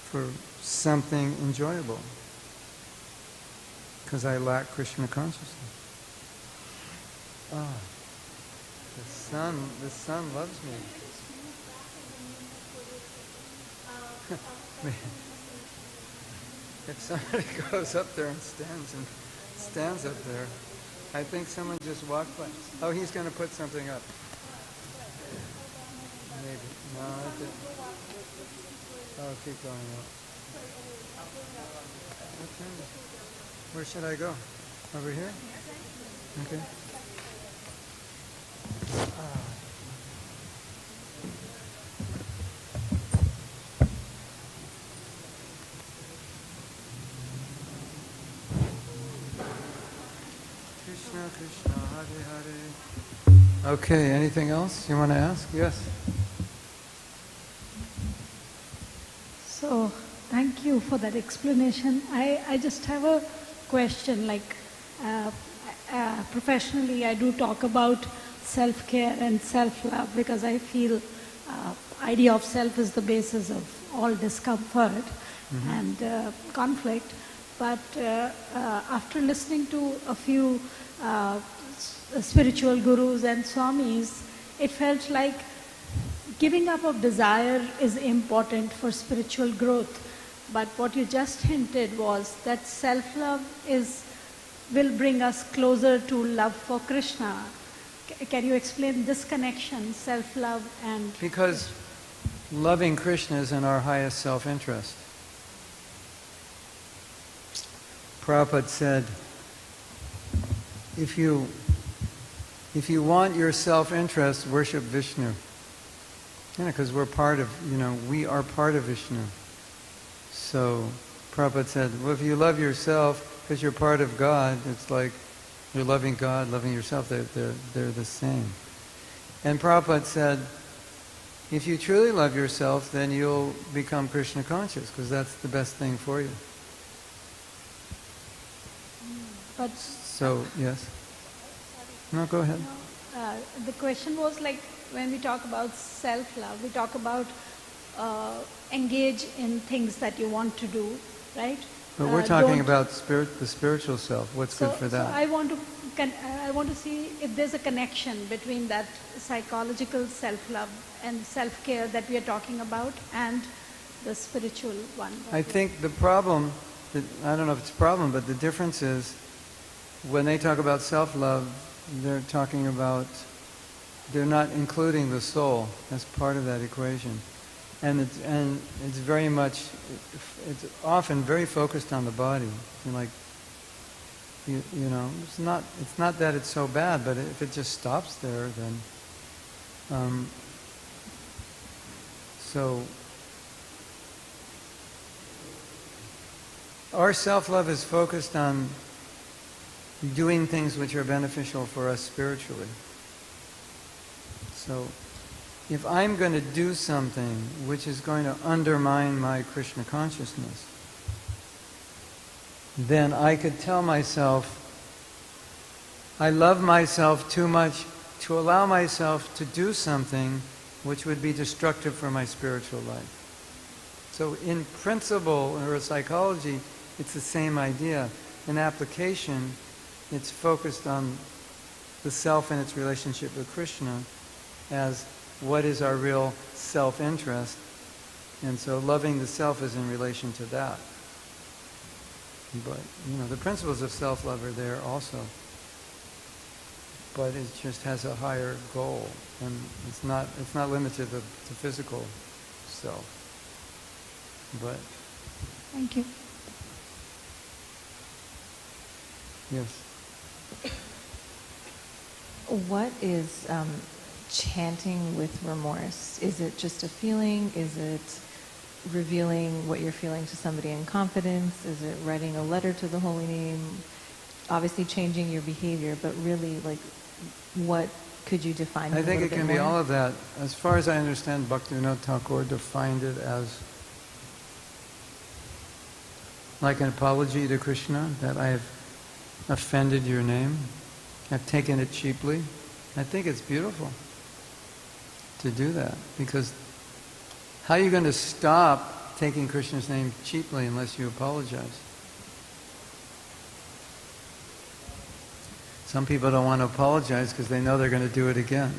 for something enjoyable. Because I lack Krishna consciousness. Ah, the sun loves me. If somebody goes up there and stands up there, I think someone just walked by. Oh, he's going to put something up. Maybe. No, I didn't. Oh, keep going up. Okay. Where should I go? Over here? Okay. Krishna, Krishna, Hare Hare. Okay, anything else you want to ask? Yes. So, thank you for that explanation. I just have a question. Like, professionally, I do talk about self-care and self-love because I feel idea of self is the basis of all discomfort and conflict. But after listening to a few spiritual gurus and swamis, it felt like giving up of desire is important for spiritual growth. But what you just hinted was that self-love will bring us closer to love for Krishna. Can you explain this connection, self-love and... Because loving Krishna is in our highest self-interest. Prabhupada said, if you want your self-interest, worship Vishnu. Because we're part of, we are part of Vishnu. So Prabhupada said, well, if you love yourself because you're part of God, it's like you're loving God, loving yourself, they're the same. And Prabhupada said, if you truly love yourself, then you'll become Krishna conscious, because that's the best thing for you. But so, yes? No, go ahead. The question was like, when we talk about self-love, we talk about engage in things that you want to do, right? But we're talking about the spiritual self. What's good for that? So I want to see if there's a connection between that psychological self-love and self-care that we are talking about and the spiritual one. I think the problem, I don't know if it's a problem, but the difference is when they talk about self-love, they're talking about, they're not including the soul as part of that equation. And it's very much, it's often very focused on the body. Like, it's not that it's so bad, but if it just stops there, then, so, our self-love is focused on doing things which are beneficial for us spiritually. So, if I'm going to do something which is going to undermine my Krishna consciousness, then I could tell myself, I love myself too much to allow myself to do something which would be destructive for my spiritual life. So in principle, or psychology, it's the same idea. In application, it's focused on the self and its relationship with Krishna as what is our real self-interest. And so loving the self is in relation to that. But, the principles of self-love are there also. but it just has a higher goal, and it's not limited to physical self. But Thank you. yes. What is chanting with remorse? Is it just a feeling? Is it revealing what you're feeling to somebody in confidence? Is it writing a letter to the Holy Name? Obviously changing your behavior, but really, like, what could you define? I think it can be more? all of that. As far as I understand, Bhaktivinoda Thakur defined it as like an apology to Krishna, that I have offended your name. I've taken it cheaply. I think it's beautiful to do that, because how are you going to stop taking Krishna's name cheaply unless you apologize? Some people don't want to apologize because they know they're going to do it again.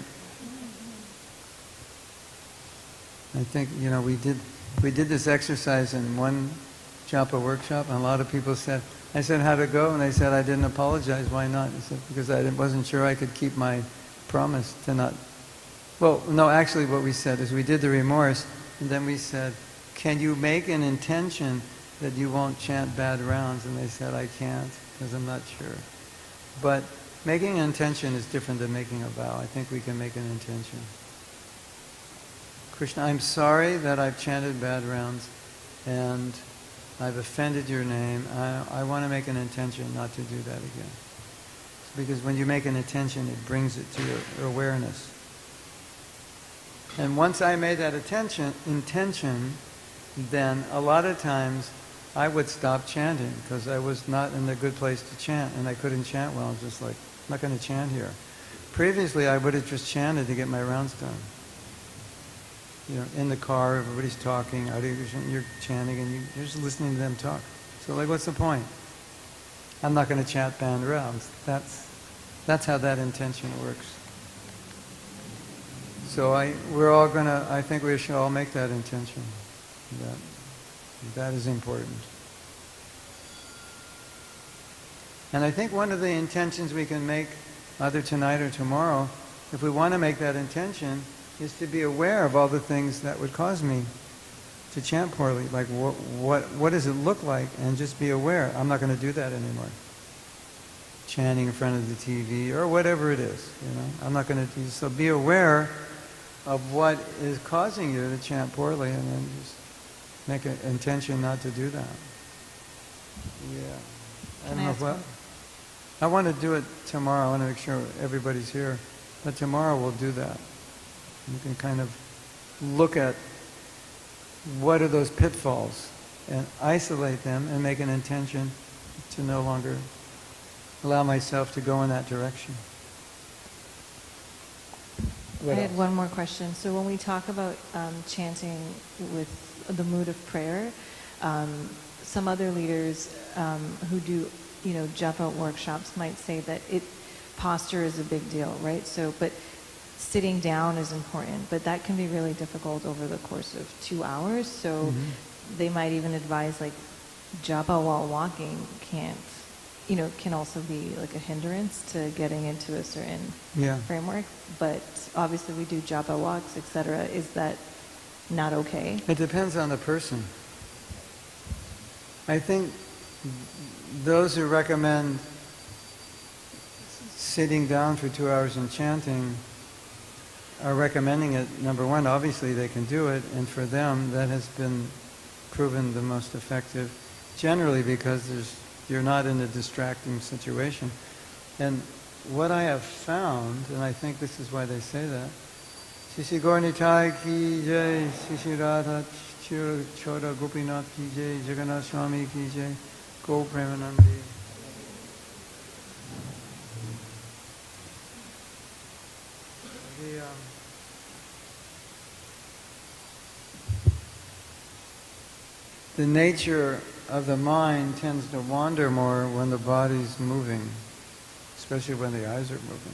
I think, we did this exercise in one Japa workshop, and a lot of people said, I said, how'd it go? And they said, I didn't apologize. Why not? I said, because I wasn't sure I could keep my promise to not... Well, no, actually what we said is we did the remorse, and then we said, can you make an intention that you won't chant bad rounds? And they said, I can't, because I'm not sure. But making an intention is different than making a vow. I think we can make an intention. Krishna, I'm sorry that I've chanted bad rounds, and I've offended your name. I want to make an intention not to do that again. Because when you make an intention, it brings it to your awareness. And once I made that intention, then a lot of times I would stop chanting because I was not in a good place to chant, and I couldn't chant well. I was just like, I'm not going to chant here. Previously, I would have just chanted to get my rounds done. In the car, everybody's talking, you're chanting, and you're just listening to them talk. So, what's the point? I'm not going to chant bad rounds. That's how that intention works. So I think we should all make that intention. That is important. And I think one of the intentions we can make, either tonight or tomorrow, if we want to make that intention, is to be aware of all the things that would cause me to chant poorly. Like, what does it look like? And just be aware. I'm not going to do that anymore. Chanting in front of the TV or whatever it is, I'm not going to do. So be aware of what is causing you to chant poorly, and then just make an intention not to do that. Yeah. I don't know what. I want to do it tomorrow. I want to make sure everybody's here. But tomorrow we'll do that. You can kind of look at what are those pitfalls and isolate them and make an intention to no longer allow myself to go in that direction. I had one more question. So when we talk about chanting with the mood of prayer, some other leaders who do, Japa workshops might say that posture is a big deal, right? So, but sitting down is important, but that can be really difficult over the course of 2 hours. So they might even advise Japa while walking can also be like a hindrance to getting into a certain framework. But obviously we do Japa walks, etc. Is that not okay? It depends on the person. I think those who recommend sitting down for 2 hours and chanting are recommending it. Number one, obviously they can do it, and for them that has been proven the most effective, generally because you're not in a distracting situation. And what I have found, and I think this is why they say that, Shri Gaur Nitai ki jai, Shri Radha Choda Gopinath ki jai, Jagannath Swami ki jai, Go Premanandi. The nature of the mind tends to wander more when the body's moving, especially when the eyes are moving.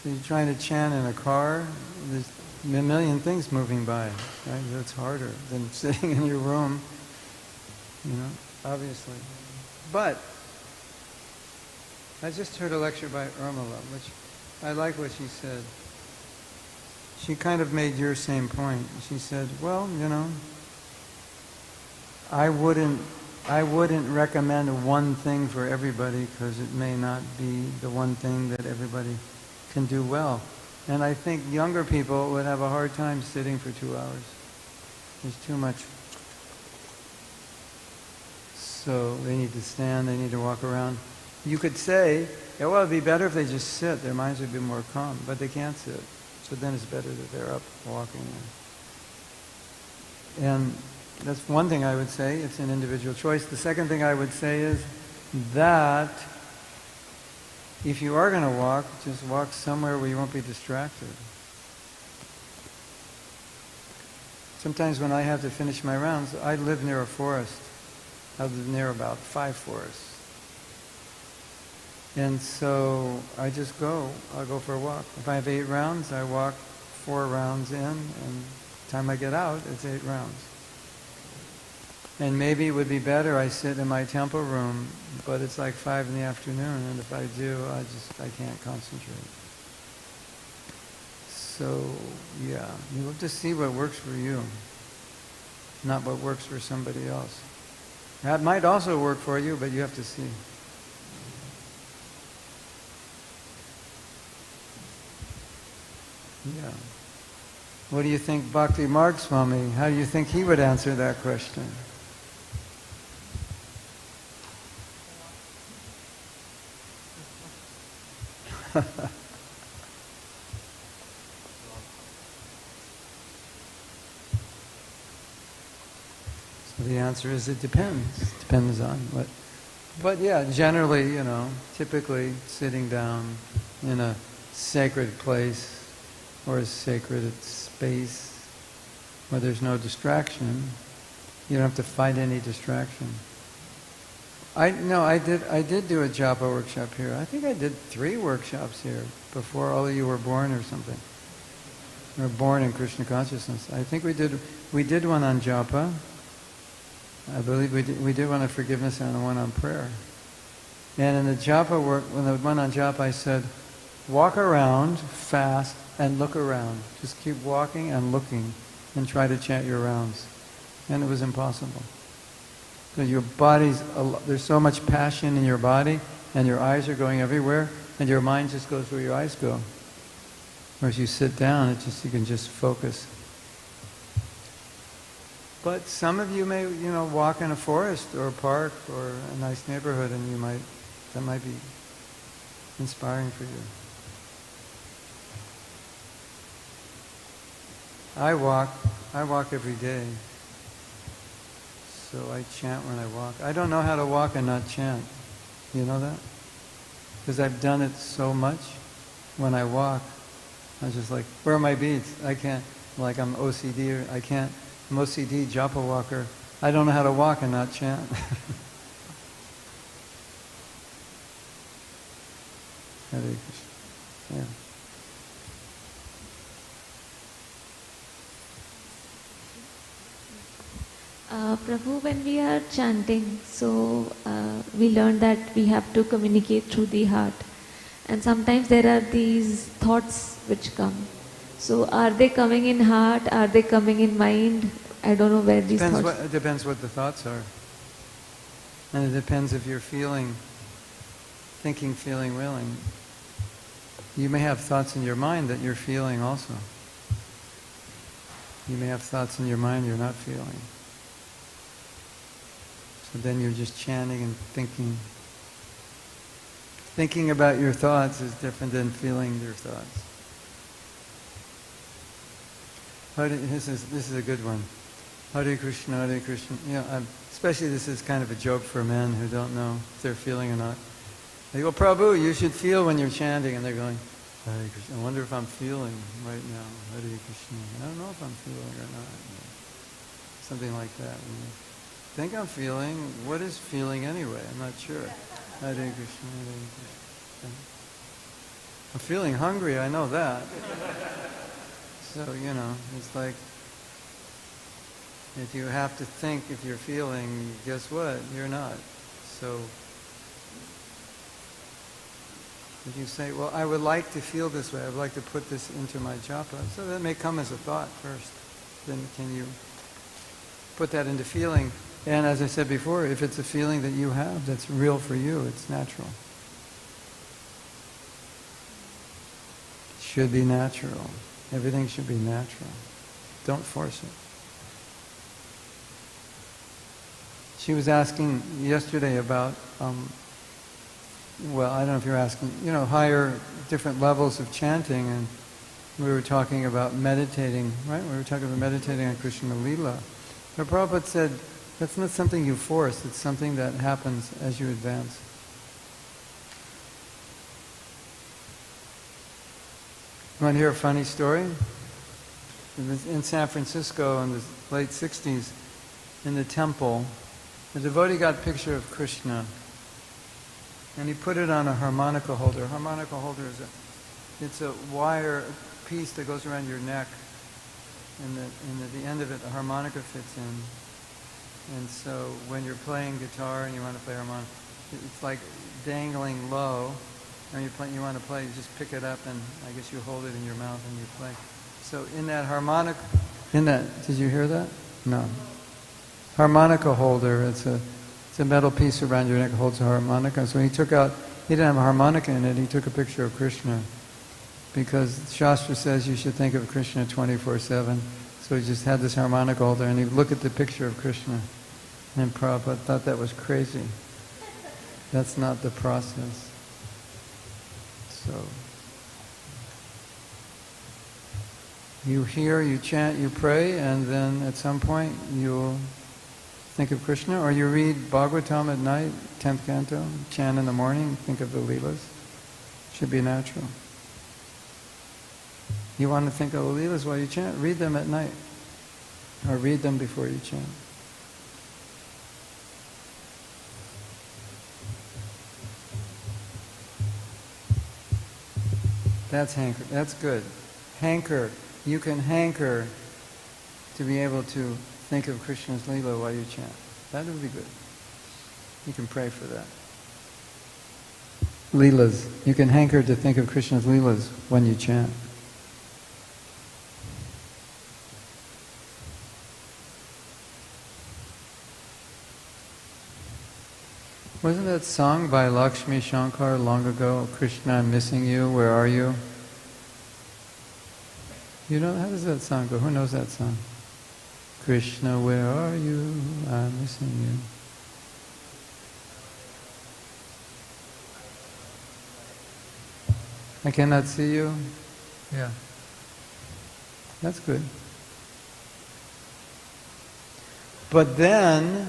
So you're trying to chant in a car, there's a million things moving by, right? That's harder than sitting in your room, obviously. But I just heard a lecture by Irmala, which I like what she said. She kind of made your same point. She said, well, I wouldn't recommend one thing for everybody because it may not be the one thing that everybody can do well. And I think younger people would have a hard time sitting for 2 hours. There's too much. So they need to stand, they need to walk around. You could say, yeah, well, it'd be better if they just sit. Their minds would be more calm, but they can't sit. So then it's better that they're up walking. And that's one thing I would say. It's an individual choice. The second thing I would say is that if you are going to walk, just walk somewhere where you won't be distracted. Sometimes when I have to finish my rounds, I live near a forest. I live near about 5 forests. And so I just go. I'll go for a walk. If I have 8 rounds, I walk 4 rounds in, and the time I get out, it's 8 rounds. And maybe it would be better I sit in my temple room, but it's like 5 in the afternoon, and if I do, I can't concentrate. So, yeah, you have to see what works for you, not what works for somebody else. That might also work for you, but you have to see. Yeah. What do you think, Bhakti Marg Swami? How do you think he would answer that question? So the answer is it depends. It depends on what. But yeah, generally, typically sitting down in a sacred place or a sacred space where there's no distraction, you don't have to fight any distraction. I did do a Japa workshop here. I think I did 3 workshops here before all of you were born or something. We were born in Krishna consciousness. I think we did one on Japa. I believe we did one on forgiveness and one on prayer. And in the Japa work, when the one on Japa, I said, walk around fast and look around. Just keep walking and looking and try to chant your rounds. And it was impossible. Because your body's, there's so much passion in your body, and your eyes are going everywhere, and your mind just goes where your eyes go. Whereas you sit down, you can just focus. But some of you may, walk in a forest or a park or a nice neighborhood, and that might be inspiring for you. I walk every day. So I chant when I walk. I don't know how to walk and not chant. You know that? Because I've done it so much. When I walk, I'm just like, where are my beads? I can't, like I'm OCD, I'm OCD, Japa walker. I don't know how to walk and not chant. Hare Krishna. Yeah. Prabhu, when we are chanting, so we learn that we have to communicate through the heart. And sometimes there are these thoughts which come. So are they coming in heart? Are they coming in mind? I don't know where these thoughts... It depends what the thoughts are. And it depends if you're thinking, feeling, willing. You may have thoughts in your mind that you're feeling also. You may have thoughts in your mind you're not feeling. So then you're just chanting and thinking. Thinking about your thoughts is different than feeling your thoughts. This is a good one. Hare Krishna, Hare Krishna. Especially this is kind of a joke for men who don't know if they're feeling or not. They go, Prabhu, you should feel when you're chanting. And they're going, Hare Krishna. I wonder if I'm feeling right now. Hare Krishna. I don't know if I'm feeling or not. Something like that. I think I'm feeling. What is feeling anyway? I'm not sure. Hare Krishna, Hare Krishna. I'm feeling hungry, I know that. So, it's like, if you have to think if you're feeling, guess what? You're not. So, If you say, well, I would like to feel this way, I would like to put this into my japa, so that may come as a thought first. Then can you put that into feeling? And as I said before, if it's a feeling that you have that's real for you, it's natural. It should be natural. Everything should be natural. Don't force it. She was asking yesterday about, well, I don't know if you're asking, higher, different levels of chanting, and we were talking about meditating, right? We were talking about meditating on Krishna Lila. But Prabhupada said, that's not something you force, it's something that happens as you advance. You want to hear a funny story? In San Francisco in the late 60s, in the temple, the devotee got a picture of Krishna, and he put it on a harmonica holder. A harmonica holder is a wire piece that goes around your neck, and at the end of it, a harmonica fits in. And so when you're playing guitar and you want to play harmonica, it's like dangling low, and you want to play, you just pick it up, and I guess you hold it in your mouth and you play. So in that harmonica, did you hear that? No. Harmonica holder, it's a metal piece around your neck that holds a harmonica. So he didn't have a harmonica in it, he took a picture of Krishna. Because Shastra says you should think of Krishna 24/7. So he just had this harmonica holder and he'd look at the picture of Krishna. And Prabhupada thought that was crazy. That's not the process. So you hear, you chant, you pray, and then at some point you'll think of Krishna, or you read Bhagavatam at night, 10th canto, chant in the morning, think of the Leelas. Should be natural. You want to think of the Leelas while you chant, read them at night, or read them before you chant. That's hanker. That's good. Hanker. You can hanker to be able to think of Krishna's Leela while you chant. That would be good. You can pray for that. Leelas. You can hanker to think of Krishna's Leelas when you chant. Wasn't that song by Lakshmi Shankar long ago, Krishna, I'm missing you, where are you? You know, how does that song go? Who knows that song? Krishna, where are you? I'm missing you. I cannot see you? Yeah. That's good. But then,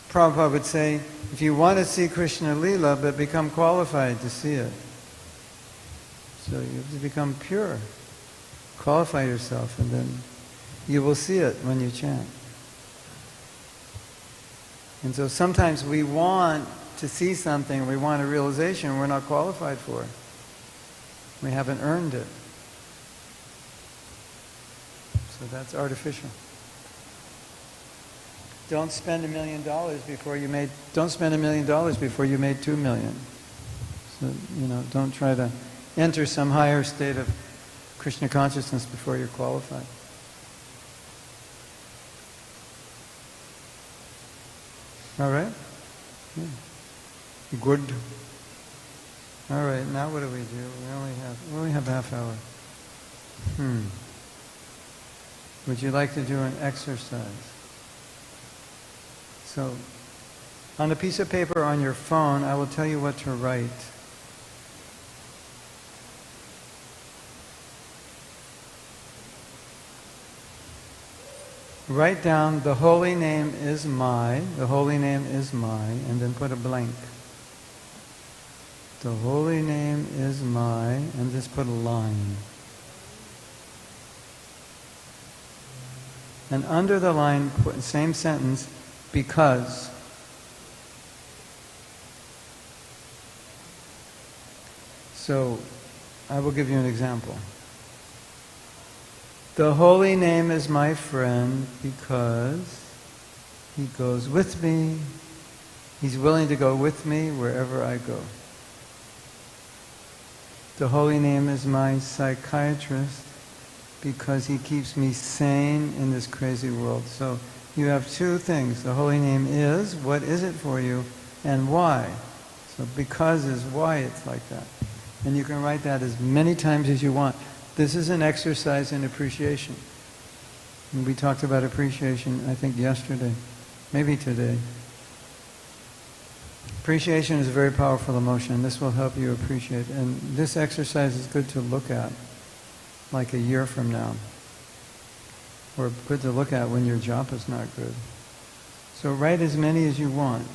Prabhupada would say, if you want to see Krishna Leela, but become qualified to see it. So you have to become pure. Qualify yourself, and then you will see it when you chant. And so sometimes we want to see something, we want a realization we're not qualified for. We haven't earned it. So that's artificial. Don't spend $1 million before you made. Don't spend $1 million before you made 2 million. So don't try to enter some higher state of Krishna consciousness before you're qualified. All right? Yeah. Good. All right. Now what do? We only have half hour. Would you like to do an exercise? So, on a piece of paper on your phone, I will tell you what to write. Write down, the holy name is my, and then put a blank. The holy name is my, and just put a line. And under the line, put same sentence, because. So, I will give you an example. The holy name is my friend because he goes with me. He's willing to go with me wherever I go. The holy name is my psychiatrist because he keeps me sane in this crazy world. So you have two things. The holy name is, what is it for you, and why. So because is why it's like that. And you can write that as many times as you want. This is an exercise in appreciation. And we talked about appreciation, I think, yesterday, maybe today. Appreciation is a very powerful emotion. This will help you appreciate. And this exercise is good to look at, like a year from now. Or good to look at when your japa is not good. So write as many as you want.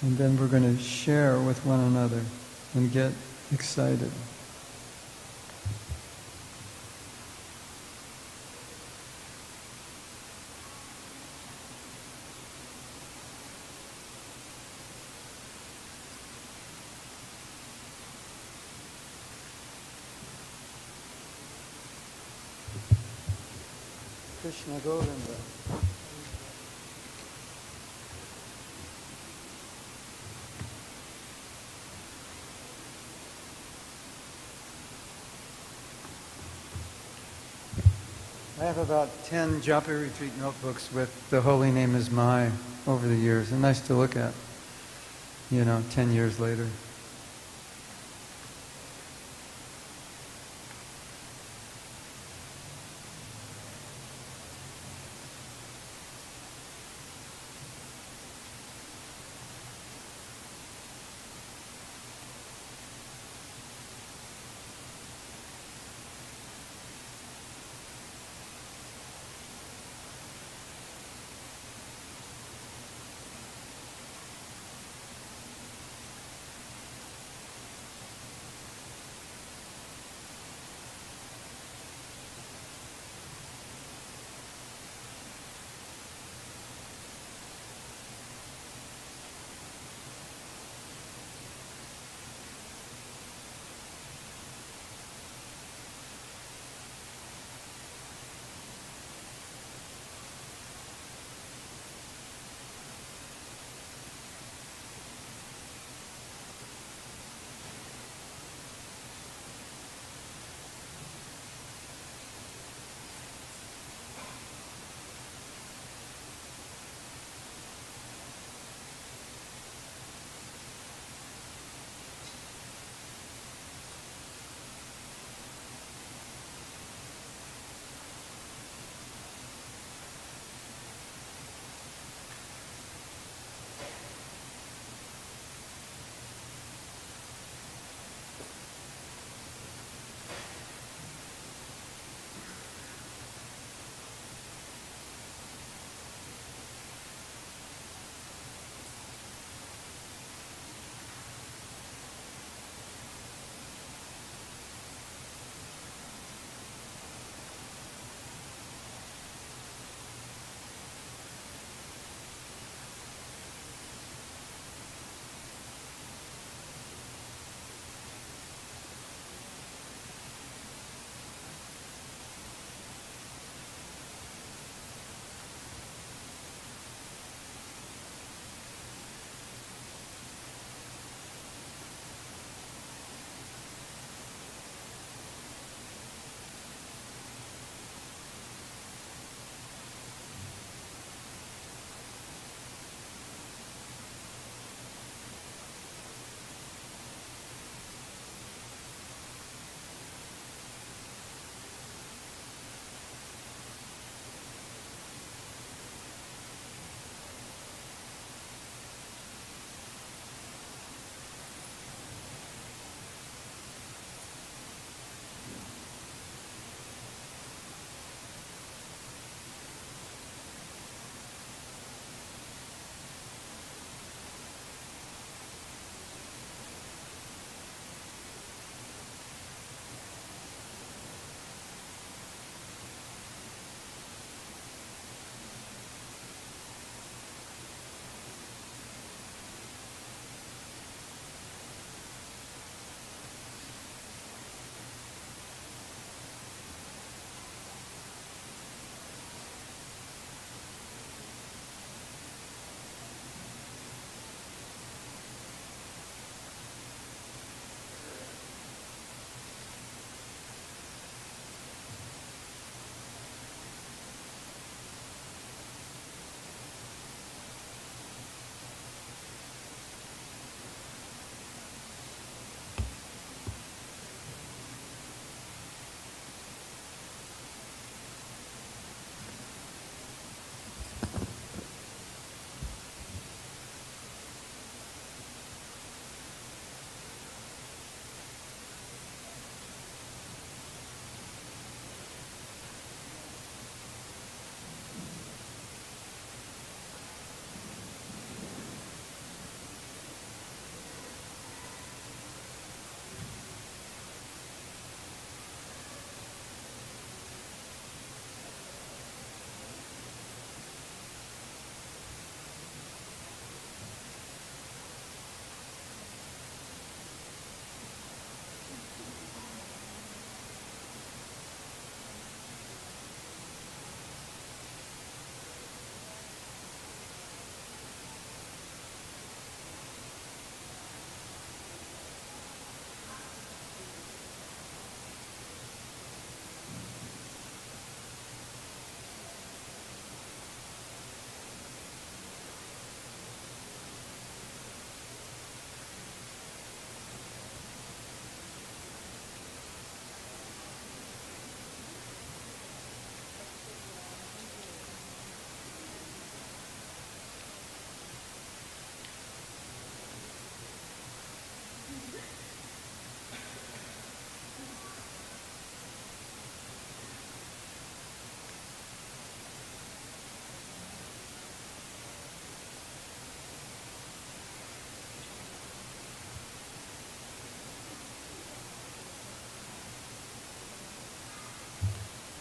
And then we're going to share with one another and get excited. Krishna Govinda. I have about 10 Japa retreat notebooks with the holy name is my over the years. And nice to look at, 10 years later.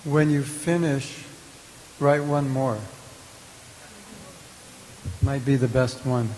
when you finish, write one more. Might be the best one.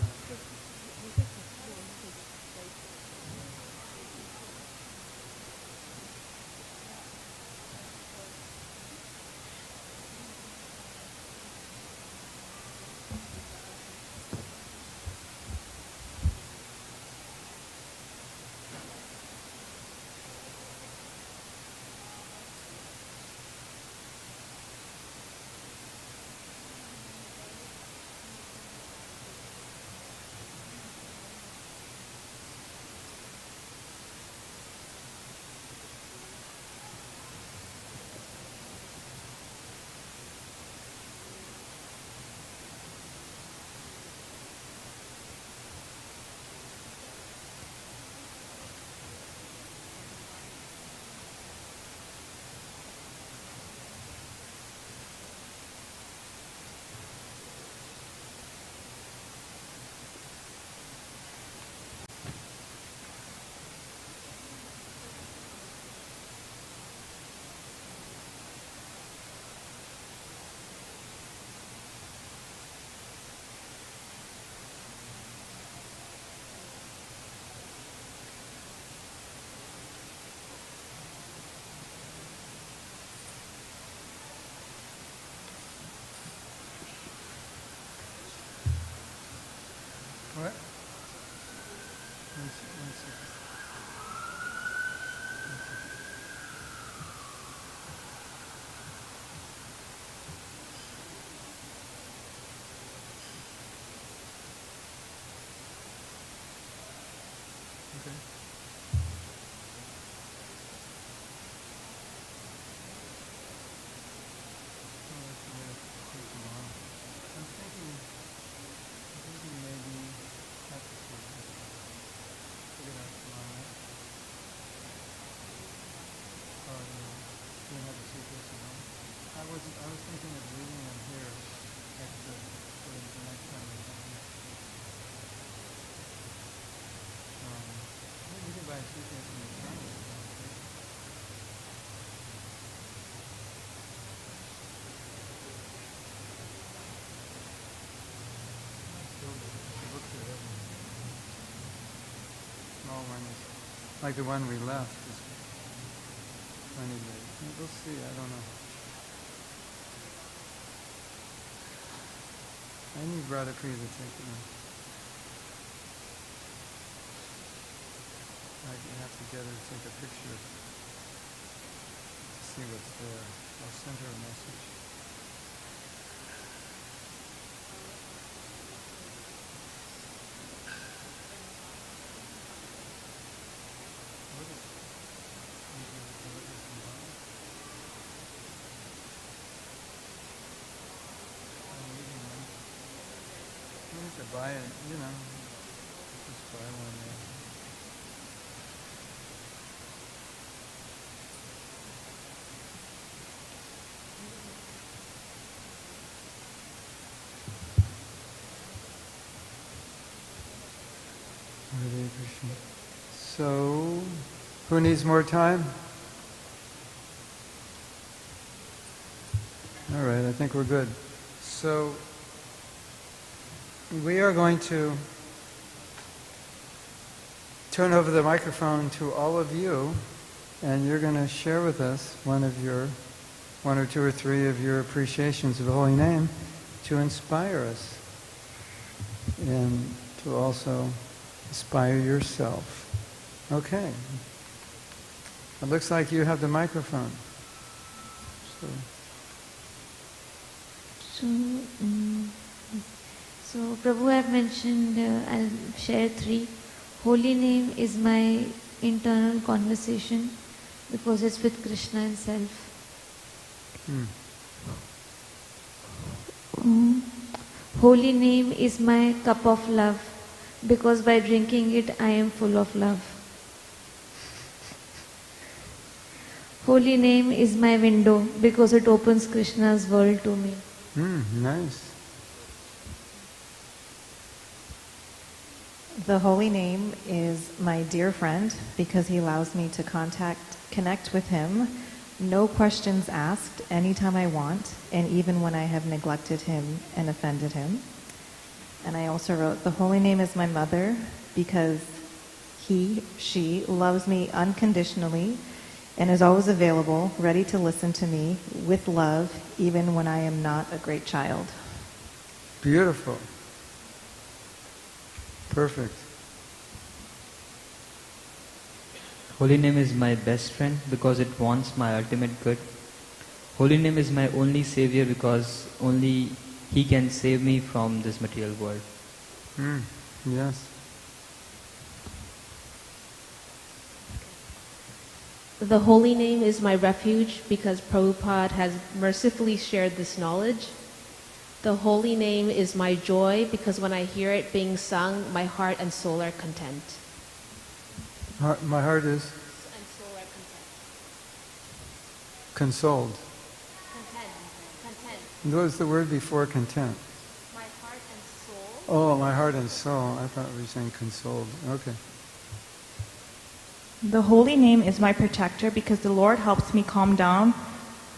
What? One second. Okay. I'm thinking maybe have to figure it out tomorrow. Or do you have a suitcase at home? I was thinking of leaving them here extra for the next time we come here. Maybe you can buy a suitcase in the front of it. Small one is like the one we left is plenty big. We'll see, I don't know. I need Brother Priya to take it. I have to get her to take a picture to see what's there. I'll send her a message. To buy it, you know, just buy one there. Hare Krishna. So, who needs more time? All right, I think we're good. So, we are going to turn over the microphone to all of you, and you're going to share with us one or two or three of your appreciations of the Holy Name to inspire us and to also inspire yourself. Okay. It looks like you have the microphone. So Prabhu, I have mentioned, I'll share 3. Holy name is my internal conversation because it's with Krishna himself. Holy name is my cup of love because by drinking it I am full of love. Holy name is my window because it opens Krishna's world to me. Nice. The holy name is my dear friend because he allows me to connect with him no questions asked, anytime I want, and even when I have neglected him and offended him. And I also wrote, the holy name is my mother because she loves me unconditionally and is always available, ready to listen to me with love, even when I am not a great child. Beautiful. Perfect. Holy name is my best friend because it wants my ultimate good. Holy name is my only savior because only he can save me from this material world. Yes. The holy name is my refuge because Prabhupada has mercifully shared this knowledge. The holy name is my joy because when I hear it being sung, my heart and soul are content. My heart is And soul are content. consoled. Content. What was the word before content? My heart and soul. Oh, my heart and soul. I thought we were saying consoled. Okay. The holy name is my protector because the Lord helps me calm down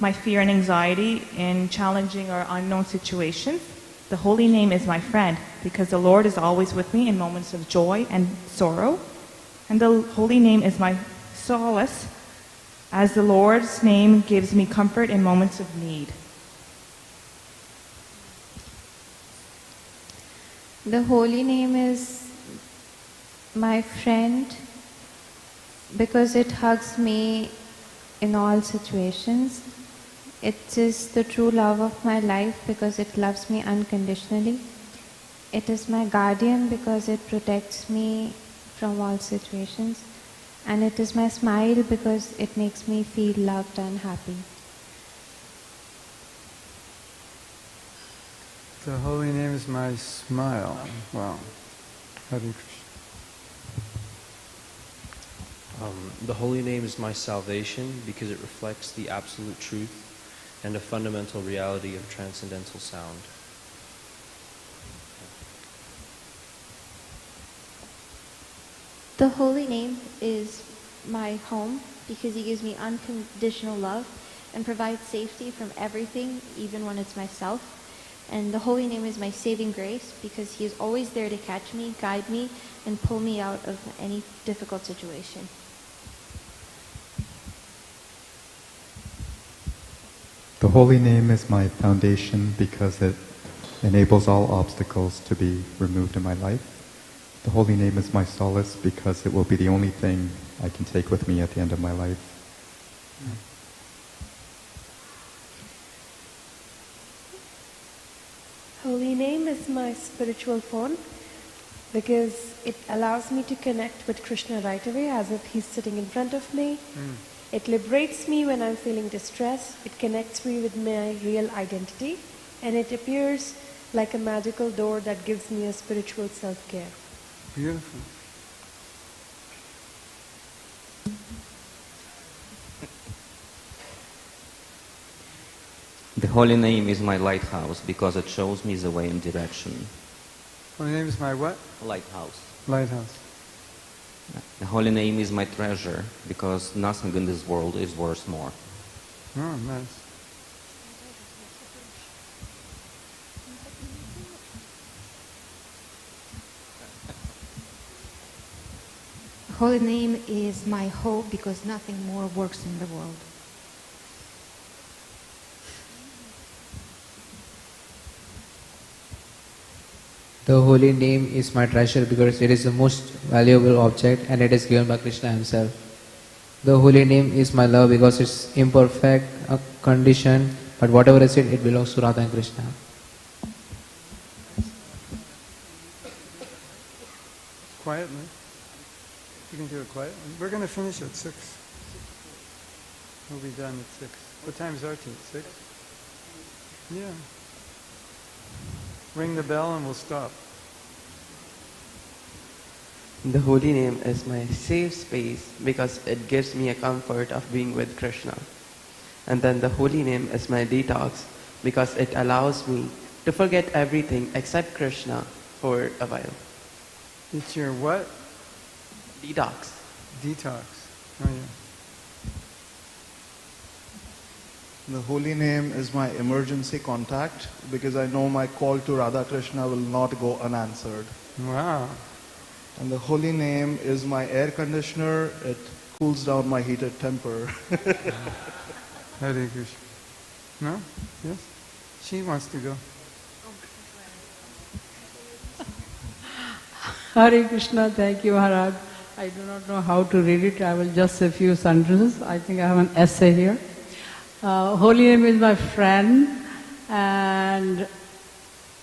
my fear and anxiety in challenging or unknown situations. The holy name is my friend because the Lord is always with me in moments of joy and sorrow. And the holy name is my solace as the Lord's name gives me comfort in moments of need. The holy name is my friend because it hugs me in all situations. It is the true love of my life because it loves me unconditionally. It is my guardian because it protects me from all situations. And it is my smile because it makes me feel loved and happy. The holy name is my smile. Wow. Hare Krishna. The holy name is my salvation because it reflects the absolute truth and a fundamental reality of transcendental sound. The holy name is my home because he gives me unconditional love and provides safety from everything, even when it's myself. And the holy name is my saving grace because he is always there to catch me, guide me, and pull me out of any difficult situation. The holy name is my foundation because it enables all obstacles to be removed in my life. The holy name is my solace because it will be the only thing I can take with me at the end of my life. Holy name is my spiritual phone because it allows me to connect with Krishna right away as if he's sitting in front of me. It liberates me when I'm feeling distress. It connects me with my real identity. And it appears like a magical door that gives me a spiritual self-care. Beautiful. The holy name is my lighthouse because it shows me the way and direction. Holy name is my what? Lighthouse. Lighthouse. The holy name is my treasure because nothing in this world is worth more. Oh, nice. Holy name is my hope because nothing more works in the world. The holy name is my treasure because it is the most valuable object and it is given by Krishna himself. The holy name is my love because it's imperfect, condition, but whatever is it belongs to Radha and Krishna. Quietly. You can do it quietly. We're going to finish at 6. We'll be done at 6. What time is our tea? 6? Yeah. Ring the bell and we'll stop. The holy name is my safe space because it gives me a comfort of being with Krishna. And then the holy name is my detox because it allows me to forget everything except Krishna for a while. It's your what? Detox. Detox. Oh, yeah. The holy name is my emergency contact because I know my call to Radha Krishna will not go unanswered. Wow. And the holy name is my air conditioner. It cools down my heated temper. Hare Krishna. No? Yes? She wants to go. Hare Krishna, thank you, Maharaj. I do not know how to read it. I will just say a few sentences. I think I have an essay here. Holy name is my friend, and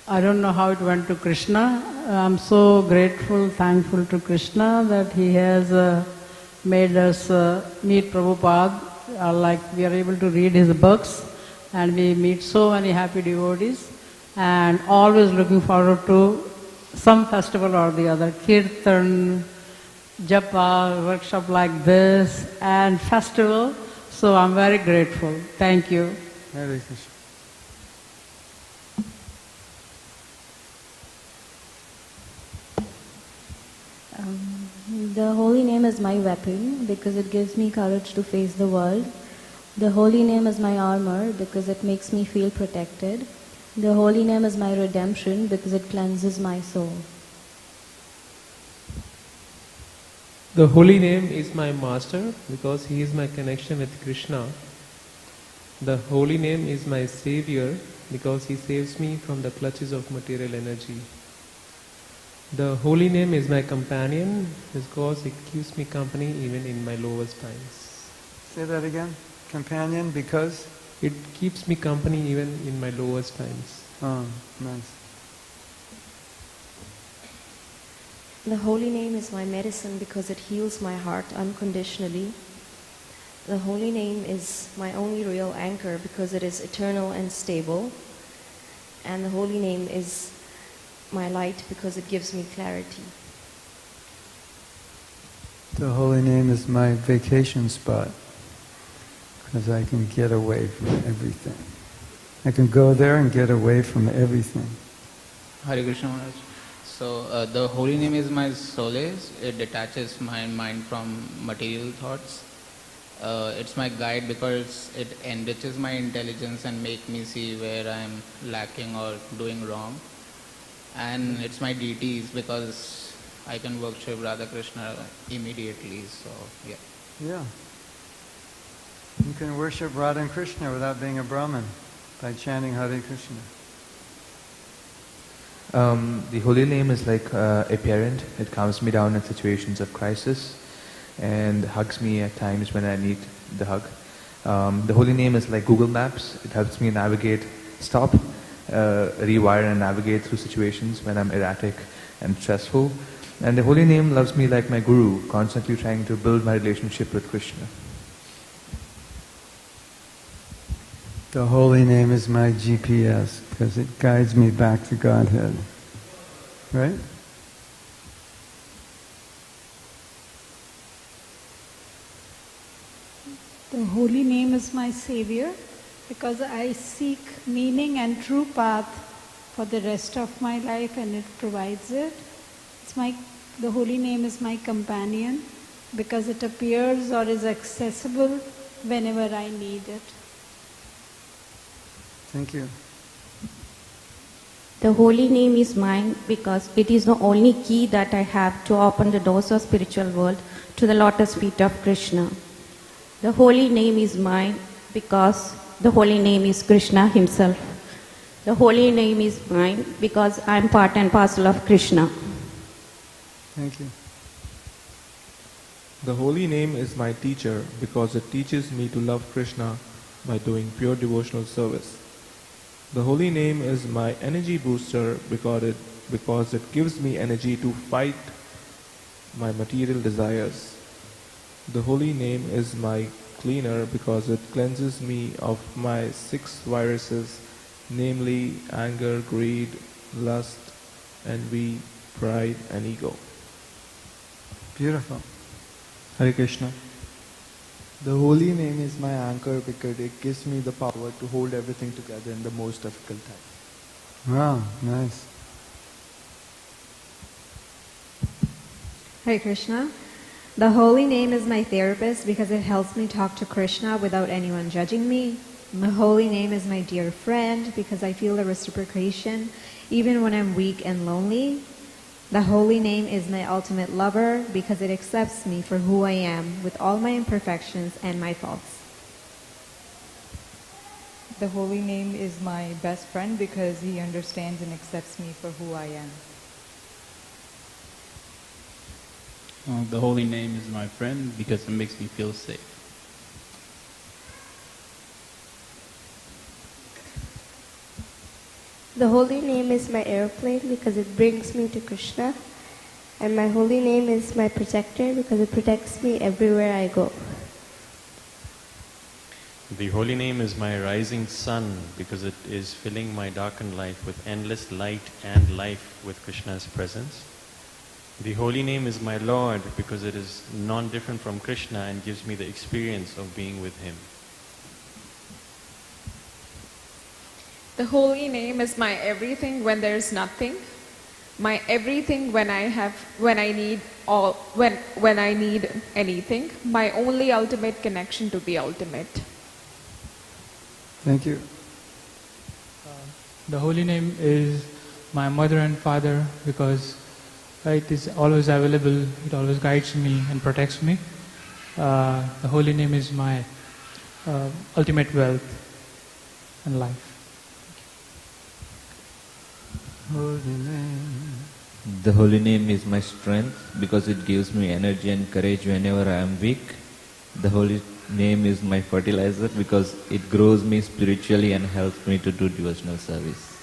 I don't know how it went to Krishna. I'm so grateful, thankful to Krishna that he has made us meet Prabhupada. Like we are able to read his books, and we meet so many happy devotees, and always looking forward to some festival or the other, Kirtan, Japa, workshop like this, and festival. So I'm very grateful. Thank you. Hare Krishna. The holy name is my weapon because it gives me courage to face the world. The holy name is my armor because it makes me feel protected. The holy name is my redemption because it cleanses my soul. The holy name is my master because he is my connection with Krishna. The holy name is my savior because he saves me from the clutches of material energy. The holy name is my companion because it keeps me company even in my lowest times. Say that again. Companion because? It keeps me company even in my lowest times. Oh, nice. The holy name is my medicine because it heals my heart unconditionally. The holy name is my only real anchor because it is eternal and stable. And the holy name is my light because it gives me clarity. The holy name is my vacation spot because I can get away from everything. I can go there and get away from everything. Hare Krishna Maharaj. So the holy name is my solace. It detaches my mind from material thoughts. It's my guide because it enriches my intelligence and make me see where I am lacking or doing wrong. And it's my deities because I can worship Radha Krishna immediately. So yeah. Yeah. You can worship Radha and Krishna without being a Brahmin by chanting Hare Krishna. The holy name is like a parent. It calms me down in situations of crisis and hugs me at times when I need the hug. The holy name is like Google Maps. It helps me navigate, stop, rewire and navigate through situations when I'm erratic and stressful. And the holy name loves me like my guru, constantly trying to build my relationship with Krishna. The holy name is my GPS because it guides me back to Godhead. Right? The holy name is my savior because I seek meaning and true path for the rest of my life and it provides it. The holy name is my companion because it appears or is accessible whenever I need it. Thank you. The holy name is mine because it is the only key that I have to open the doors of spiritual world to the lotus feet of Krishna. The holy name is mine because the holy name is Krishna himself. The holy name is mine because I am part and parcel of Krishna. Thank you. The holy name is my teacher because it teaches me to love Krishna by doing pure devotional service. The holy name is my energy booster because it gives me energy to fight my material desires. The holy name is my cleaner because it cleanses me of my 6 viruses, namely anger, greed, lust, envy, pride and ego. Beautiful. Hare Krishna. The holy name is my anchor because it gives me the power to hold everything together in the most difficult time. Wow, nice. Hare Krishna. The holy name is my therapist because it helps me talk to Krishna without anyone judging me. The holy name is my dear friend because I feel the reciprocation even when I'm weak and lonely. The holy name is my ultimate lover because it accepts me for who I am with all my imperfections and my faults. The holy name is my best friend because he understands and accepts me for who I am. The holy name is my friend because it makes me feel safe. The holy name is my airplane because it brings me to Krishna. And my holy name is my protector because it protects me everywhere I go. The holy name is my rising sun because it is filling my darkened life with endless light and life with Krishna's presence. The holy name is my Lord because it is non-different from Krishna and gives me the experience of being with him. The holy name is my everything when there is nothing, my everything when I need anything, my only ultimate connection to the ultimate. Thank you. The holy name is my mother and father because it is always available, it always guides me and protects me. The holy name is my ultimate wealth and life. Holy name. The holy name is my strength because it gives me energy and courage whenever I am weak. The holy name is my fertilizer because it grows me spiritually and helps me to do devotional service.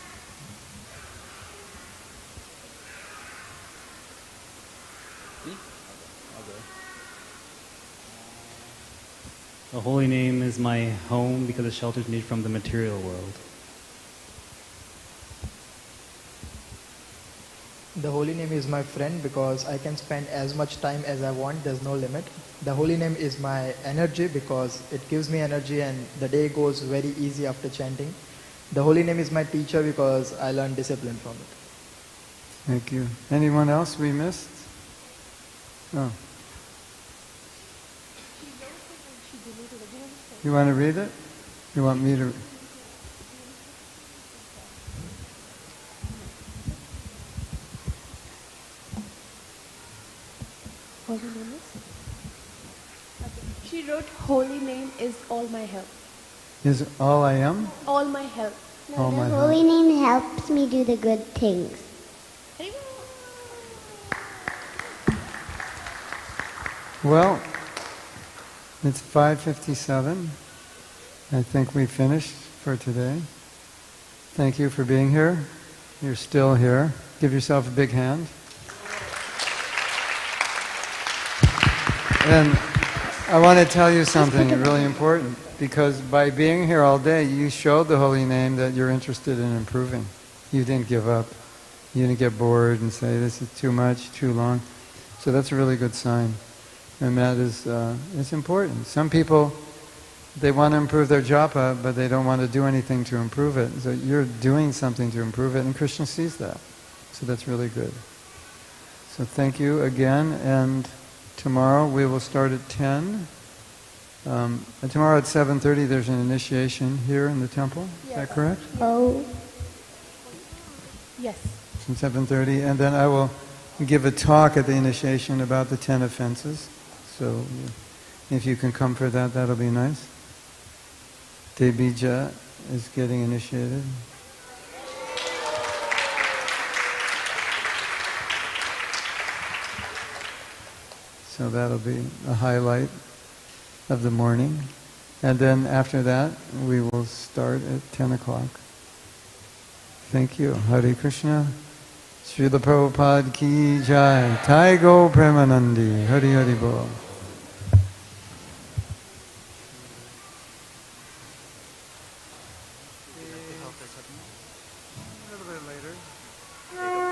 The holy name is my home because it shelters me from the material world. The holy name is my friend because I can spend as much time as I want, there's no limit. The holy name is my energy because it gives me energy and the day goes very easy after chanting. The holy name is my teacher because I learn discipline from it. Thank you. Anyone else we missed? Oh. You want to read it? You want me to? Holy name is? She wrote, holy name is all my help. Is all I am? All my help. All my The help. holy name helps me do the good things. Well, it's 5:57. I think we finished for today. Thank you for being here. You're still here. Give yourself a big hand. And I want to tell you something really important, because by being here all day, you showed the holy name that you're interested in improving. You didn't give up. You didn't get bored and say, this is too much, too long. So that's a really good sign. And that is, it's important. Some people, they want to improve their japa, but they don't want to do anything to improve it. So you're doing something to improve it, and Krishna sees that. So that's really good. So thank you again, and tomorrow we will start at 10. And tomorrow at 7:30 there's an initiation here in the temple. Is that correct? Oh. Yes. From 7:30, and then I will give a talk at the initiation about the 10 offenses. So if you can come for that, that'll be nice. Debija is getting initiated. So that'll be a highlight of the morning. And then after that, we will start at 10 o'clock. Thank you. Hare Krishna. Srila Prabhupada ki jai. Taigo Premanandi. Hari Hari Bol. A little bit later.